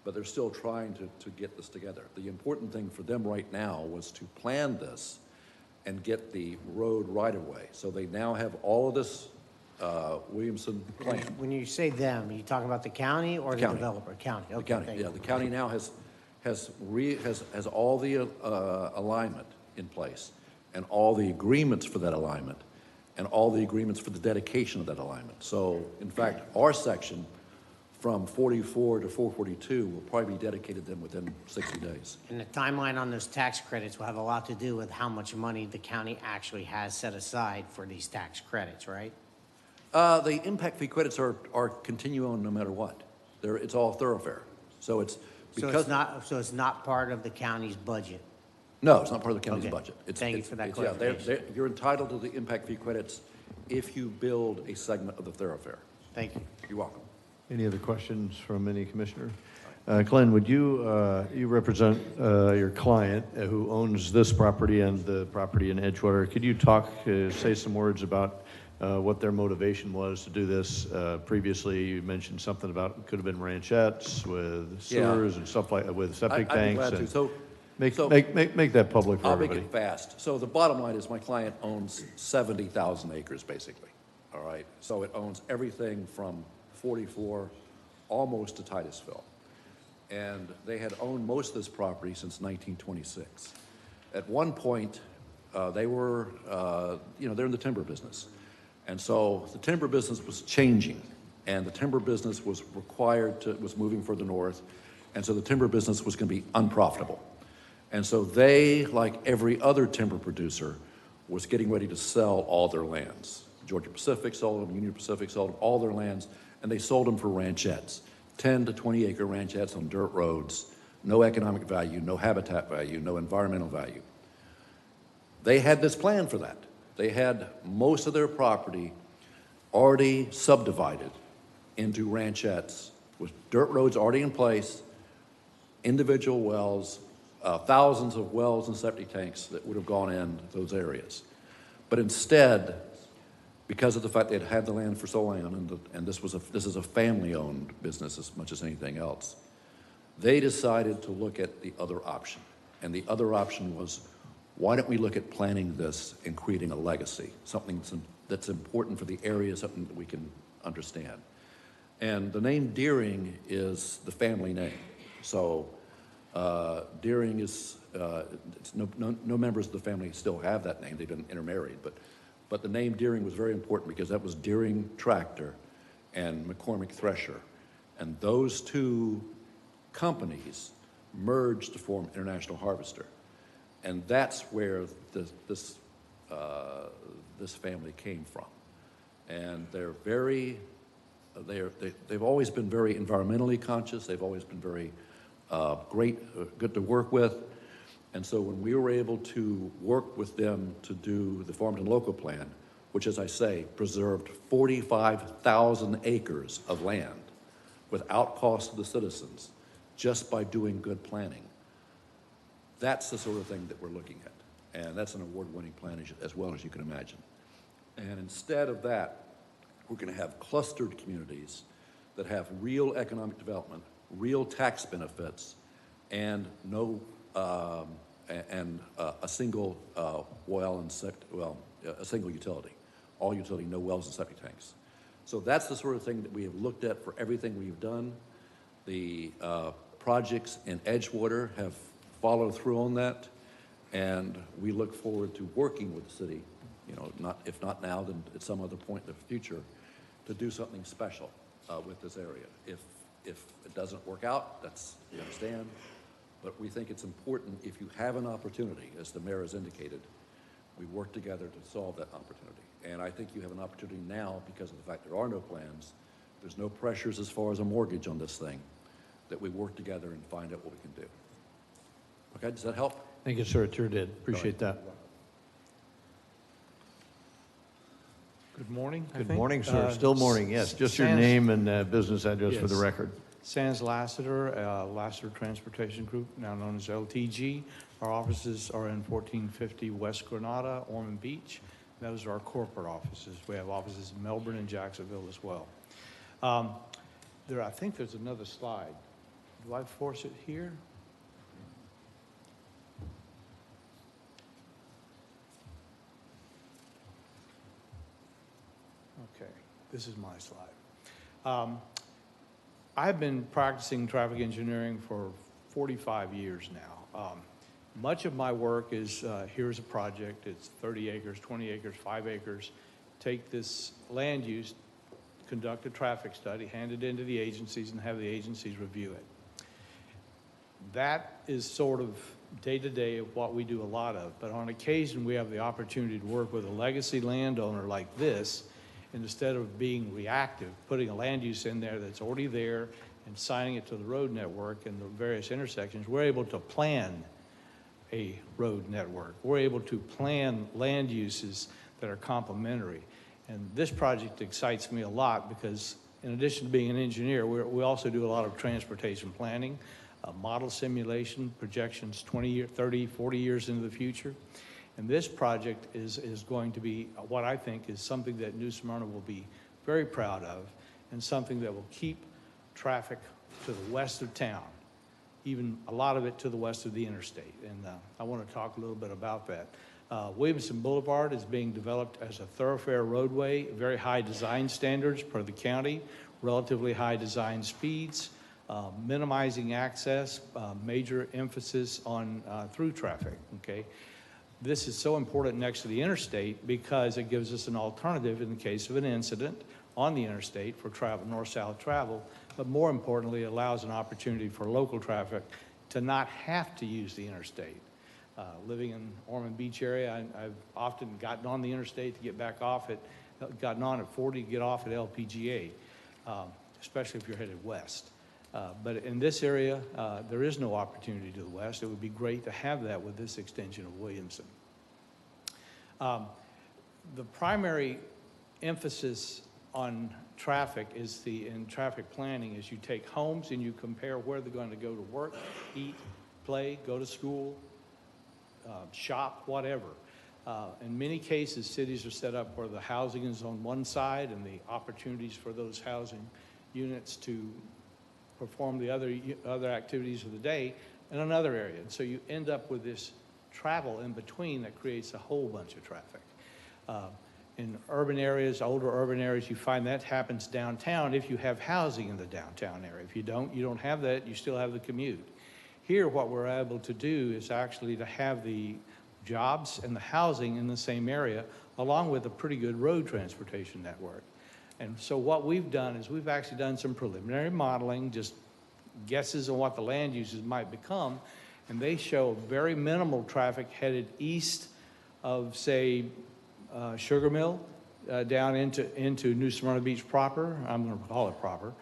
but they're still trying to get this together. The important thing for them right now was to plan this and get the road right-of-way. So they now have all of this Williamson plan. When you say them, are you talking about the county or the developer? County. Okay, The county, yeah. The county now has all the alignment in place, and all the agreements for that alignment, and all the agreements for the dedication of that alignment. So, in fact, our section from 44 to 442 will probably be dedicated then within 60 days. And the timeline on those tax credits will have a lot to do with how much money the county actually has set aside for these tax credits, right? The impact fee credits are continuing no matter what. It's all thoroughfare. So it's because So it's not part of the county's budget? No, it's not part of the county's Okay. budget. Thank you for that Yeah, clarification. you're entitled to the impact fee credits if you build a segment of the thoroughfare. Thank you. You're welcome. Any other questions from any commissioner? Glenn, would you represent your client who owns this property and the property in Edgewater? Could you say some words about what their motivation was to do this? Previously, you mentioned something about it could have been ranchettes with sewers and stuff like that, with septic I'd be tanks. glad to. So Make that public for I'll everybody. make it fast. So the bottom line is my client owns 70,000 acres, basically. all right? So it owns everything from 44 almost to Titusville. And they had owned most of this property since 1926. At one point, they were, they're in the timber business. And so the timber business was changing, and the timber business was was moving further north, and so the timber business was going to be unprofitable. And so they, like every other timber producer, was getting ready to sell all their lands. Georgia Pacific sold them, Union Pacific sold them, all their lands, and they sold them for ranchettes, 10 to 20 acre ranchettes on dirt roads, no economic value, no habitat value, no environmental value. They had this plan for that. They had most of their property already subdivided into ranchettes with dirt roads already in place, individual wells, thousands of wells and septic tanks that would have gone in those areas. But instead, because of the fact they'd had the land for so long, and this is a family-owned business as much as anything else, they decided to look at the other option. And the other option was, why don't we look at planning this and creating a legacy, something that's important for the area, something that we can understand. And the name Deering is the family name. So Deering is, no members of the family still have that name. They've been intermarried, but the name Deering was very important because that was Deering Tractor and McCormick Thresher. And those two companies merged to form International Harvester. And that's where this family came from. And they've always been very environmentally conscious. They've always been very good to work with. And so when we were able to work with them to do the Farmington Local Plan, which, as I say, preserved 45,000 acres of land without cost to the citizens, just by doing good planning, that's the sort of thing that we're looking at. And that's an award-winning plan as well as you can imagine. And instead of that, we're going to have clustered communities that have real economic development, real tax benefits, and a single a single utility, all utility, no wells and septic tanks. So that's the sort of thing that we have looked at for everything we've done. The projects in Edgewater have followed through on that, and we look forward to working with the city, if not now, then at some other point in the future, to do something special with this area. If it doesn't work out, we understand, but we think it's important if you have an opportunity, as the mayor has indicated, we work together to solve that opportunity. And I think you have an opportunity now because of the fact there are no plans, there's no pressures as far as a mortgage on this thing, that we work together and find out what we can do. Okay, does that help? Thank you, sir. It sure did. Appreciate that. Good morning, I Good think. morning, sir. Still morning, yes. Just your Sans- name and business address for the Yes. record. Sans Lassiter, Lassiter Transportation Group, now known as LTG. Our offices are in 1450 West Granada, Ormond Beach. Those are our corporate offices. We have offices in Melbourne and Jacksonville as well. I think there's another slide. Do I force it here? Okay, this is my slide. I've been practicing traffic engineering for 45 years now. Much of my work is, here's a project, it's 30 acres, 20 acres, 5 acres. Take this land use, conduct a traffic study, hand it into the agencies, and have the agencies review it. That is sort of day-to-day of what we do a lot of, but on occasion we have the opportunity to work with a legacy landowner like this, and instead of being reactive, putting a land use in there that's already there and signing it to the road network and the various intersections, we're able to plan a road network. We're able to plan land uses that are complementary. And this project excites me a lot because in addition to being an engineer, we also do a lot of transportation planning, model simulation, projections 20, 30, 40 years into the future. And this project is going to be what I think is something that New Smyrna will be very proud of, and something that will keep traffic to the west of town, even a lot of it to the west of the interstate. And I want to talk a little bit about that. Williamson Boulevard is being developed as a thoroughfare roadway, very high design standards per the county, relatively high design speeds, minimizing access, major emphasis on through traffic, okay? This is so important next to the interstate because it gives us an alternative in the case of an incident on the interstate for travel, north-south travel, but more importantly, it allows an opportunity for local traffic to not have to use the interstate. Living in Ormond Beach area, I've often gotten on the interstate to get back off it, gotten on at 40 to get off at LPGA, especially if you're headed west. But in this area, there is no opportunity to the west. It would be great to have that with this extension of Williamson. The primary emphasis on traffic is in traffic planning is you take homes and you compare where they're going to go to work, eat, play, go to school, shop, whatever. In many cases, cities are set up where the housing is on one side and the opportunities for those housing units to perform the other activities of the day in another area. And so you end up with this travel in between that creates a whole bunch of traffic. In urban areas, older urban areas, you find that happens downtown if you have housing in the downtown area. If you don't have that, you still have the commute. Here, what we're able to do is actually to have the jobs and the housing in the same area, along with a pretty good road transportation network. And so what we've done is we've actually done some preliminary modeling, just guesses on what the land uses might become, and they show very minimal traffic headed east of, say, Sugar Mill, down into New Smyrna Beach proper. I'm going to call it proper.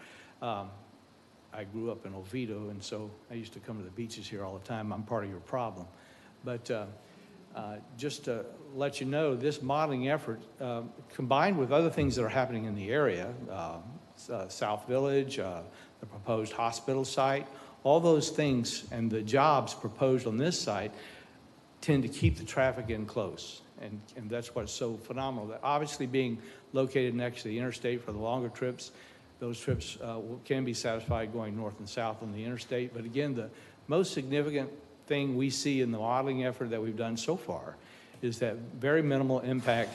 I grew up in Oviedo, and so I used to come to the beaches here all the time. I'm part of your problem. But just to let you know, this modeling effort, combined with other things that are happening in the area, South Village, the proposed hospital site, all those things and the jobs proposed on this site tend to keep the traffic in close. And that's what's so phenomenal. That obviously being located next to the interstate for the longer trips, those trips can be satisfied going north and south on the interstate. But again, the most significant thing we see in the modeling effort that we've done so far is that very minimal impact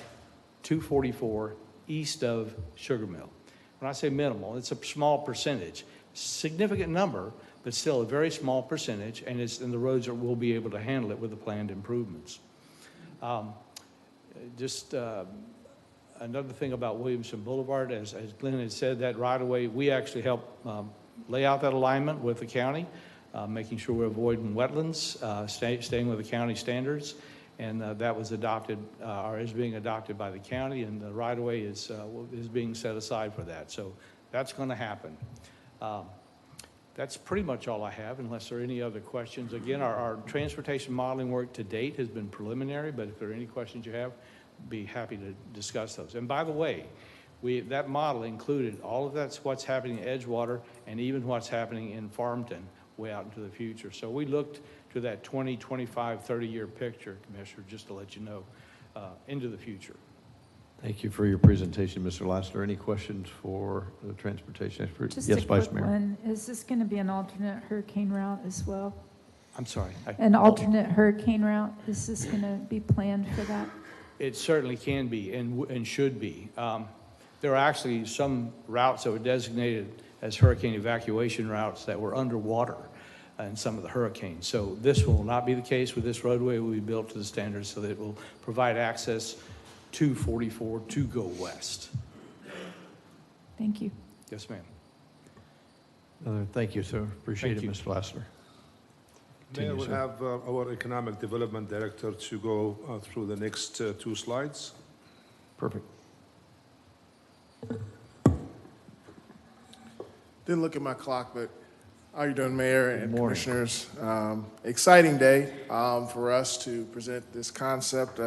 244 east of Sugar Mill. When I say minimal, it's a small percentage. Significant number, but still a very small percentage, and the roads will be able to handle it with the planned improvements. Another thing about Williamson Boulevard, as Glenn had said, that right-of-way, we actually help lay out that alignment with the county, making sure we're avoiding wetlands, staying with the county standards, and that was adopted, or is being adopted by the county, and the right-of-way is being set aside for that. So that's going to happen. That's pretty much all I have, unless there are any other questions. Again, our transportation modeling work to date has been preliminary, but if there are any questions you have, be happy to discuss those. And by the way, that model included all of that's what's happening in Edgewater and even what's happening in Farmington way out into the future. So we looked to that 20, 25, 30-year picture, Commissioner, just to let you know, into the future. Thank you for your presentation, Mr. Lassiter. Any questions for the transportation expert? Just yes, a quick Vice Mayor. one. Is this going to be an alternate hurricane route as well? I'm sorry. An alternate hurricane route? Is this going to be planned for that? It certainly can be and should be. There are actually some routes that were designated as hurricane evacuation routes that were underwater in some of the hurricanes. So this will not be the case with this roadway. It will be built to the standards so that it will provide access to 44 to go west. Thank you. Yes, ma'am. Thank you, sir. Appreciate it, Mr. Lassiter. Mayor, we'll have our Economic Development Director to go through the next 2 slides. Perfect. Didn't look at my clock, but how are you doing, Mayor and Commissioners? Exciting day for us to present this concept.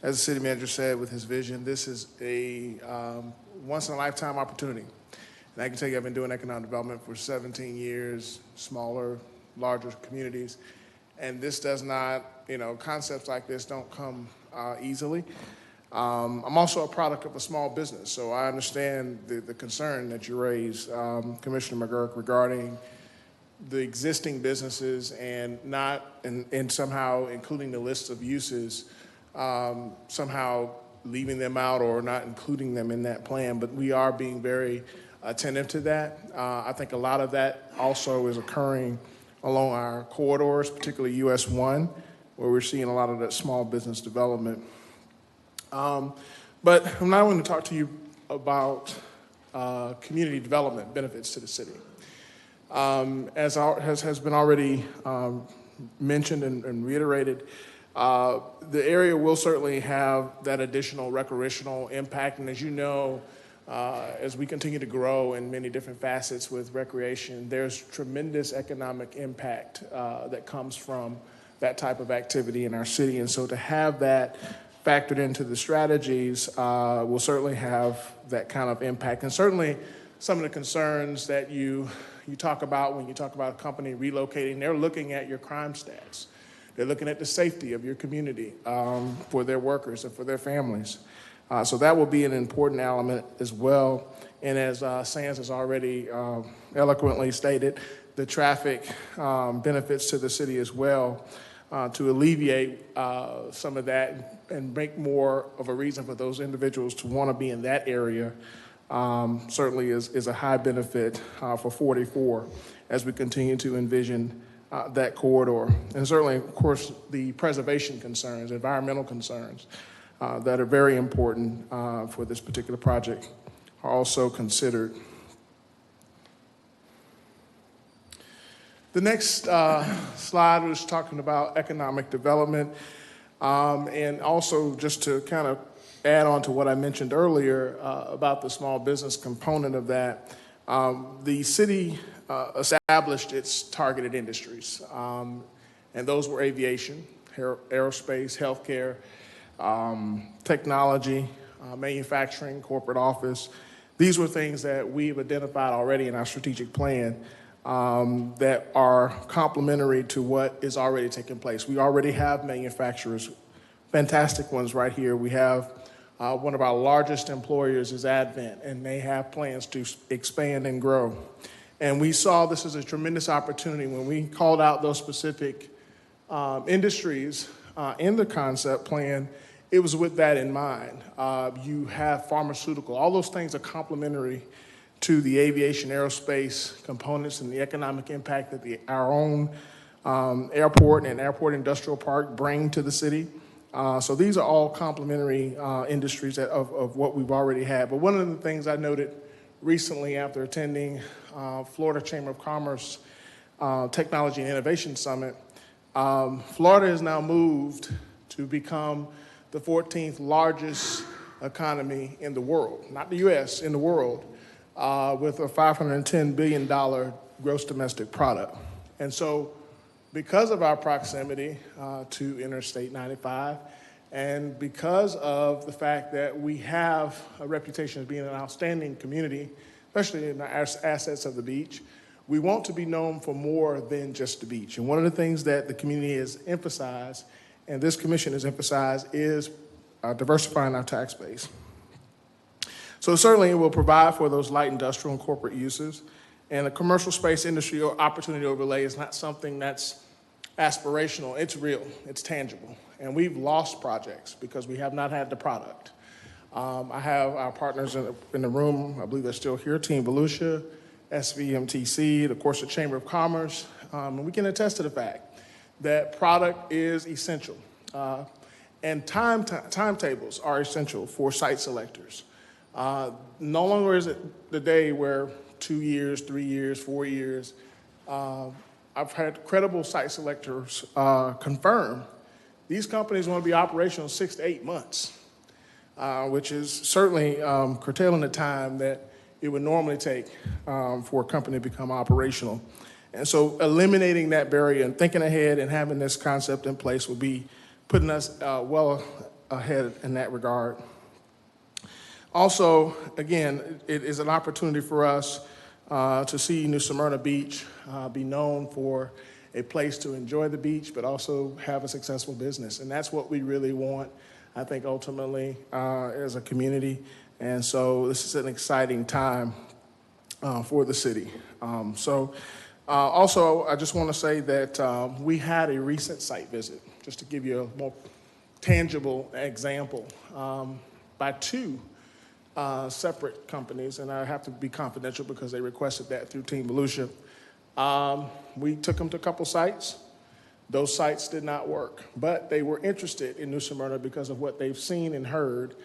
As the city manager said with his vision, this is a once-in-a-lifetime opportunity. And I can tell you I've been doing economic development for 17 years, smaller, larger communities. And this does not, concepts like this don't come easily. I'm also a product of a small business, so I understand the concern that you raised, Commissioner McGurk, regarding the existing businesses and not, and somehow including the list of uses somehow leaving them out or not including them in that plan, but we are being very attentive to that. I think a lot of that also is occurring along our corridors, particularly US 1, where we're seeing a lot of that small business development. But I'm now going to talk to you about community development benefits to the city. As has been already mentioned and reiterated, the area will certainly have that additional recreational impact. And as you know, as we continue to grow in many different facets with recreation, there's tremendous economic impact that comes from that type of activity in our city. And so to have that factored into the strategies will certainly have that kind of impact. And certainly some of the concerns that you talk about when you talk about a company relocating, they're looking at your crime stats. They're looking at the safety of your community for their workers and for their families. So that will be an important element as well. And as Sands has already eloquently stated, the traffic benefits to the city as well to alleviate some of that and make more of a reason for those individuals to want to be in that area certainly is a high benefit for 44 as we continue to envision that corridor. And certainly, of course, the preservation concerns, environmental concerns that are very important for this particular project are also considered. The next slide was talking about economic development, and also just to kind of add on to what I mentioned earlier about the small business component of that, the city established its targeted industries, and those were aviation, aerospace, healthcare, technology, manufacturing, corporate office. These were things that we've identified already in our strategic plan that are complementary to what is already taking place. We already have manufacturers, fantastic ones right here. We have one of our largest employers is Advent, and they have plans to expand and grow. And we saw this as a tremendous opportunity when we called out those specific industries in the concept plan. It was with that in mind. You have pharmaceutical. All those things are complementary to the aviation aerospace components and the economic impact that our own airport and airport industrial park bring to the city. So these are all complementary industries of what we've already had. But one of the things I noted recently after attending Florida Chamber of Commerce Technology and Innovation Summit, Florida has now moved to become the 14th largest economy in the world, not the US, in the world, with a $510 billion gross domestic product. And so because of our proximity to Interstate 95, and because of the fact that we have a reputation as being an outstanding community, especially in our assets of the beach, we want to be known for more than just the beach. And one of the things that the community has emphasized, and this commission has emphasized, is diversifying our tax base. So certainly it will provide for those light industrial and corporate uses. And the commercial space industry or opportunity overlay is not something that's aspirational. It's real. It's tangible. And we've lost projects because we have not had the product. I have our partners in the room, I believe they're still here, Team Volusia, SVMTC, of course, the Chamber of Commerce, and we can attest to the fact that product is essential. And timetables are essential for site selectors. No longer is it the day where 2 years, 3 years, 4 years. I've had credible site selectors confirm these companies want to be operational 6 to 8 months, which is certainly curtailing the time that it would normally take for a company to become operational. And so eliminating that barrier and thinking ahead and having this concept in place will be putting us well ahead in that regard. Also, again, it is an opportunity for us to see New Smyrna Beach be known for a place to enjoy the beach, but also have a successful business. And that's what we really want, I think, ultimately, as a community. And so this is an exciting time for the city. Also, I just want to say that we had a recent site visit, just to give you a more tangible example by two separate companies, and I have to be confidential because they requested that through Team Volusia. We took them to a couple sites. Those sites did not work, but they were interested in New Smyrna because of what they've seen and heard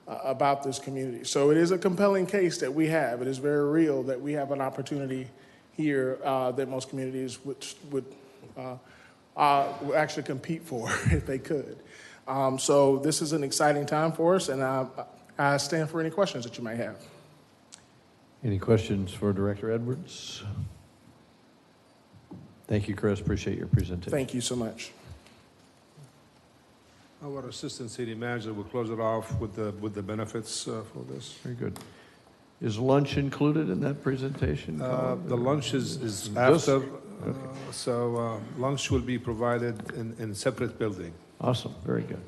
about this community. So it is a compelling case that we have. It is very real that we have an opportunity here that most communities would actually compete for if they could. So this is an exciting time for us, and I stand for any questions that you might have. Any questions for Director Edwards? Thank you, Chris. Appreciate your presentation. Thank you so much. Our Assistant City Manager will close it off with the benefits for this. Very good. Is lunch included in that presentation? The lunch is after, so lunch will be provided in separate building. Awesome. Very good.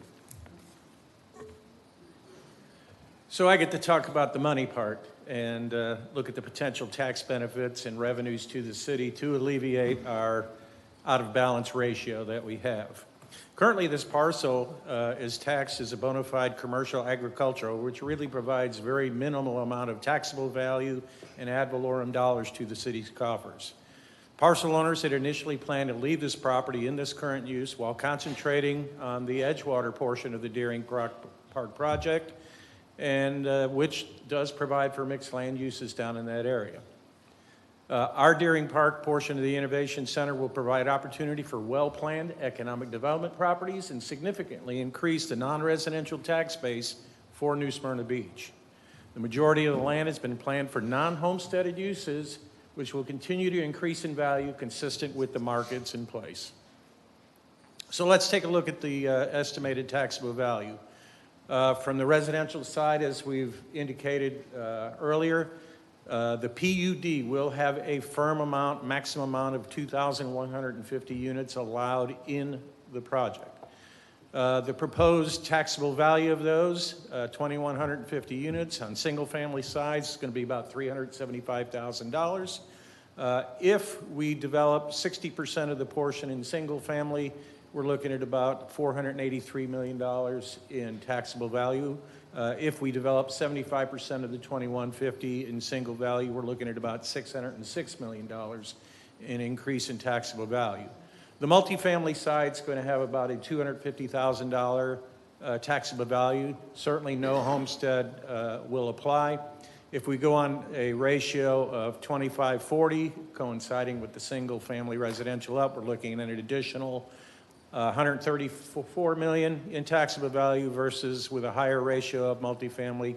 So I get to talk about the money part and look at the potential tax benefits and revenues to the city to alleviate our out-of-balance ratio that we have. Currently, this parcel is taxed as a bona fide commercial agricultural, which really provides very minimal amount of taxable value and ad valorem dollars to the city's coffers. Parcel owners had initially planned to leave this property in this current use while concentrating on the Edgewater portion of the Deering Park project, and which does provide for mixed land uses down in that area. Our Deering Park portion of the Innovation Center will provide opportunity for well-planned economic development properties and significantly increase the non-residential tax base for New Smyrna Beach. The majority of the land has been planned for non-homesteaded uses, which will continue to increase in value consistent with the markets in place. So let's take a look at the estimated taxable value. From the residential side, as we've indicated earlier, the PUD will have a firm amount, maximum amount of 2,150 units allowed in the project. The proposed taxable value of those, 2,150 units on single-family size, is going to be about $375,000. If we develop 60% of the portion in single-family, we're looking at about $483 million in taxable value. If we develop 75% of the 2,150 in single value, we're looking at about $606 million in increase in taxable value. The multifamily side is going to have about a $250,000 taxable value. Certainly no homestead will apply. If we go on a ratio of 25-40, coinciding with the single family residential up, we're looking at an additional $134 million in taxable value versus with a higher ratio of multifamily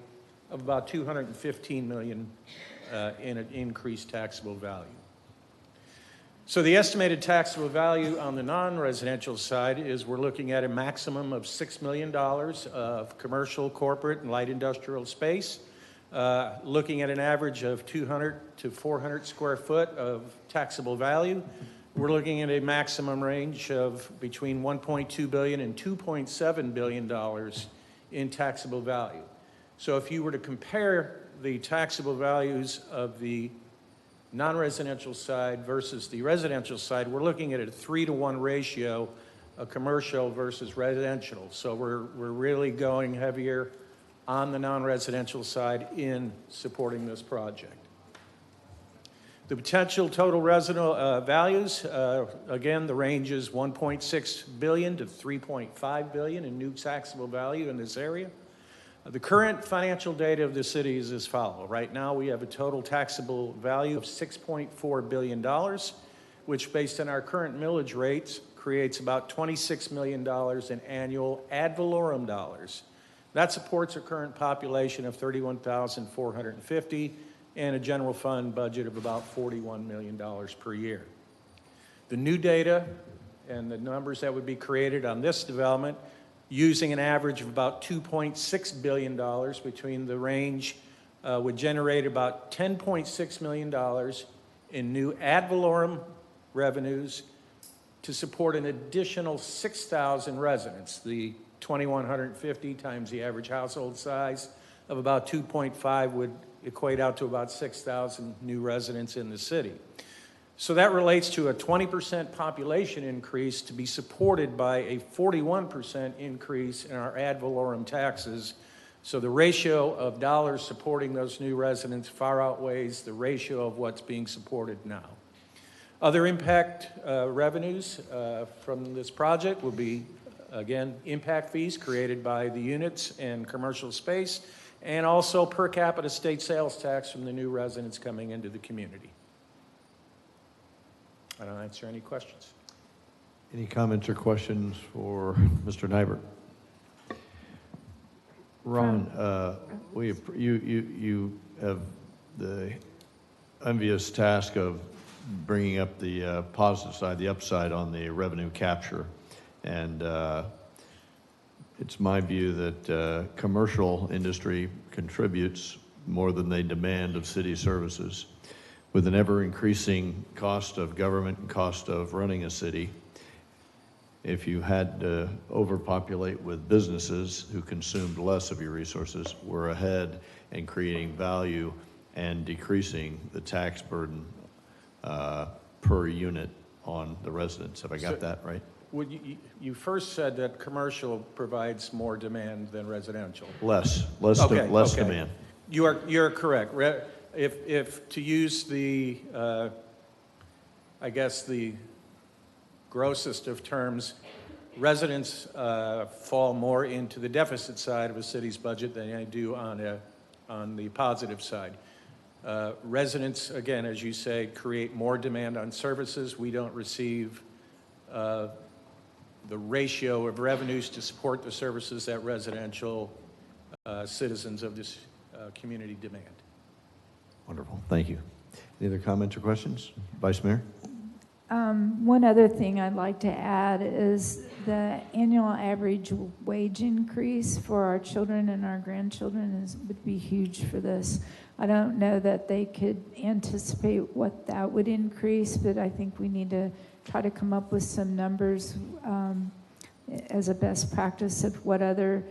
of about $215 million in an increased taxable value. So the estimated taxable value on the non-residential side is we're looking at a maximum of $6 million of commercial, corporate, and light industrial space, looking at an average of 200 to 400 square foot of taxable value. We're looking at a maximum range of between $1.2 billion and $2.7 billion in taxable value. So if you were to compare the taxable values of the non-residential side versus the residential side, we're looking at a 3-to-1 ratio of commercial versus residential. So we're really going heavier on the non-residential side in supporting this project. The potential total resident values, again, the range is $1.6 billion to $3.5 billion in new taxable value in this area. The current financial data of the city is as follows. Right now, we have a total taxable value of $6.4 billion, which based on our current millage rates, creates about $26 million in annual ad valorem dollars. That supports a current population of 31,450 and a general fund budget of about $41 million per year. The new data and the numbers that would be created on this development using an average of about $2.6 billion between the range would generate about $10.6 million in new ad valorem revenues to support an additional 6,000 residents. The 2,150 times the average household size of about 2.5 would equate out to about 6,000 new residents in the city. So that relates to a 20% population increase to be supported by a 41% increase in our ad valorem taxes. So the ratio of dollars supporting those new residents far outweighs the ratio of what's being supported now. Other impact revenues from this project will be, again, impact fees created by the units and commercial space, and also per capita state sales tax from the new residents coming into the community. I don't answer any questions. Any comments or questions for Mr. Nybert? Ron, you have the envious task of bringing up the positive side, the upside on the revenue capture. And it's my view that commercial industry contributes more than they demand of city services. With an ever-increasing cost of government and cost of running a city, if you had to overpopulate with businesses who consumed less of your resources, we're ahead in creating value and decreasing the tax burden per unit on the residents. Have I got that right? Well, you first said that commercial provides more demand than residential. Less Okay. demand. You're correct. If to use the, I guess the grossest of terms, residents fall more into the deficit side of a city's budget than they do on the positive side. Residents, again, as you say, create more demand on services. We don't receive the ratio of revenues to support the services that residential citizens of this community demand. Wonderful, thank you. Any other comments or questions? Vice Mayor? One other thing I'd like to add is the annual average wage increase for our children and our grandchildren would be huge for this. I don't know that they could anticipate what that would increase, but I think we need to try to come up with some numbers as a best practice of what other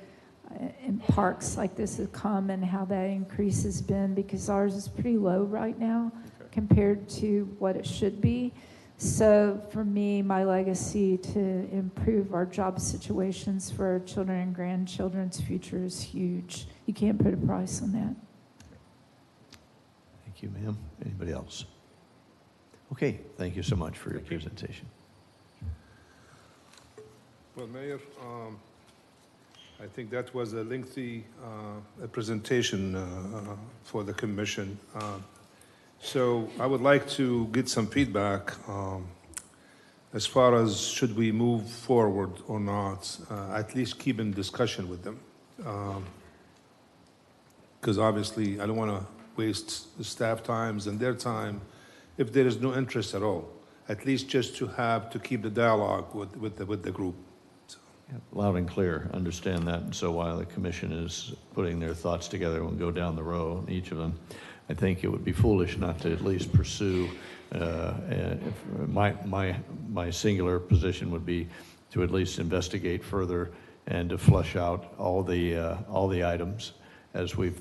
in parks like this have come and how that increase has been, because ours is pretty low right now compared to what it should be. So for me, my legacy to improve our job situations for our children and grandchildren's future is huge. You can't put a price on that. Thank you, ma'am. Anybody else? Okay, thank you so much for your presentation. Well, Mayor, I think that was a lengthy presentation for the commission. So I would like to get some feedback as far as should we move forward or not, at least keep in discussion with them. Because obviously I don't want to waste the staff times and their time if there is no interest at all, at least just to keep the dialogue with the group. Loud and clear, understand that. And so while the commission is putting their thoughts together and go down the row, each of them, I think it would be foolish not to at least pursue, my singular position would be to at least investigate further and to flush out all the items as we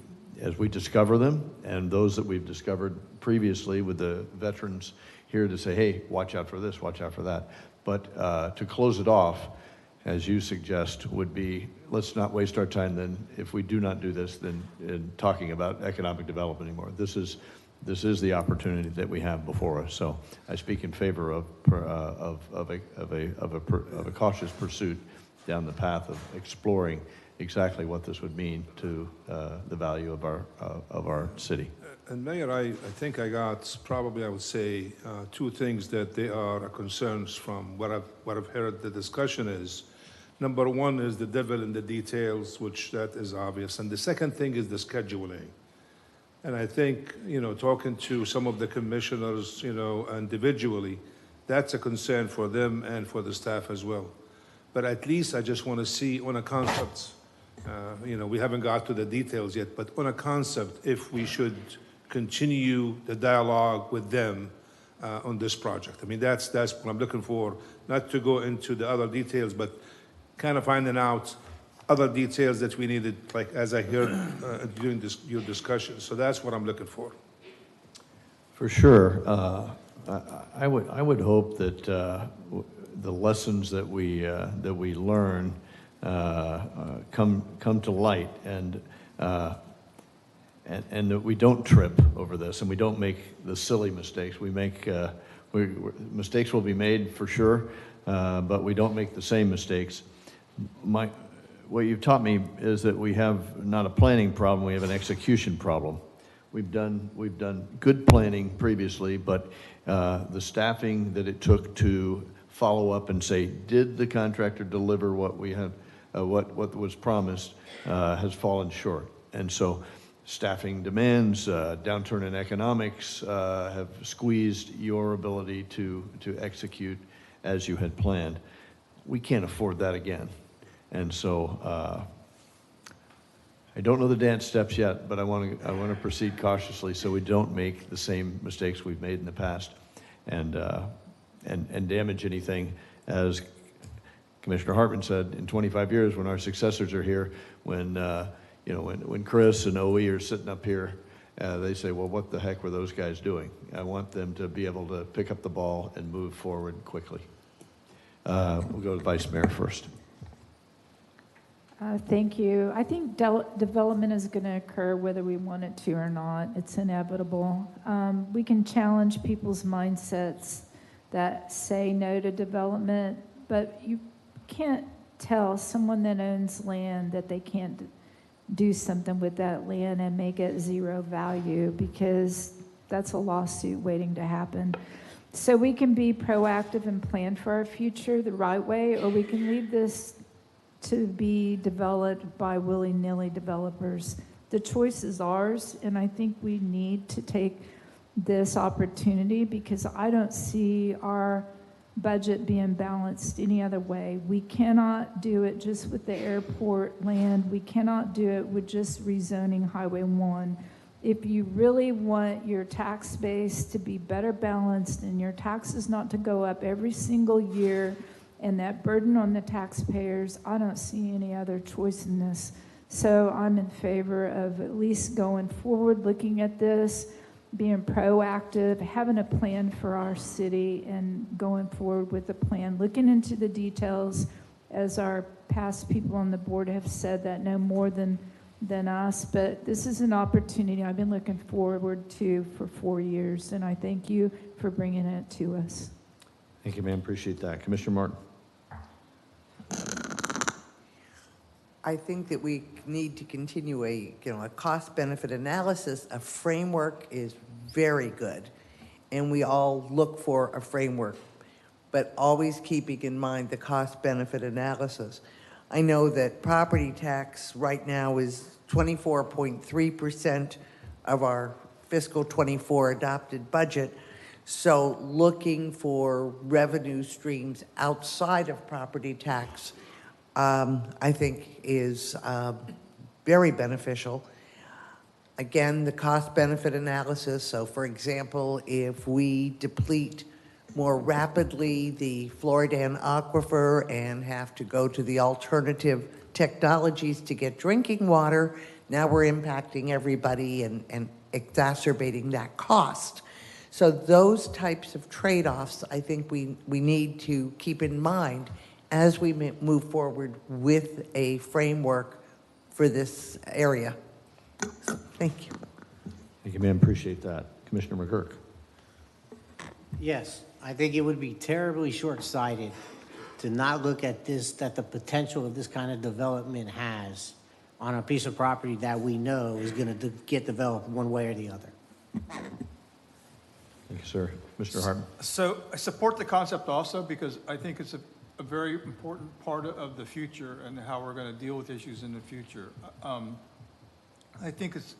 discover them, and those that we've discovered previously with the veterans here to say, hey, watch out for this, watch out for that. But to close it off, as you suggest, would be, let's not waste our time then, if we do not do this, then in talking about economic development anymore. This is the opportunity that we have before us. So I speak in favor of a cautious pursuit down the path of exploring exactly what this would mean to the value of our city. And Mayor, I think I got probably, I would say, two things that they are concerns from what I've heard the discussion is. Number one is the devil in the details, which that is obvious. And the second thing is the scheduling. And I think, talking to some of the commissioners, individually, that's a concern for them and for the staff as well. But at least I just want to see on a concept, we haven't got to the details yet, but on a concept, if we should continue the dialogue with them on this project. I mean, that's what I'm looking for, not to go into the other details, but kind of finding out other details that we needed, like as I heard during your discussion. So that's what I'm looking for. For sure. I would hope that the lessons that we learn come to light, and that we don't trip over this, and we don't make the silly mistakes. Mistakes will be made for sure, but we don't make the same mistakes. What you've taught me is that we have not a planning problem, we have an execution problem. We've done good planning previously, but the staffing that it took to follow up and say, did the contractor deliver what we had, what was promised, has fallen short. And so staffing demands, downturn in economics have squeezed your ability to execute as you had planned. We can't afford that again. And so I don't know the dance steps yet, but I want to proceed cautiously so we don't make the same mistakes we've made in the past and damage anything. As Commissioner Hartman said, in 25 years, when our successors are here, when Chris and OE are sitting up here, they say, well, what the heck were those guys doing? I want them to be able to pick up the ball and move forward quickly. We'll go to Vice Mayor first. Thank you. I think development is going to occur whether we want it to or not. It's inevitable. We can challenge people's mindsets that say no to development, but you can't tell someone that owns land that they can't do something with that land and make it zero value, because that's a lawsuit waiting to happen. So we can be proactive and plan for our future the right way, or we can leave this to be developed by willy-nilly developers. The choice is ours, and I think we need to take this opportunity, because I don't see our budget being balanced any other way. We cannot do it just with the airport land. We cannot do it with just rezoning Highway 1. If you really want your tax base to be better balanced and your taxes not to go up every single year and that burden on the taxpayers, I don't see any other choice in this. So I'm in favor of at least going forward, looking at this, being proactive, having a plan for our city, and going forward with a plan, looking into the details, as our past people on the board have said that know more than us. But this is an opportunity I've been looking forward to for 4 years, and I thank you for bringing it to us. Thank you, ma'am. Appreciate that. Commissioner Martin. I think that we need to continue a cost-benefit analysis. A framework is very good, and we all look for a framework, but always keeping in mind the cost-benefit analysis. I know that property tax right now is 24.3% of our fiscal 24 adopted budget. So looking for revenue streams outside of property tax, I think is very beneficial. Again, the cost-benefit analysis. So for example, if we deplete more rapidly the Floridan aquifer and have to go to the alternative technologies to get drinking water, now we're impacting everybody and exacerbating that cost. So those types of trade-offs, I think we need to keep in mind as we move forward with a framework for this area. So, thank you. Thank you, ma'am. Appreciate that. Commissioner McGurk. Yes, I think it would be terribly short-sighted to not look at this, that the potential of this kind of development has on a piece of property that we know is going to get developed one way or the other. Thank you, sir. Mr. Hartman. So I support the concept also, because I think it's a very important part of the future and how we're going to deal with issues in the future. I think it's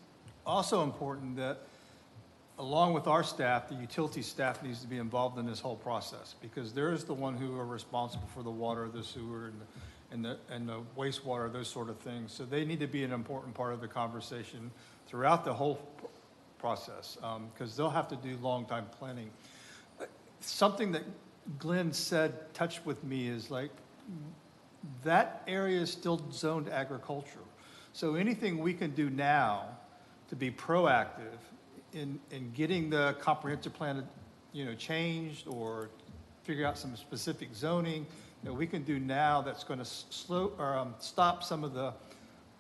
also important that, along with our staff, the utility staff needs to be involved in this whole process, because they're the one who are responsible for the water, the sewer, and the wastewater, those sort of things. So they need to be an important part of the conversation throughout the whole process, because they'll have to do long-time planning. Something that Glenn said touched with me is like, that area is still zoned agricultural. So anything we can do now to be proactive in getting the comprehensive plan changed or figure out some specific zoning that we can do now that's going to stop some of the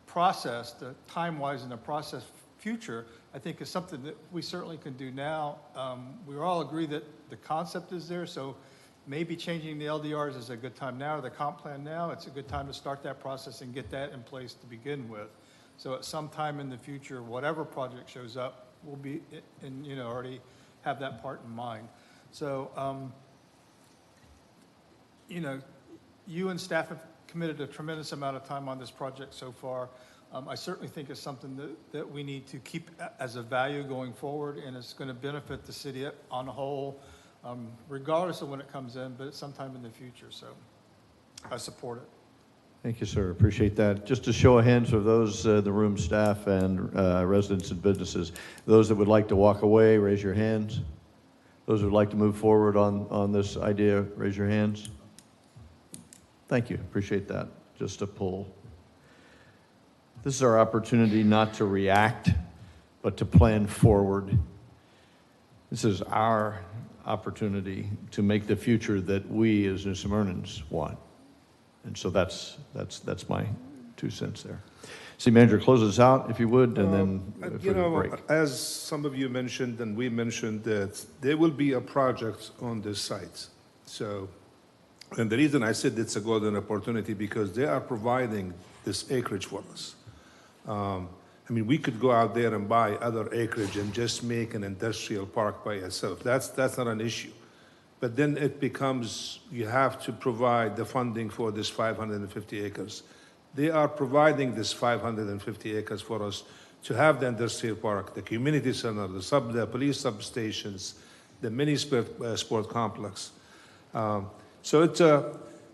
process, the time-wise in the process future, I think is something that we certainly can do now. We all agree that the concept is there, so maybe changing the LDRs is a good time now, or the comp plan now, it's a good time to start that process and get that in place to begin with. So at some time in the future, whatever project shows up, we'll be, and already have that part in mind. So, you and staff have committed a tremendous amount of time on this project so far. I certainly think it's something that we need to keep as a value going forward, and it's going to benefit the city on the whole, regardless of when it comes in, but it's sometime in the future. So I support it. Thank you, sir. Appreciate that. Just a show of hands of those in the room, staff and residents and businesses. Those that would like to walk away, raise your hands. Those who would like to move forward on this idea, raise your hands. Thank you. Appreciate that. Just a poll. This is our opportunity not to react, but to plan forward. This is our opportunity to make the future that we as New Smyrnans want. And so that's my 2 cents there. City Manager, close us out, if you would, and then for the break. As some of you mentioned, and we mentioned, that there will be a project on this site. So, and the reason I said it's a golden opportunity because they are providing this acreage for us. I mean, we could go out there and buy other acreage and just make an industrial park by itself. That's not an issue. But then it becomes, you have to provide the funding for this 550 acres. They are providing this 550 acres for us to have the industrial park, the community center, the police substations, the mini sport complex. So it's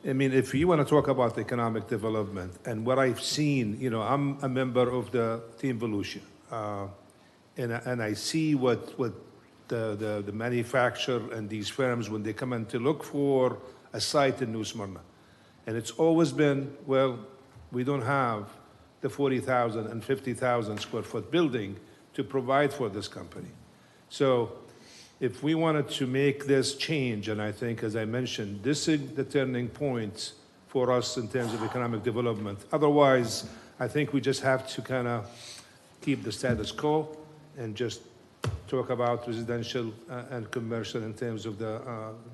I mean, if you want to talk about economic development and what I've seen, I'm a member of the Team Volusia, and I see what the manufacturer and these firms, when they come in to look for a site in New Smyrna. And it's always been, well, we don't have the 40,000 and 50,000 square foot building to provide for this company. So if we wanted to make this change, and I think, as I mentioned, this is the turning point for us in terms of economic development. Otherwise, I think we just have to kind of keep the status quo and just talk about residential and commercial in terms of the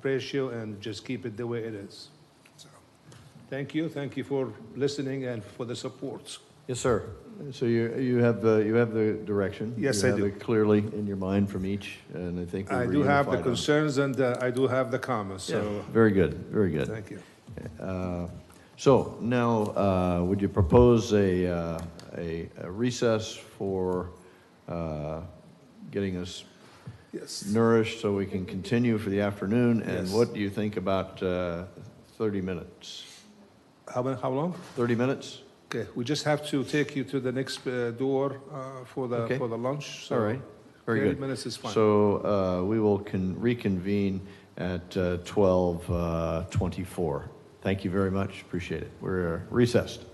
ratio and just keep it the way it is. So, thank you for listening and for the support. Yes, sir. So you have the direction. Yes, you I have do. it clearly in your mind from each, and I think I do have the concerns and I do have the comments. So yeah, very good, very good. Thank you. So now, would you propose a recess for getting us nourished so we can continue for the afternoon? And what do you think about 30 minutes? How long? 30 minutes. Okay, we just have to take you to the next door for the lunch. So all right, very 30 good. minutes is fine. So we will reconvene at 12:24. Thank you very much. Appreciate it. We're recessed.